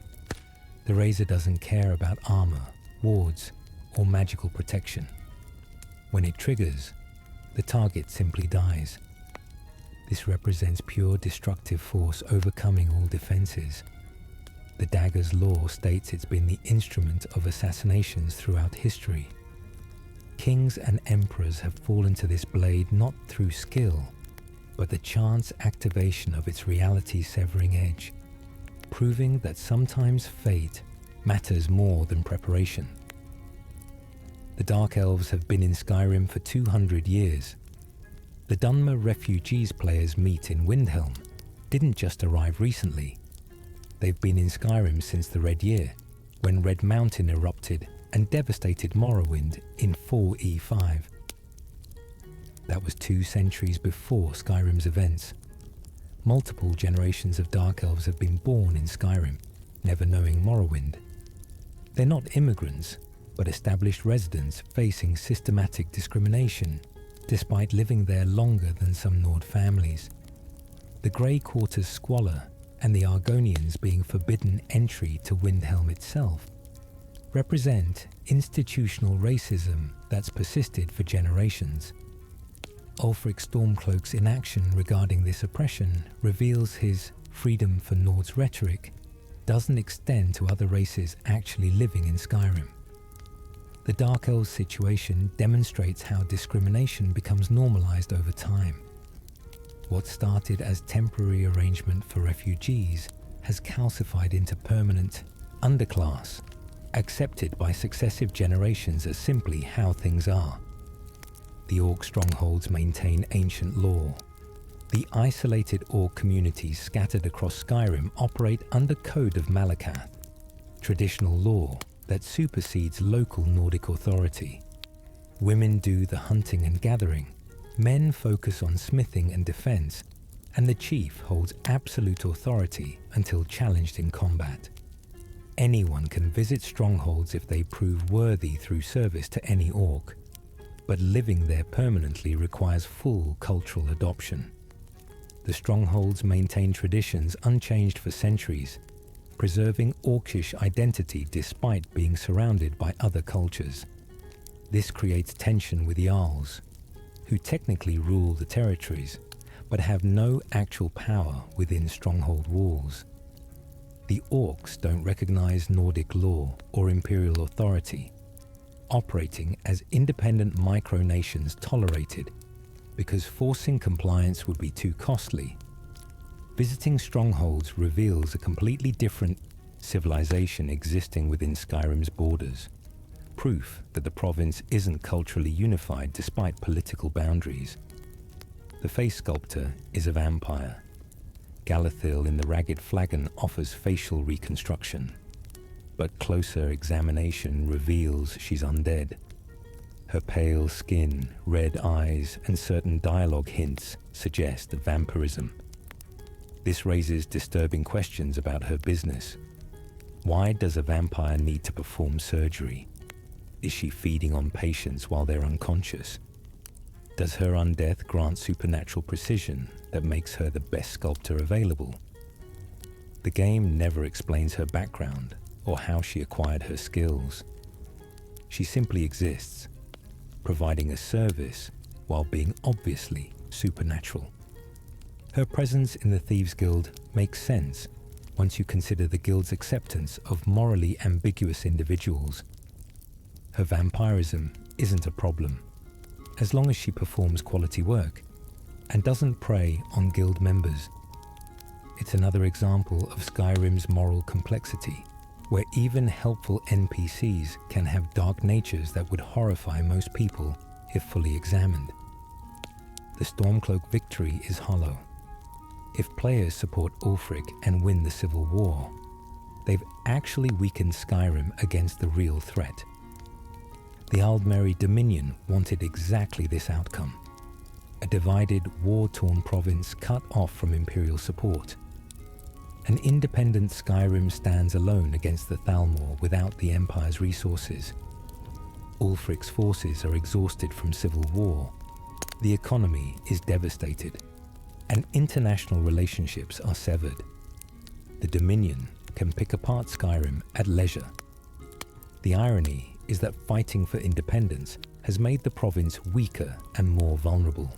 The razor doesn't care about armor, wards, or magical protection. When it triggers, the target simply dies. This represents pure destructive force overcoming all defenses. The dagger's lore states it's been the instrument of assassinations throughout history. Kings and emperors have fallen to this blade not through skill, but the chance activation of its reality-severing edge, proving that sometimes fate matters more than preparation. The Dark Elves have been in Skyrim for 200 years. The Dunmer refugees players meet in Windhelm didn't just arrive recently. They've been in Skyrim since the Red Year, when Red Mountain erupted and devastated Morrowind in 4E5. That was 2 centuries before Skyrim's events. Multiple generations of Dark Elves have been born in Skyrim, never knowing Morrowind. They're not immigrants, but established residents facing systematic discrimination, despite living there longer than some Nord families. The Grey Quarter's squalor and the Argonians being forbidden entry to Windhelm itself represent institutional racism that's persisted for generations. Ulfric Stormcloak's inaction regarding this oppression reveals his freedom for Nord's rhetoric doesn't extend to other races actually living in Skyrim. The Dark Elves situation demonstrates how discrimination becomes normalized over time. What started as temporary arrangement for refugees has calcified into permanent underclass, accepted by successive generations as simply how things are. The Orc strongholds maintain ancient lore. The isolated Orc communities scattered across Skyrim operate under Code of Malakath, traditional law that supersedes local Nordic authority. Women do the hunting and gathering, men focus on smithing and defense, and the chief holds absolute authority until challenged in combat. Anyone can visit strongholds if they prove worthy through service to any Orc, but living there permanently requires full cultural adoption. The strongholds maintain traditions unchanged for centuries, preserving Orcish identity despite being surrounded by other cultures. This creates tension with Jarls, who technically rule the territories, but have no actual power within stronghold walls. The Orcs don't recognize Nordic law or imperial authority, operating as independent micronations tolerated because forcing compliance would be too costly. Visiting strongholds reveals a completely different civilization existing within Skyrim's borders, proof that the province isn't culturally unified despite political boundaries. The face sculptor is a vampire. Galathil in the Ragged Flagon offers facial reconstruction, but closer examination reveals she's undead. Her pale skin, red eyes, and certain dialogue hints suggest vampirism. This raises disturbing questions about her business. Why does a vampire need to perform surgery? Is she feeding on patients while they're unconscious? Does her undeath grant supernatural precision that makes her the best sculptor available? The game never explains her background or how she acquired her skills. She simply exists, providing a service while being obviously supernatural. Her presence in the Thieves Guild makes sense once you consider the Guild's acceptance of morally ambiguous individuals. Her vampirism isn't a problem, as long as she performs quality work and doesn't prey on Guild members. It's another example of Skyrim's moral complexity, where even helpful NPCs can have dark natures that would horrify most people if fully examined. The Stormcloak victory is hollow. If players support Ulfric and win the Civil War, they've actually weakened Skyrim against the real threat. The Aldmeri Dominion wanted exactly this outcome. A divided, war-torn province cut off from Imperial support. An independent Skyrim stands alone against the Thalmor without the Empire's resources. Ulfric's forces are exhausted from civil war. The economy is devastated, and international relationships are severed. The Dominion can pick apart Skyrim at leisure. The irony is that fighting for independence has made the province weaker and more vulnerable.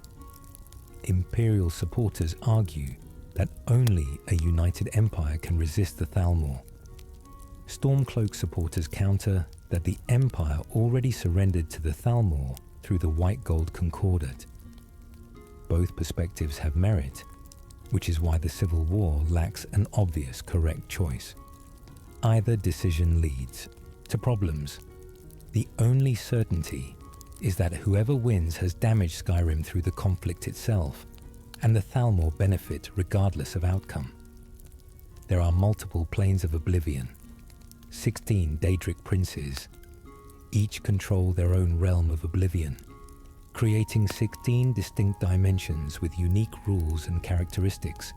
Imperial supporters argue that only a united empire can resist the Thalmor. Stormcloak supporters counter that the Empire already surrendered to the Thalmor through the White Gold Concordat. Both perspectives have merit, which is why the Civil War lacks an obvious correct choice. Either decision leads to problems. The only certainty is that whoever wins has damaged Skyrim through the conflict itself, and the Thalmor benefit regardless of outcome. There are multiple planes of oblivion, 16 Daedric princes. Each control their own realm of oblivion, creating 16 distinct dimensions with unique rules and characteristics.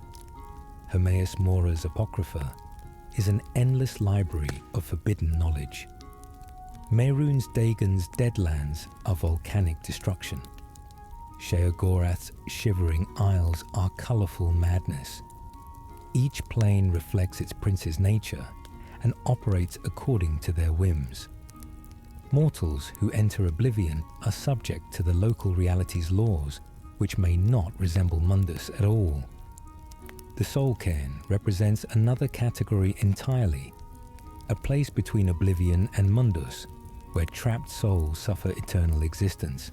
Hermaeus Mora's Apocrypha is an endless library of forbidden knowledge. Mehrunes Dagon's Deadlands are volcanic destruction. Sheogorath's Shivering Isles are colourful madness. Each plane reflects its prince's nature and operates according to their whims. Mortals who enter oblivion are subject to the local reality's laws, which may not resemble Mundus at all. The Soul Cairn represents another category entirely, a place between oblivion and Mundus, where trapped souls suffer eternal existence.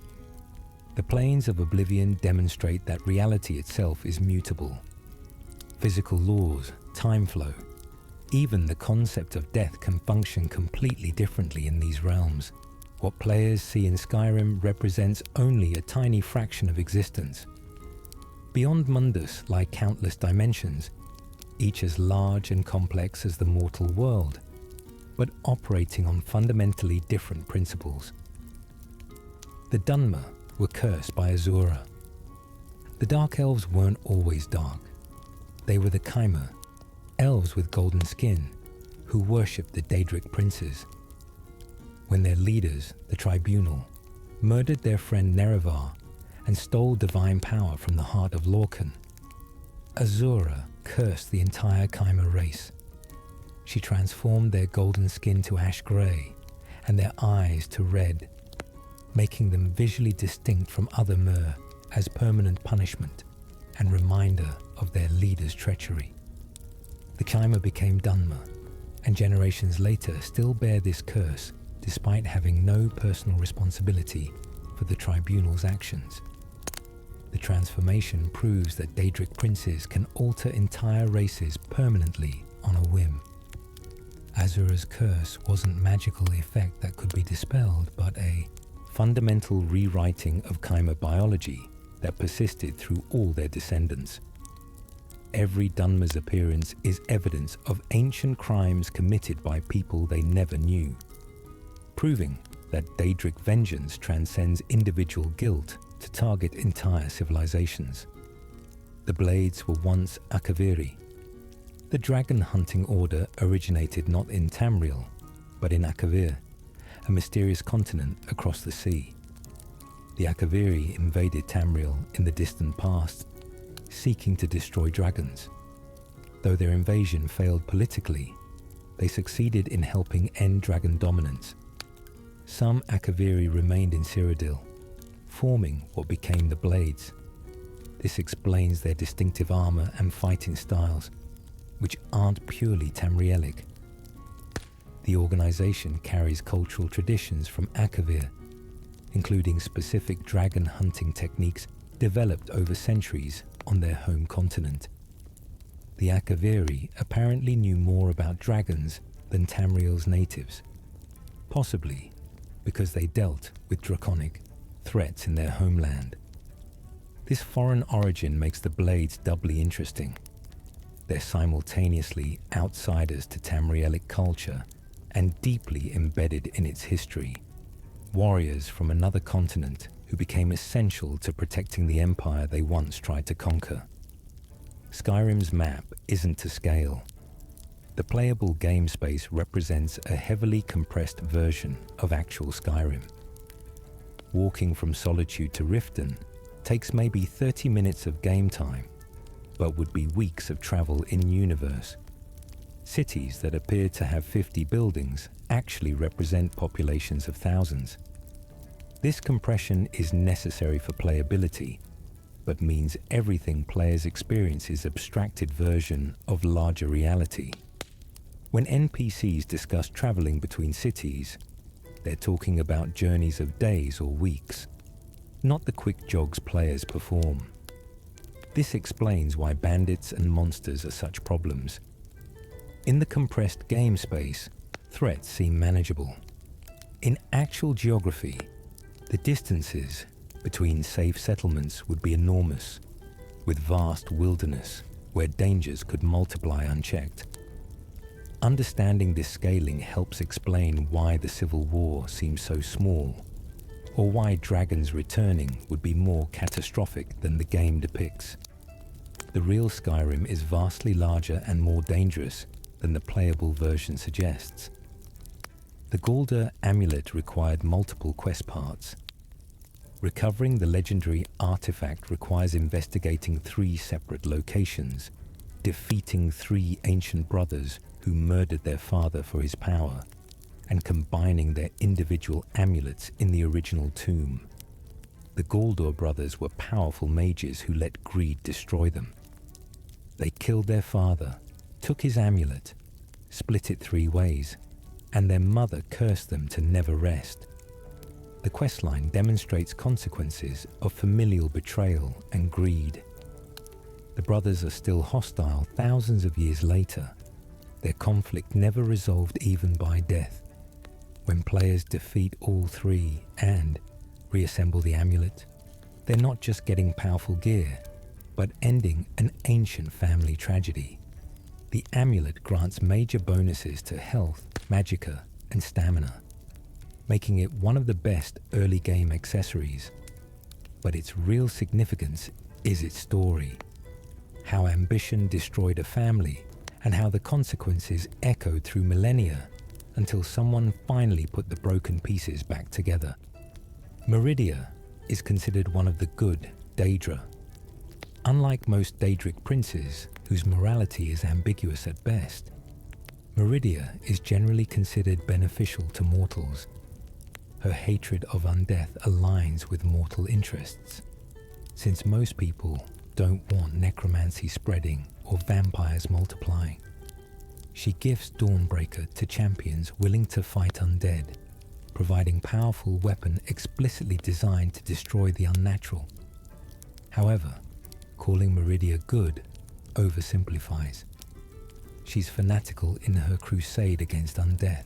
The planes of oblivion demonstrate that reality itself is mutable. Physical laws, time flow, even the concept of death can function completely differently in these realms. What players see in Skyrim represents only a tiny fraction of existence. Beyond Mundus lie countless dimensions, each as large and complex as the mortal world, but operating on fundamentally different principles. The Dunmer were cursed by Azura. The Dark Elves weren't always dark. They were the Chimera, elves with golden skin, who worshipped the Daedric princes. When their leaders, the Tribunal, murdered their friend Nerevar and stole divine power from the heart of Lorcan, Azura cursed the entire Chimera race. She transformed their golden skin to ash grey and their eyes to red, making them visually distinct from other Mer as permanent punishment and reminder of their leader's treachery. The Chimera became Dunmer, and generations later still bear this curse despite having no personal responsibility for the Tribunal's actions. The transformation proves that Daedric princes can alter entire races permanently on a whim. Azura's curse wasn't magical effect that could be dispelled, but a fundamental rewriting of Chimera biology that persisted through all their descendants. Every Dunmer's appearance is evidence of ancient crimes committed by people they never knew, proving that Daedric vengeance transcends individual guilt to target entire civilizations. The blades were once Akaviri. The dragon hunting order originated not in Tamriel, but in Akavir, a mysterious continent across the sea. The Akaviri invaded Tamriel in the distant past, seeking to destroy dragons. Though their invasion failed politically, they succeeded in helping end dragon dominance. Some Akaviri remained in Cyrodiil, forming what became the Blades. This explains their distinctive armor and fighting styles, which aren't purely Tamrielic. The organization carries cultural traditions from Akavir, including specific dragon hunting techniques developed over centuries on their home continent. The Akaviri apparently knew more about dragons than Tamriel's natives, possibly because they dealt with draconic threats in their homeland. This foreign origin makes the Blades doubly interesting. They're simultaneously outsiders to Tamrielic culture and deeply embedded in its history. Warriors from another continent who became essential to protecting the empire they once tried to conquer. Skyrim's map isn't to scale. The playable game space represents a heavily compressed version of actual Skyrim. Walking from Solitude to Riften takes maybe 30 minutes of game time, but would be weeks of travel in-universe. Cities that appear to have 50 buildings actually represent populations of thousands. This compression is necessary for playability, but means everything players experience is abstracted version of larger reality. When NPCs discuss traveling between cities, they're talking about journeys of days or weeks, not the quick jogs players perform. This explains why bandits and monsters are such problems. In the compressed game space, threats seem manageable. In actual geography, the distances between safe settlements would be enormous, with vast wilderness where dangers could multiply unchecked. Understanding this scaling helps explain why the Civil War seems so small, or why dragons returning would be more catastrophic than the game depicts. The real Skyrim is vastly larger and more dangerous than the playable version suggests. The Galdr amulet required multiple quest parts. Recovering the legendary artifact requires investigating 3 separate locations, defeating 3 ancient brothers who murdered their father for his power, and combining their individual amulets in the original tomb. The Galdr brothers were powerful mages who let greed destroy them. They killed their father, took his amulet, split it 3 ways, and their mother cursed them to never rest. The questline demonstrates consequences of familial betrayal and greed. The brothers are still hostile thousands of years later, their conflict never resolved even by death. When players defeat all 3 and reassemble the amulet, they're not just getting powerful gear, but ending an ancient family tragedy. The amulet grants major bonuses to health, magicka, and stamina, making it one of the best early game accessories. But its real significance is its story, how ambition destroyed a family and how the consequences echoed through millennia until someone finally put the broken pieces back together. Meridia is considered one of the good Daedra. Unlike most Daedric princes, whose morality is ambiguous at best, Meridia is generally considered beneficial to mortals. Her hatred of undeath aligns with mortal interests, since most people don't want necromancy spreading or vampires multiplying. She gifts Dawnbreaker to champions willing to fight undead, providing powerful weapon explicitly designed to destroy the unnatural. However, calling Meridia good oversimplifies. She's fanatical in her crusade against undeath,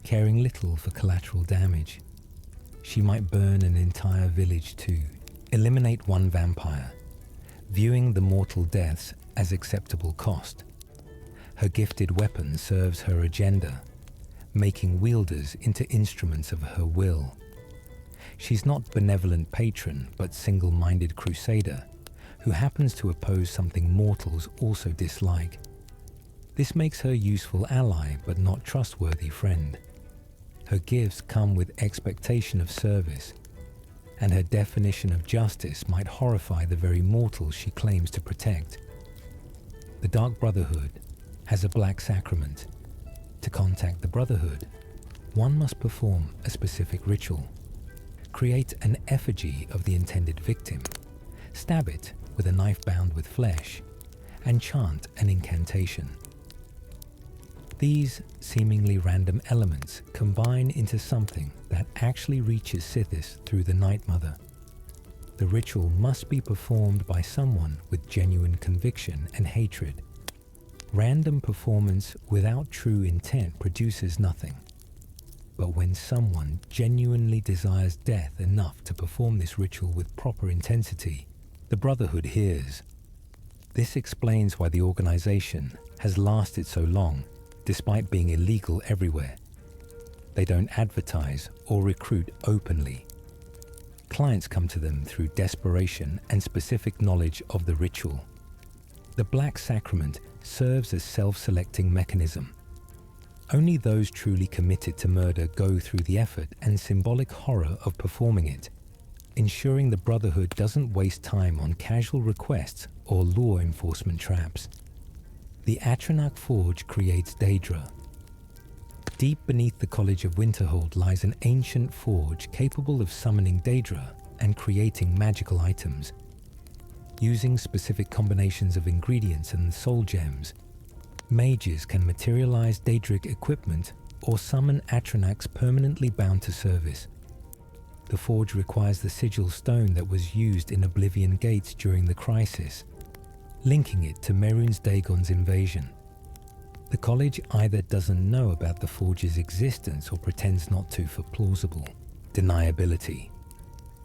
caring little for collateral damage. She might burn an entire village to eliminate one vampire, viewing the mortal deaths as acceptable cost. Her gifted weapon serves her agenda, making wielders into instruments of her will. She's not benevolent patron, but single-minded crusader, who happens to oppose something mortals also dislike. This makes her a useful ally but not trustworthy friend. Her gifts come with expectation of service, and her definition of justice might horrify the very mortals she claims to protect. The Dark Brotherhood has a black sacrament. To contact the Brotherhood, one must perform a specific ritual, create an effigy of the intended victim, stab it with a knife bound with flesh, and chant an incantation. These seemingly random elements combine into something that actually reaches Sithis through the Night Mother. The ritual must be performed by someone with genuine conviction and hatred. Random performance without true intent produces nothing. But when someone genuinely desires death enough to perform this ritual with proper intensity, the Brotherhood hears. This explains why the organization has lasted so long, despite being illegal everywhere. They don't advertise or recruit openly. Clients come to them through desperation and specific knowledge of the ritual. The Black Sacrament serves as a self-selecting mechanism. Only those truly committed to murder go through the effort and symbolic horror of performing it, ensuring the Brotherhood doesn't waste time on casual requests or law enforcement traps. The Atronach Forge creates Daedra. Deep beneath the College of Winterhold lies an ancient forge capable of summoning Daedra and creating magical items. Using specific combinations of ingredients and soul gems, mages can materialize Daedric equipment or summon Atronachs permanently bound to service. The forge requires the sigil stone that was used in Oblivion Gates during the Crisis, linking it to Mehrunes Dagon's invasion. The college either doesn't know about the forge's existence or pretends not to for plausible deniability.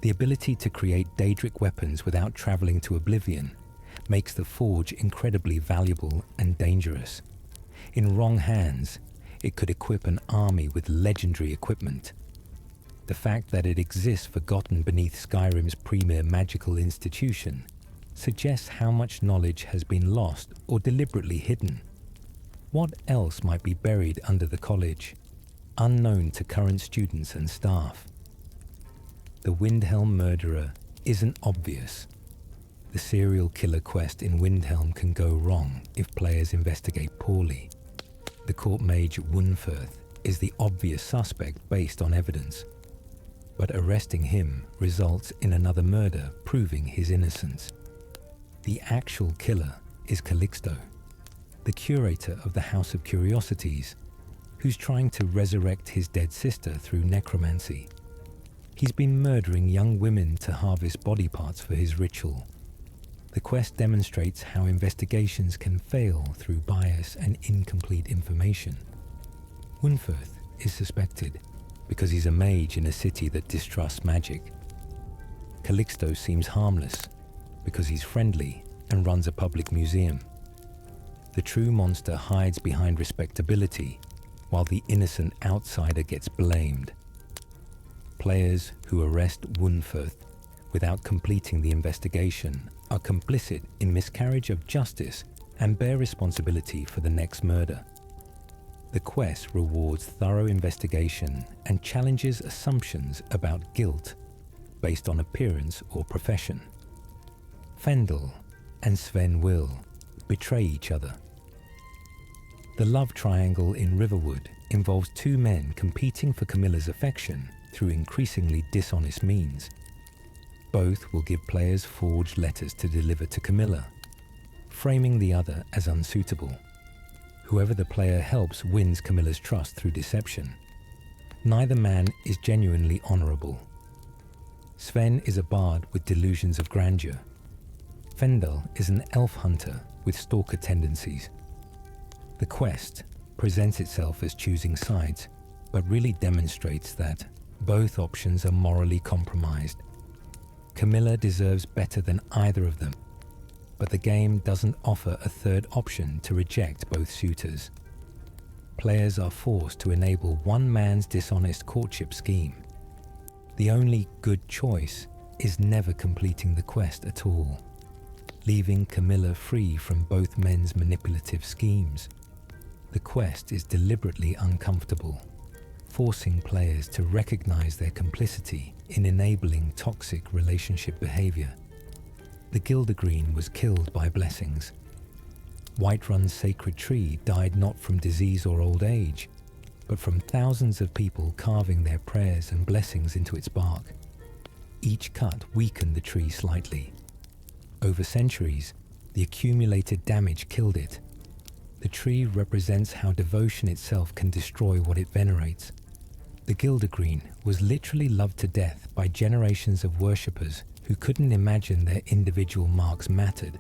The ability to create Daedric weapons without traveling to Oblivion makes the forge incredibly valuable and dangerous. In wrong hands, it could equip an army with legendary equipment. The fact that it exists forgotten beneath Skyrim's premier magical institution suggests how much knowledge has been lost or deliberately hidden. What else might be buried under the college, unknown to current students and staff? The Windhelm murderer isn't obvious. The serial killer quest in Windhelm can go wrong if players investigate poorly. The court mage Wunferth is the obvious suspect based on evidence, but arresting him results in another murder proving his innocence. The actual killer is Calixto, the curator of the House of Curiosities, who's trying to resurrect his dead sister through necromancy. He's been murdering young women to harvest body parts for his ritual. The quest demonstrates how investigations can fail through bias and incomplete information. Wunferth is suspected because he's a mage in a city that distrusts magic. Calixto seems harmless because he's friendly and runs a public museum. The true monster hides behind respectability, while the innocent outsider gets blamed. Players who arrest Wunferth without completing the investigation are complicit in miscarriage of justice and bear responsibility for the next murder. The quest rewards thorough investigation and challenges assumptions about guilt based on appearance or profession. Fendel and Sven will betray each other. The love triangle in Riverwood involves two men competing for Camilla's affection through increasingly dishonest means. Both will give players forged letters to deliver to Camilla, framing the other as unsuitable. Whoever the player helps wins Camilla's trust through deception. Neither man is genuinely honorable. Sven is a bard with delusions of grandeur. Fendel is an elf hunter with stalker tendencies. The quest presents itself as choosing sides, but really demonstrates that both options are morally compromised. Camilla deserves better than either of them, but the game doesn't offer a third option to reject both suitors. Players are forced to enable one man's dishonest courtship scheme. The only good choice is never completing the quest at all. leaving Camilla free from both men's manipulative schemes. The quest is deliberately uncomfortable, forcing players to recognize their complicity in enabling toxic relationship behavior. The Gildergreen was killed by blessings. Whiterun's sacred tree died not from disease or old age, but from thousands of people carving their prayers and blessings into its bark. Each cut weakened the tree slightly. Over centuries, the accumulated damage killed it. The tree represents how devotion itself can destroy what it venerates. The Gildergreen was literally loved to death by generations of worshippers who couldn't imagine their individual marks mattered.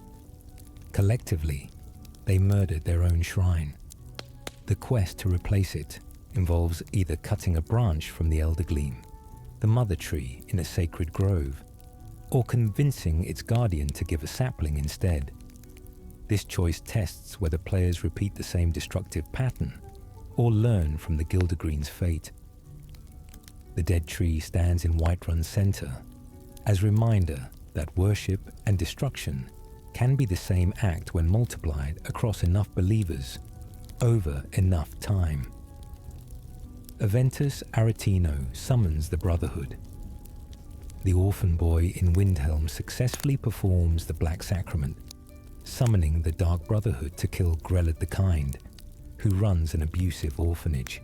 Collectively, they murdered their own shrine. The quest to replace it involves either cutting a branch from the Elder Gleam, the mother tree in a sacred grove, or convincing its guardian to give a sapling instead. This choice tests whether players repeat the same destructive pattern or learn from the Gildergreen's fate. The dead tree stands in Whiterun's center as reminder that worship and destruction can be the same act when multiplied across enough believers over enough time. Aventus Aretino summons the Brotherhood. The orphan boy in Windhelm successfully performs the Black Sacrament, summoning the Dark Brotherhood to kill Grelad the Kind, who runs an abusive orphanage.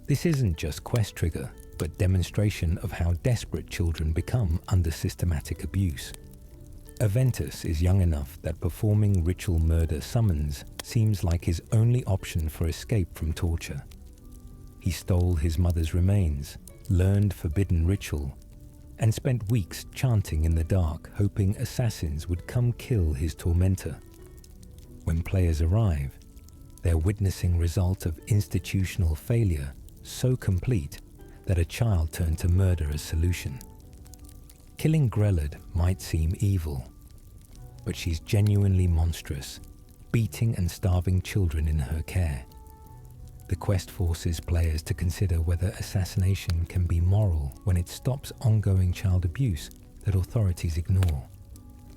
This isn't just quest trigger, but demonstration of how desperate children become under systematic abuse. Aventus is young enough that performing ritual murder summons seems like his only option for escape from torture. He stole his mother's remains, learned forbidden ritual, and spent weeks chanting in the dark, hoping assassins would come kill his tormentor. When players arrive, they're witnessing result of institutional failure so complete that a child turned to murder as solution. Killing Grelad might seem evil, but she's genuinely monstrous, beating and starving children in her care. The quest forces players to consider whether assassination can be moral when it stops ongoing child abuse that authorities ignore.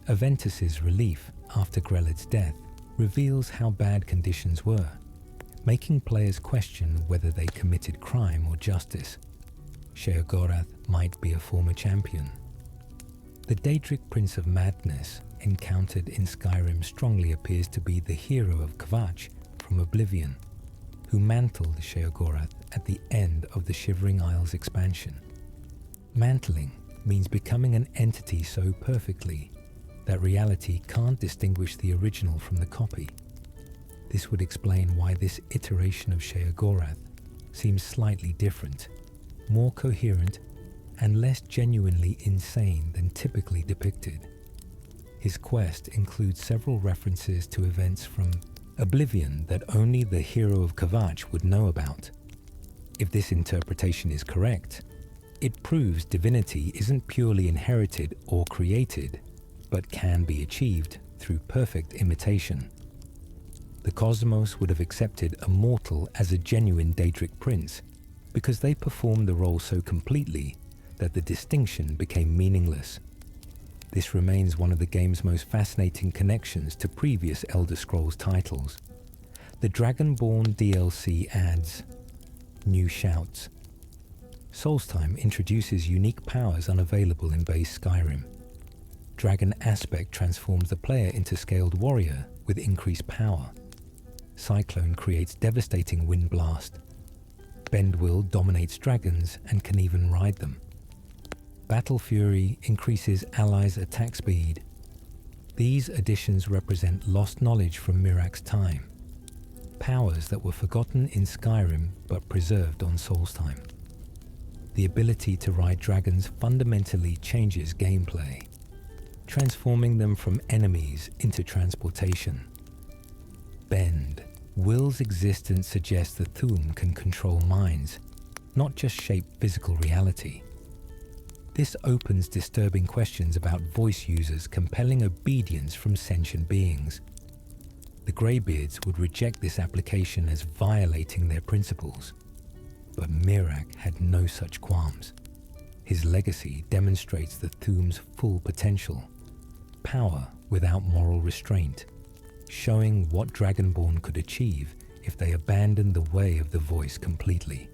Aventus's relief after Grelad's death reveals how bad conditions were, making players question whether they committed crime or justice. Sheogorath might be a former champion. The Daedric Prince of Madness encountered in Skyrim strongly appears to be the hero of Kvatch from Oblivion, who mantled Sheogorath at the end of the Shivering Isles expansion. Mantling means becoming an entity so perfectly that reality can't distinguish the original from the copy. This would explain why this iteration of Sheogorath seems slightly different, more coherent, and less genuinely insane than typically depicted. His quest includes several references to events from Oblivion that only the hero of Kvatch would know about. If this interpretation is correct, it proves divinity isn't purely inherited or created, but can be achieved through perfect imitation. The cosmos would have accepted a mortal as a genuine Daedric prince because they performed the role so completely that the distinction became meaningless. This remains one of the game's most fascinating connections to previous Elder Scrolls titles. The Dragonborn DLC adds new shouts. Soulstime introduces unique powers unavailable in base Skyrim. Dragon Aspect transforms the player into Scaled Warrior with increased power. Cyclone creates devastating wind blast. Bendwill dominates dragons and can even ride them. Battle Fury increases allies' attack speed. These additions represent lost knowledge from Mirak's time, powers that were forgotten in Skyrim but preserved on Soulstime. The ability to ride dragons fundamentally changes gameplay, transforming them from enemies into transportation. Bend. Will's existence suggests the Thu'um can control minds, not just shape physical reality. This opens disturbing questions about voice users compelling obedience from sentient beings. The Greybeards would reject this application as violating their principles, but Mirak had no such qualms. His legacy demonstrates the Thu'um's full potential, power without moral restraint, showing what Dragonborn could achieve if they abandoned the way of the voice completely.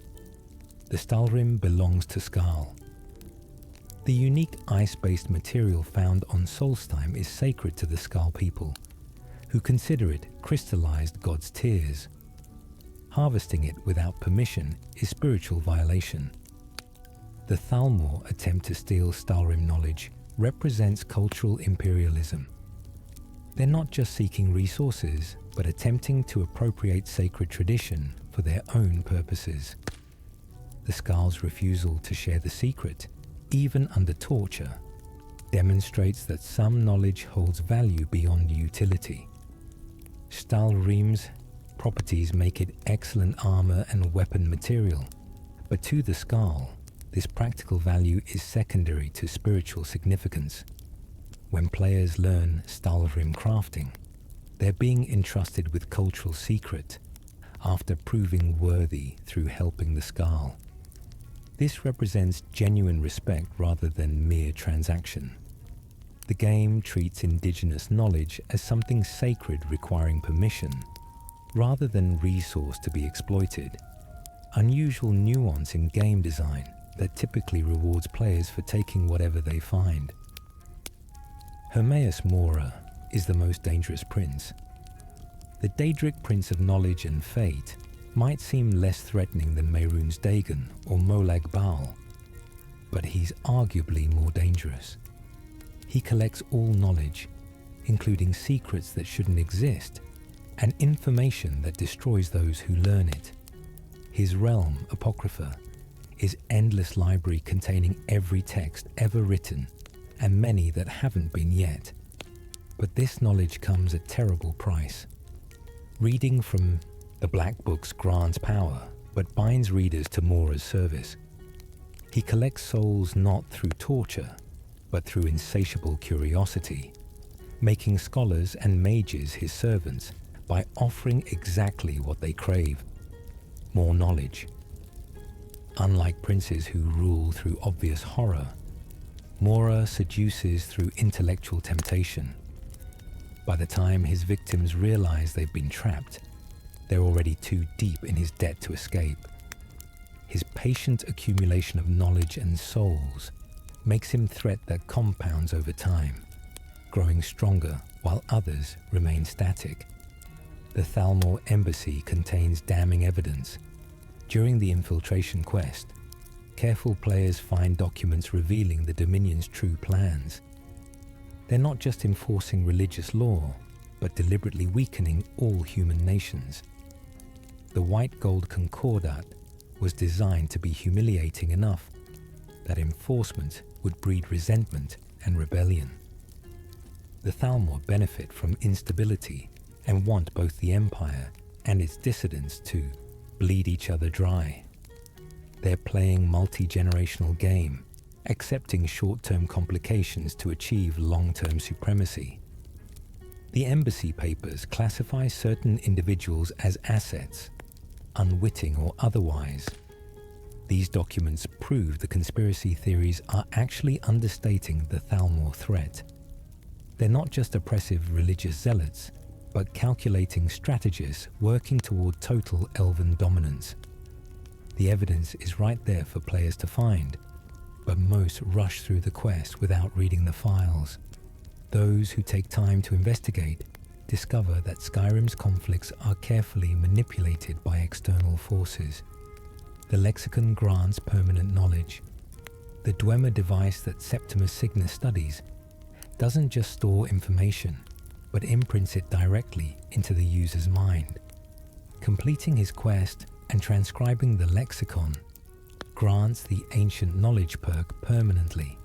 The Stalrim belongs to Skal. The unique ice-based material found on Solstheim is sacred to the Skal people, who consider it crystallized God's tears. Harvesting it without permission is spiritual violation. The Thalmor attempt to steal Stalrim knowledge represents cultural imperialism. They're not just seeking resources, but attempting to appropriate sacred tradition for their own purposes. The Skal's refusal to share the secret, even under torture, demonstrates that some knowledge holds value beyond utility. Stalrim's properties make it excellent armor and weapon material, but to the Skal, this practical value is secondary to spiritual significance. When players learn Stalrim crafting, they're being entrusted with cultural secret after proving worthy through helping the Skal. This represents genuine respect rather than mere transaction. The game treats indigenous knowledge as something sacred requiring permission, rather than resource to be exploited. Unusual nuance in game design that typically rewards players for taking whatever they find. Hermaeus Mora is the most dangerous prince. The Daedric Prince of Knowledge and Fate might seem less threatening than Mehrunes Dagon or Molag Bal, but he's arguably more dangerous. He collects all knowledge, including secrets that shouldn't exist, and information that destroys those who learn it. His realm, Apocrypha, is endless library containing every text ever written, and many that haven't been yet. But this knowledge comes at terrible price. Reading from the Black Books grants power, but binds readers to Mora's service. He collects souls not through torture, but through insatiable curiosity, making scholars and mages his servants by offering exactly what they crave: more knowledge. Unlike princes who rule through obvious horror, Mora seduces through intellectual temptation. By the time his victims realize they've been trapped, they're already too deep in his debt to escape. His patient accumulation of knowledge and souls makes him a threat that compounds over time, growing stronger while others remain static. The Thalmor embassy contains damning evidence. During the infiltration quest, careful players find documents revealing the Dominion's true plans. They're not just enforcing religious law, but deliberately weakening all human nations. The White Gold Concordat was designed to be humiliating enough that enforcement would breed resentment and rebellion. The Thalmor benefit from instability and want both the Empire and its dissidents to bleed each other dry. They're playing multi-generational game, accepting short-term complications to achieve long-term supremacy. The embassy papers classify certain individuals as assets, unwitting or otherwise. These documents prove the conspiracy theories are actually understating the Thalmor threat. They're not just oppressive religious zealots, but calculating strategists working toward total elven dominance. The evidence is right there for players to find, but most rush through the quest without reading the files. Those who take time to investigate discover that Skyrim's conflicts are carefully manipulated by external forces. The lexicon grants permanent knowledge. The Dwemer device that Septimus Signus studies doesn't just store information, but imprints it directly into the user's mind. Completing his quest and transcribing the lexicon grants the ancient knowledge perk permanently.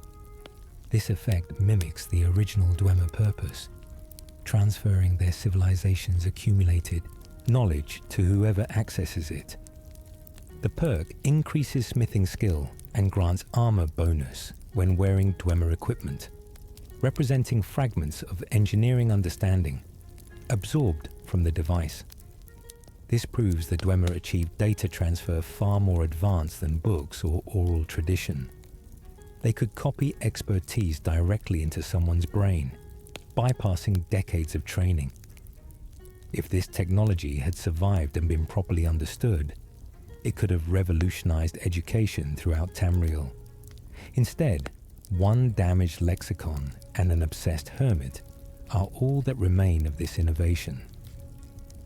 This effect mimics the original Dwemer purpose, transferring their civilization's accumulated knowledge to whoever accesses it. The perk increases smithing skill and grants armor bonus when wearing Dwemer equipment, representing fragments of engineering understanding absorbed from the device. This proves the Dwemer achieved data transfer far more advanced than books or oral tradition. They could copy expertise directly into someone's brain, bypassing decades of training. If this technology had survived and been properly understood, it could have revolutionized education throughout Tamriel. Instead, one damaged lexicon and an obsessed hermit are all that remain of this innovation.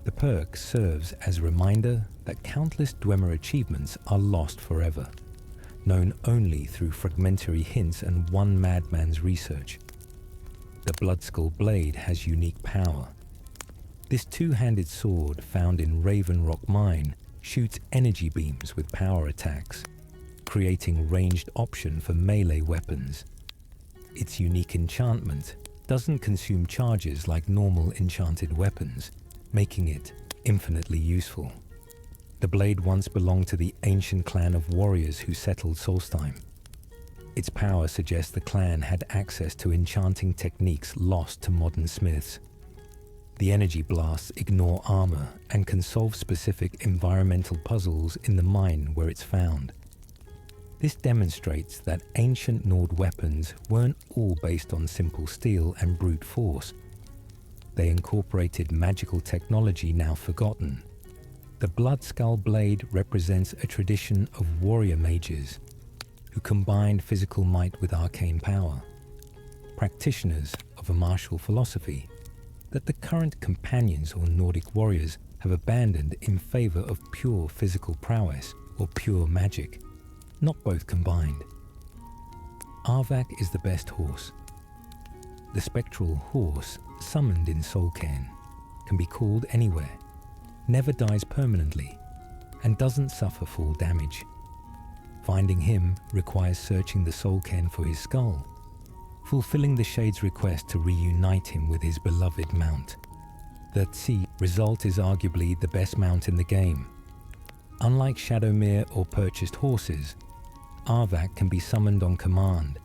The perk serves as a reminder that countless Dwemer achievements are lost forever, known only through fragmentary hints and one madman's research. The Bloodskull blade has unique power. This two-handed sword found in Raven Rock Mine shoots energy beams with power attacks, creating ranged option for melee weapons. Its unique enchantment doesn't consume charges like normal enchanted weapons, making it infinitely useful. The blade once belonged to the ancient clan of warriors who settled Solstheim. Its power suggests the clan had access to enchanting techniques lost to modern smiths. The energy blasts ignore armor and can solve specific environmental puzzles in the mine where it's found. This demonstrates that ancient Nord weapons weren't all based on simple steel and brute force. They incorporated magical technology now forgotten. The Bloodskull blade represents a tradition of warrior mages who combined physical might with arcane power, practitioners of a martial philosophy that the current companions or Nordic warriors have abandoned in favor of pure physical prowess or pure magic, not both combined. Arvak is the best horse. The spectral horse, summoned in Solcairn, can be called anywhere, never dies permanently, and doesn't suffer full damage. Finding him requires searching the Solcairn for his skull, fulfilling the Shade's request to reunite him with his beloved mount. The Tsi result is arguably the best mount in the game. Unlike Shadowmere or purchased horses, Arvak can be summoned on command,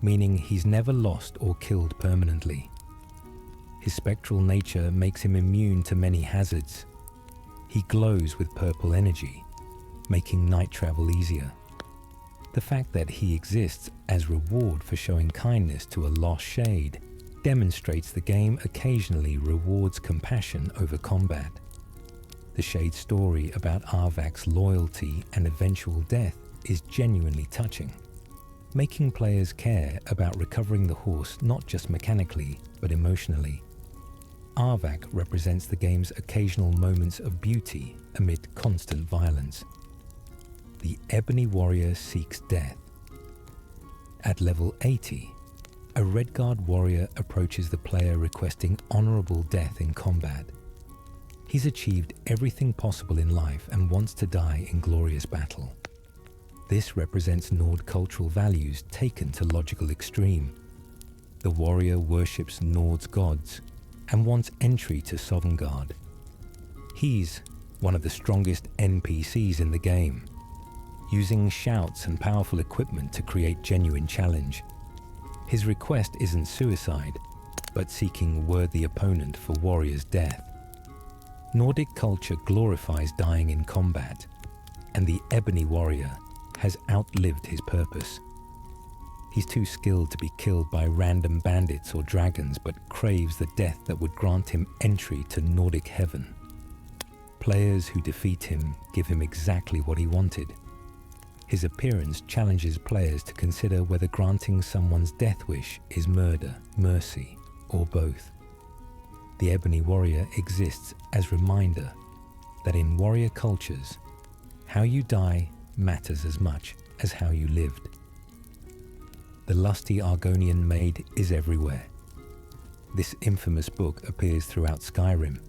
meaning he's never lost or killed permanently. His spectral nature makes him immune to many hazards. He glows with purple energy, making night travel easier. The fact that he exists as reward for showing kindness to a lost Shade demonstrates the game occasionally rewards compassion over combat. The Shade's story about Arvak's loyalty and eventual death is genuinely touching, making players care about recovering the horse not just mechanically, but emotionally. Arvak represents the game's occasional moments of beauty amid constant violence. The Ebony Warrior seeks death. At level 80, a Redguard warrior approaches the player requesting honorable death in combat. He's achieved everything possible in life and wants to die in glorious battle. This represents Nord cultural values taken to logical extreme. The warrior worships Nord's gods and wants entry to Sovngarde. He's one of the strongest NPCs in the game, using shouts and powerful equipment to create genuine challenge. His request isn't suicide, but seeking worthy opponent for warrior's death. Nordic culture glorifies dying in combat, and the Ebony Warrior has outlived his purpose. He's too skilled to be killed by random bandits or dragons, but craves the death that would grant him entry to Nordic heaven. Players who defeat him give him exactly what he wanted. His appearance challenges players to consider whether granting someone's death wish is murder, mercy, or both. The Ebony Warrior exists as reminder that in warrior cultures, how you die matters as much as how you lived. The lusty Argonian maid is everywhere. This infamous book appears throughout Skyrim,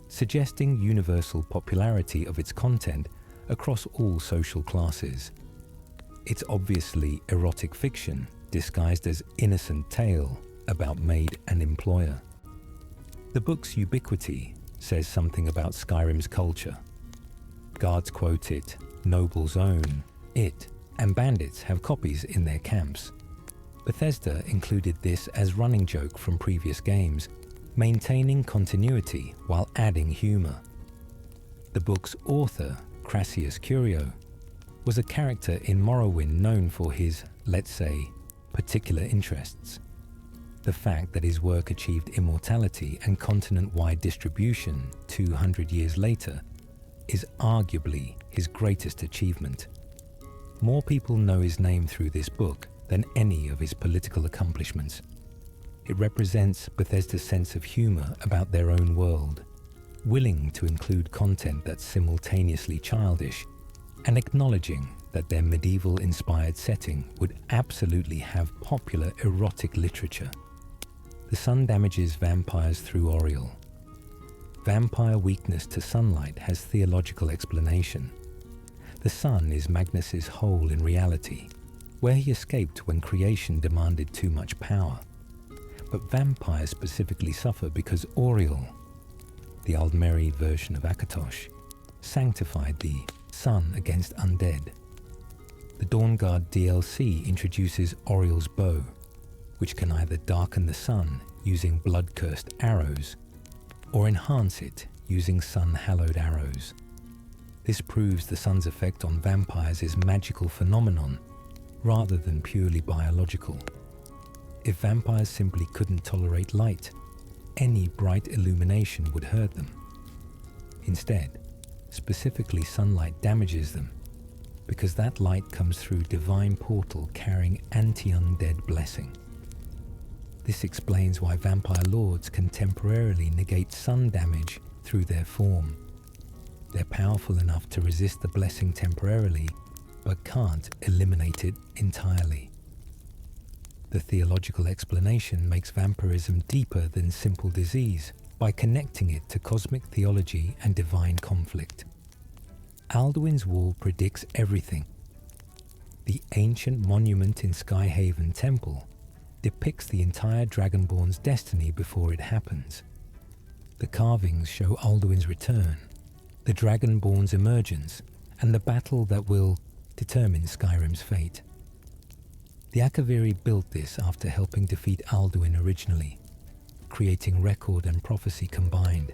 suggesting universal popularity of its content across all social classes. It's obviously erotic fiction disguised as innocent tale about maid and employer. The book's ubiquity says something about Skyrim's culture. Guards quote it, nobles own it, and bandits have copies in their camps. Bethesda included this as running joke from previous games, maintaining continuity while adding humor. The book's author, Crassius Curio, was a character in Morrowind known for his, let's say, particular interests. The fact that his work achieved immortality and continent-wide distribution 200 years later is arguably his greatest achievement. More people know his name through this book than any of his political accomplishments. It represents Bethesda's sense of humor about their own world, willing to include content that's simultaneously childish and acknowledging that their medieval-inspired setting would absolutely have popular erotic literature. The sun damages vampires through Oriel. Vampire weakness to sunlight has theological explanation. The sun is Magnus's hole in reality, where he escaped when creation demanded too much power. But vampires specifically suffer because Oriel, the Aldmeri version of Akatosh, sanctified the sun against undead. The Dawnguard DLC introduces Oriel's bow, which can either darken the sun using blood-cursed arrows, or enhance it using sun-hallowed arrows. This proves the sun's effect on vampires is magical phenomenon rather than purely biological. If vampires simply couldn't tolerate light, any bright illumination would hurt them. Instead, specifically sunlight damages them because that light comes through divine portal carrying anti-undead blessing. This explains why vampire lords can temporarily negate sun damage through their form. They're powerful enough to resist the blessing temporarily, but can't eliminate it entirely. The theological explanation makes vampirism deeper than simple disease by connecting it to cosmic theology and divine conflict. Alduin's Wall predicts everything. The ancient monument in Skyhaven Temple depicts the entire Dragonborn's destiny before it happens. The carvings show Alduin's return, the Dragonborn's emergence, and the battle that will determine Skyrim's fate. The Akaviri built this after helping defeat Alduin originally, creating record and prophecy combined.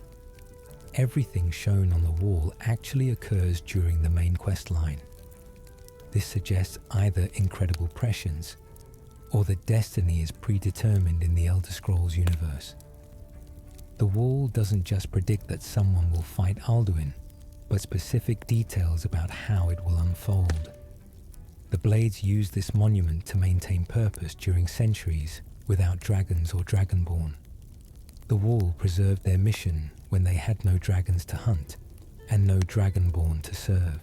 Everything shown on the wall actually occurs during the main quest line. This suggests either incredible prescience or that destiny is predetermined in the Elder Scrolls universe. The wall doesn't just predict that someone will fight Alduin, but specific details about how it will unfold. The Blades used this monument to maintain purpose during centuries without dragons or dragonborn. The wall preserved their mission when they had no dragons to hunt and no dragonborn to serve.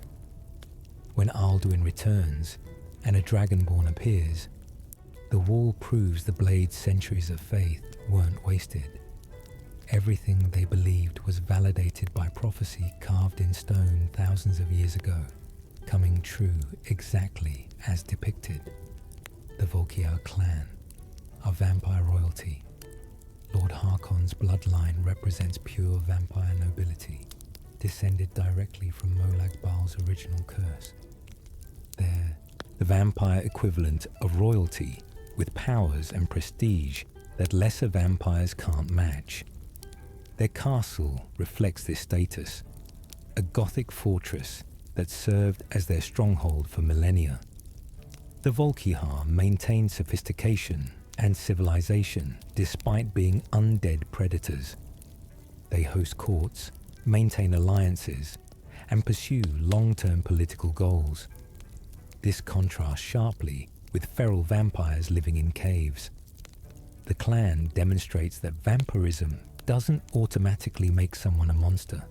When Alduin returns and a dragonborn appears, the wall proves the Blades' centuries of faith weren't wasted. Everything they believed was validated by prophecy carved in stone thousands of years ago, coming true exactly as depicted. The Volkiar clan are vampire royalty. Lord Harkon's bloodline represents pure vampire nobility, descended directly from Molag Bal's original curse. They're the vampire equivalent of royalty, with powers and prestige that lesser vampires can't match. Their castle reflects this status, a Gothic fortress that served as their stronghold for millennia. The Volkihar maintain sophistication and civilization despite being undead predators. They host courts, maintain alliances, and pursue long-term political goals. This contrasts sharply with feral vampires living in caves. The clan demonstrates that vampirism doesn't automatically make someone a monster.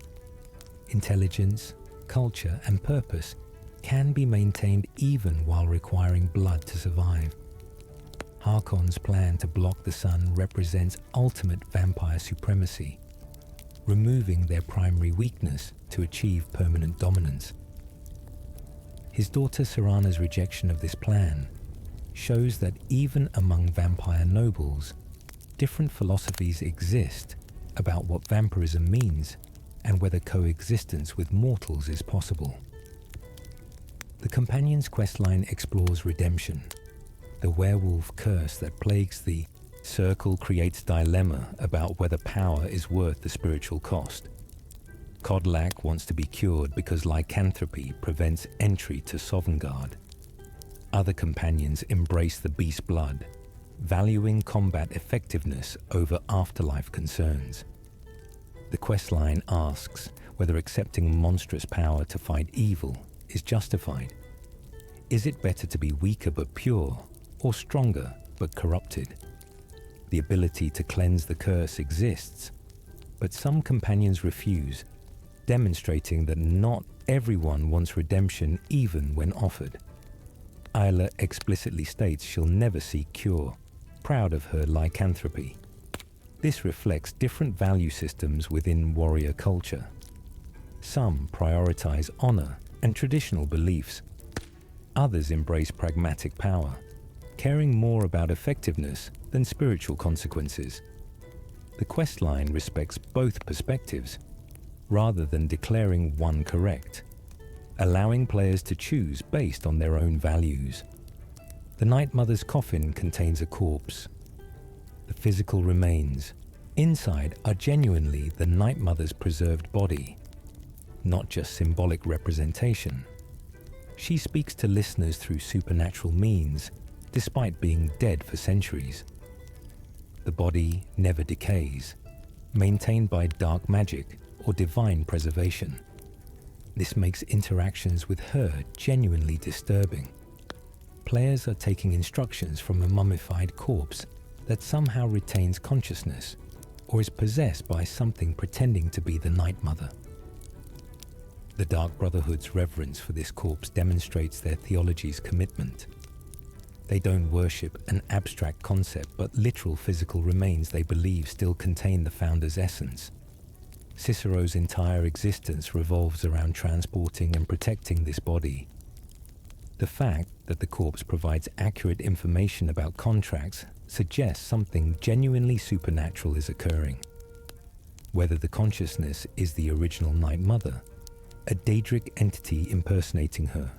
Intelligence, culture, and purpose can be maintained even while requiring blood to survive. Harkon's plan to block the sun represents ultimate vampire supremacy, removing their primary weakness to achieve permanent dominance. His daughter Serana's rejection of this plan shows that even among vampire nobles, different philosophies exist about what vampirism means and whether coexistence with mortals is possible. The companion's questline explores redemption, the werewolf curse that plagues the circle creates dilemma about whether power is worth the spiritual cost. Kodlak wants to be cured because lycanthropy prevents entry to Sovngarde. Other companions embrace the beast blood, valuing combat effectiveness over afterlife concerns. The questline asks whether accepting monstrous power to fight evil is justified. Is it better to be weaker but pure, or stronger but corrupted? The ability to cleanse the curse exists, but some companions refuse, demonstrating that not everyone wants redemption even when offered. Isla explicitly states she'll never seek cure, proud of her lycanthropy. This reflects different value systems within warrior culture. Some prioritize honor and traditional beliefs. Others embrace pragmatic power, caring more about effectiveness than spiritual consequences. The questline respects both perspectives, rather than declaring one correct, allowing players to choose based on their own values. The Night Mother's coffin contains a corpse. The physical remains inside are genuinely the Night Mother's preserved body, not just symbolic representation. She speaks to listeners through supernatural means, despite being dead for centuries. The body never decays, maintained by dark magic or divine preservation. This makes interactions with her genuinely disturbing. Players are taking instructions from a mummified corpse that somehow retains consciousness or is possessed by something pretending to be the Night Mother. The Dark Brotherhood's reverence for this corpse demonstrates their theology's commitment. They don't worship an abstract concept, but literal physical remains they believe still contain the founder's essence. Cicero's entire existence revolves around transporting and protecting this body. The fact that the corpse provides accurate information about contracts suggests something genuinely supernatural is occurring. Whether the consciousness is the original Night Mother, a Daedric entity impersonating her,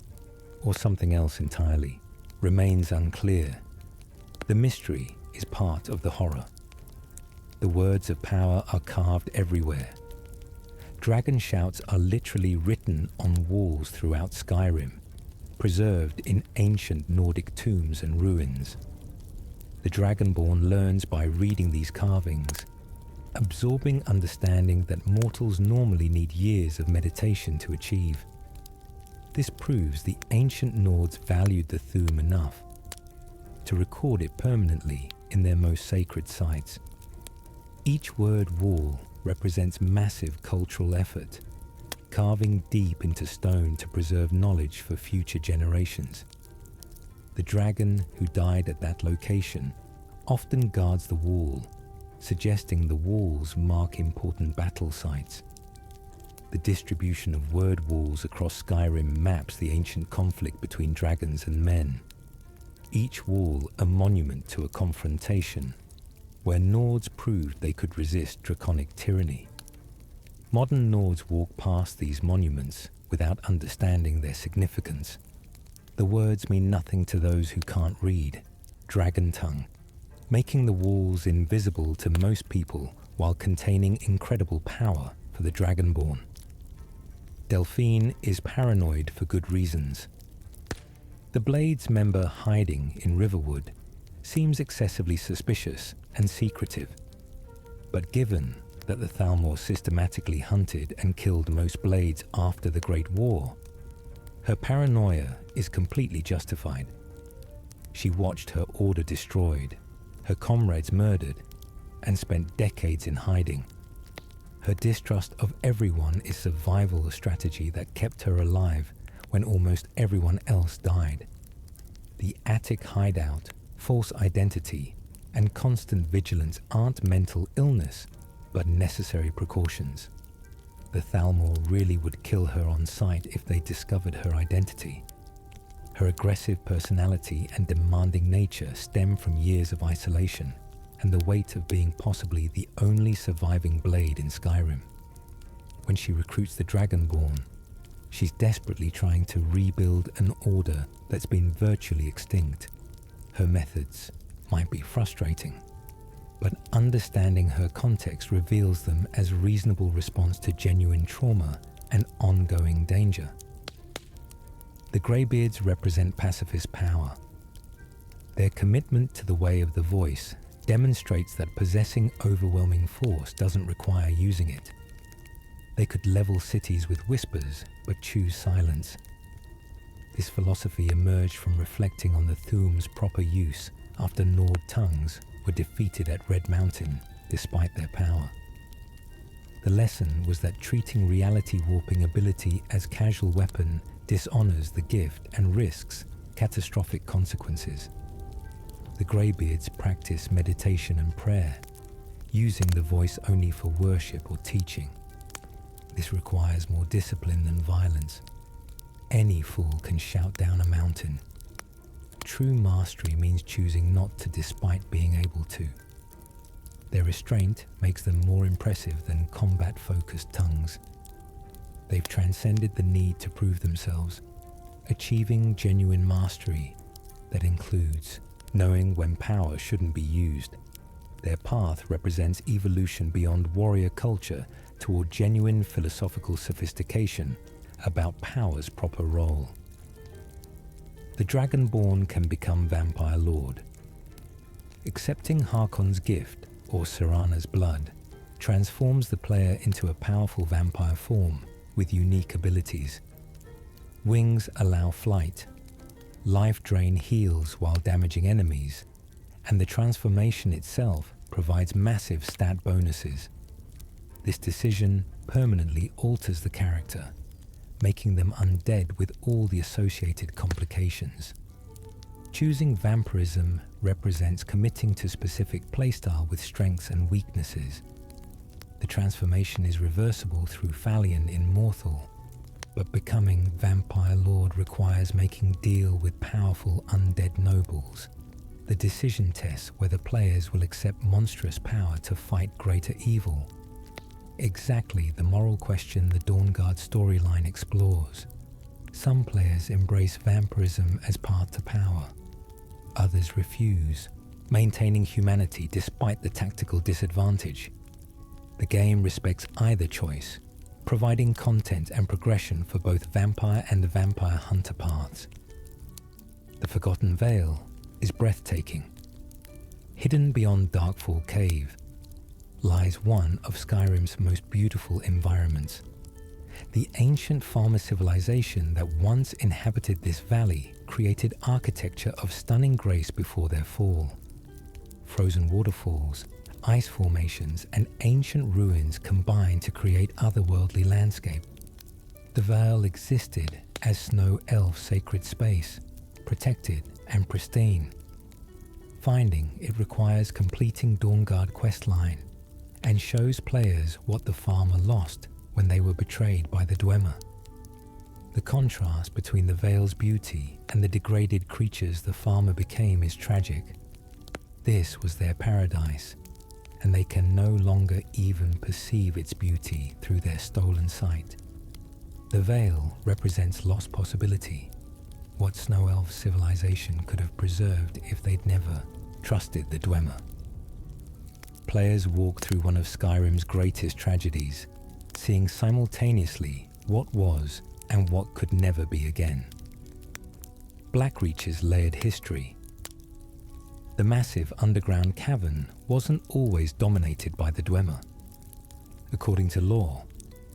or something else entirely, remains unclear. The mystery is part of the horror. The words of power are carved everywhere. Dragon shouts are literally written on walls throughout Skyrim, preserved in ancient Nordic tombs and ruins. The Dragonborn learns by reading these carvings, absorbing understanding that mortals normally need years of meditation to achieve. This proves the ancient Nords valued the Thu'um enough to record it permanently in their most sacred sites. Each word wall represents massive cultural effort, carving deep into stone to preserve knowledge for future generations. The dragon who died at that location often guards the wall, suggesting the walls mark important battle sites. The distribution of word walls across Skyrim maps the ancient conflict between dragons and men. Each wall a monument to a confrontation, where Nords proved they could resist draconic tyranny. Modern Nords walk past these monuments without understanding their significance. The words mean nothing to those who can't read, dragon tongue, making the walls invisible to most people while containing incredible power for the Dragonborn. Delphine is paranoid for good reasons. The Blades member hiding in Riverwood seems excessively suspicious and secretive, but given that the Thalmor systematically hunted and killed most Blades after the Great War, her paranoia is completely justified. She watched her order destroyed, her comrades murdered, and spent decades in hiding. Her distrust of everyone is survival strategy that kept her alive when almost everyone else died. The attic hideout, false identity, and constant vigilance aren't mental illness, but necessary precautions. The Thalmor really would kill her on sight if they discovered her identity. Her aggressive personality and demanding nature stem from years of isolation and the weight of being possibly the only surviving Blade in Skyrim. When she recruits the Dragonborn, she's desperately trying to rebuild an order that's been virtually extinct. Her methods might be frustrating, but understanding her context reveals them as reasonable response to genuine trauma and ongoing danger. The Greybeards represent pacifist power. Their commitment to the way of the voice demonstrates that possessing overwhelming force doesn't require using it. They could level cities with whispers, but choose silence. This philosophy emerged from reflecting on the Thuum's proper use after Nord tongues were defeated at Red Mountain despite their power. The lesson was that treating reality warping ability as casual weapon dishonors the gift and risks catastrophic consequences. The Greybeards practice meditation and prayer, using the voice only for worship or teaching. This requires more discipline than violence. Any fool can shout down a mountain. True mastery means choosing not to despite being able to. Their restraint makes them more impressive than combat-focused tongues. They've transcended the need to prove themselves, achieving genuine mastery that includes knowing when power shouldn't be used. Their path represents evolution beyond warrior culture toward genuine philosophical sophistication about power's proper role. The Dragonborn can become Vampire Lord. Accepting Harkon's gift, or Serana's blood, transforms the player into a powerful vampire form with unique abilities. Wings allow flight, life drain heals while damaging enemies, and the transformation itself provides massive stat bonuses. This decision permanently alters the character, making them undead with all the associated complications. Choosing vampirism represents committing to specific playstyle with strengths and weaknesses. The transformation is reversible through Thalion in Morthal, but becoming Vampire Lord requires making deal with powerful undead nobles. The decision tests whether players will accept monstrous power to fight greater evil. Exactly the moral question the Dawnguard storyline explores. Some players embrace vampirism as path to power. Others refuse, maintaining humanity despite the tactical disadvantage. The game respects either choice, providing content and progression for both vampire and vampire hunter paths. The Forgotten Vale is breathtaking. Hidden beyond Darkfall Cave lies one of Skyrim's most beautiful environments. The ancient farmer civilization that once inhabited this valley created architecture of stunning grace before their fall. Frozen waterfalls, ice formations, and ancient ruins combine to create otherworldly landscape. The Vale existed as Snow Elf sacred space, protected and pristine. Finding it requires completing Dawnguard questline and shows players what the farmer lost when they were betrayed by the Dwemer. The contrast between the Vale's beauty and the degraded creatures the farmer became is tragic. This was their paradise, and they can no longer even perceive its beauty through their stolen sight. The Vale represents lost possibility, what Snow Elf civilization could have preserved if they'd never trusted the Dwemer. Players walk through one of Skyrim's greatest tragedies, seeing simultaneously what was and what could never be again. Blackreach's layered history. The massive underground cavern wasn't always dominated by the Dwemer. According to lore,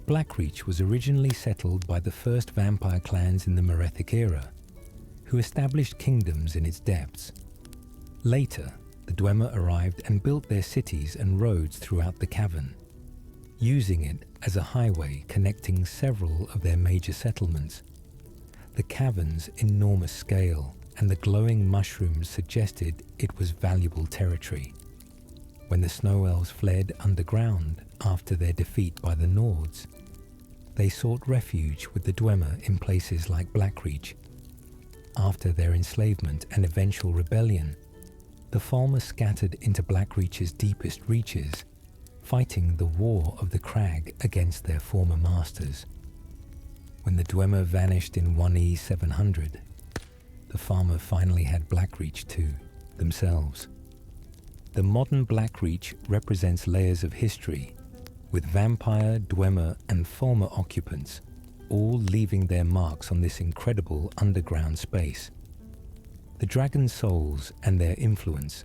Blackreach was originally settled by the first vampire clans in the Merethic era, who established kingdoms in its depths. Later, the Dwemer arrived and built their cities and roads throughout the cavern, using it as a highway connecting several of their major settlements. The cavern's enormous scale and the glowing mushrooms suggested it was valuable territory. When the Snow Elves fled underground after their defeat by the Nords, they sought refuge with the Dwemer in places like Blackreach. After their enslavement and eventual rebellion, the Falmer scattered into Blackreach's deepest reaches, fighting the War of the Crag against their former masters. When the Dwemer vanished in 1E 700, the farmer finally had Blackreach to themselves. The modern Blackreach represents layers of history, with vampire, Dwemer, and Falmer occupants all leaving their marks on this incredible underground space. the dragon's souls and their influence.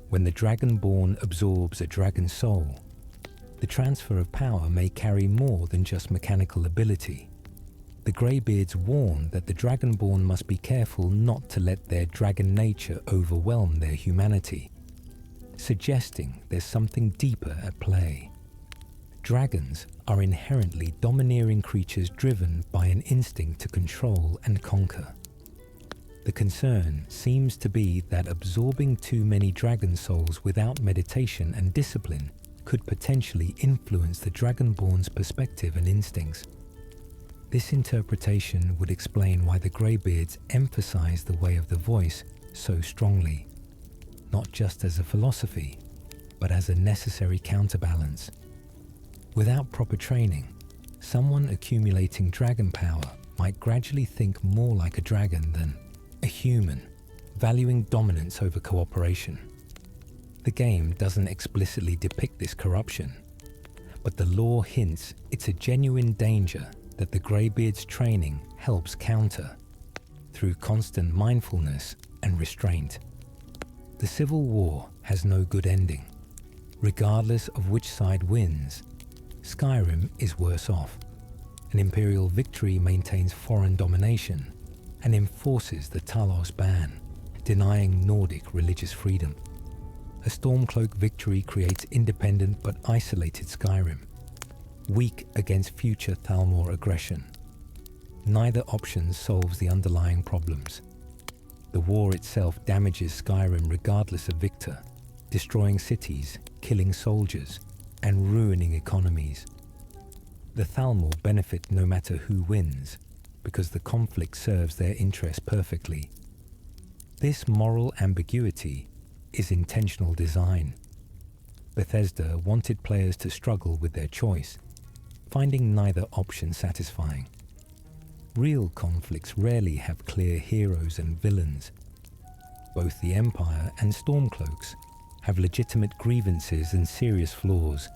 When the Dragonborn absorbs a dragon's soul, the transfer of power may carry more than just mechanical ability. The Greybeards warn that the Dragonborn must be careful not to let their dragon nature overwhelm their humanity, suggesting there's something deeper at play. Dragons are inherently domineering creatures driven by an instinct to control and conquer. The concern seems to be that absorbing too many dragon souls without meditation and discipline could potentially influence the Dragonborn's perspective and instincts. This interpretation would explain why the Greybeards emphasize the way of the voice so strongly, not just as a philosophy, but as a necessary counterbalance. Without proper training, someone accumulating dragon power might gradually think more like a dragon than a human, valuing dominance over cooperation. The game doesn't explicitly depict this corruption, but the lore hints it's a genuine danger that the Greybeards' training helps counter through constant mindfulness and restraint. The Civil War has no good ending. Regardless of which side wins, Skyrim is worse off. An Imperial victory maintains foreign domination and enforces the Talos ban, denying Nordic religious freedom. A Stormcloak victory creates independent but isolated Skyrim, weak against future Thalmor aggression. Neither option solves the underlying problems. The war itself damages Skyrim regardless of victor, destroying cities, killing soldiers, and ruining economies. The Thalmor benefit no matter who wins, because the conflict serves their interests perfectly. This moral ambiguity is intentional design. Bethesda wanted players to struggle with their choice, finding neither option satisfying. Real conflicts rarely have clear heroes and villains. Both the Empire and Stormcloaks have legitimate grievances and serious flaws.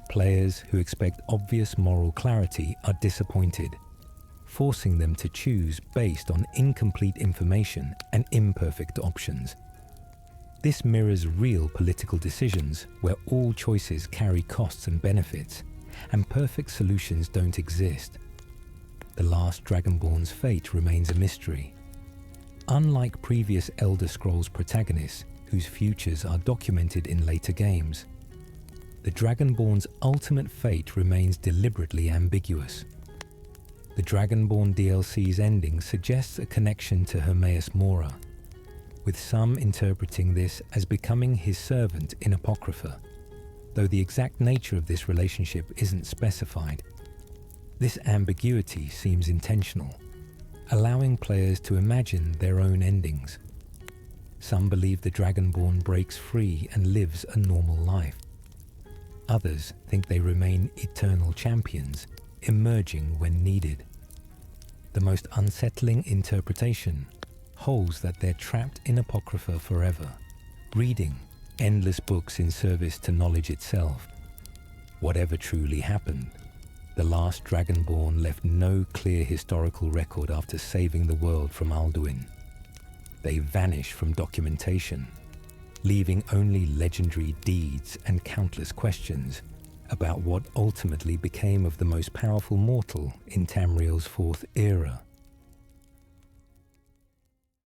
Players who expect obvious moral clarity are disappointed, forcing them to choose based on incomplete information and imperfect options. This mirrors real political decisions where all choices carry costs and benefits, and perfect solutions don't exist. The last Dragonborn's fate remains a mystery. Unlike previous Elder Scrolls protagonists, whose futures are documented in later games, the Dragonborn's ultimate fate remains deliberately ambiguous. The Dragonborn DLC's ending suggests a connection to Hermaeus Mora, with some interpreting this as becoming his servant in Apocrypha, though the exact nature of this relationship isn't specified. This ambiguity seems intentional, allowing players to imagine their own endings. Some believe the Dragonborn breaks free and lives a normal life. Others think they remain eternal champions, emerging when needed. The most unsettling interpretation holds that they're trapped in Apocrypha forever, reading endless books in service to knowledge itself. Whatever truly happened, the last Dragonborn left no clear historical record after saving the world from Alduin. They vanish from documentation, leaving only legendary deeds and countless questions about what ultimately became of the most powerful mortal in Tamriel's fourth era.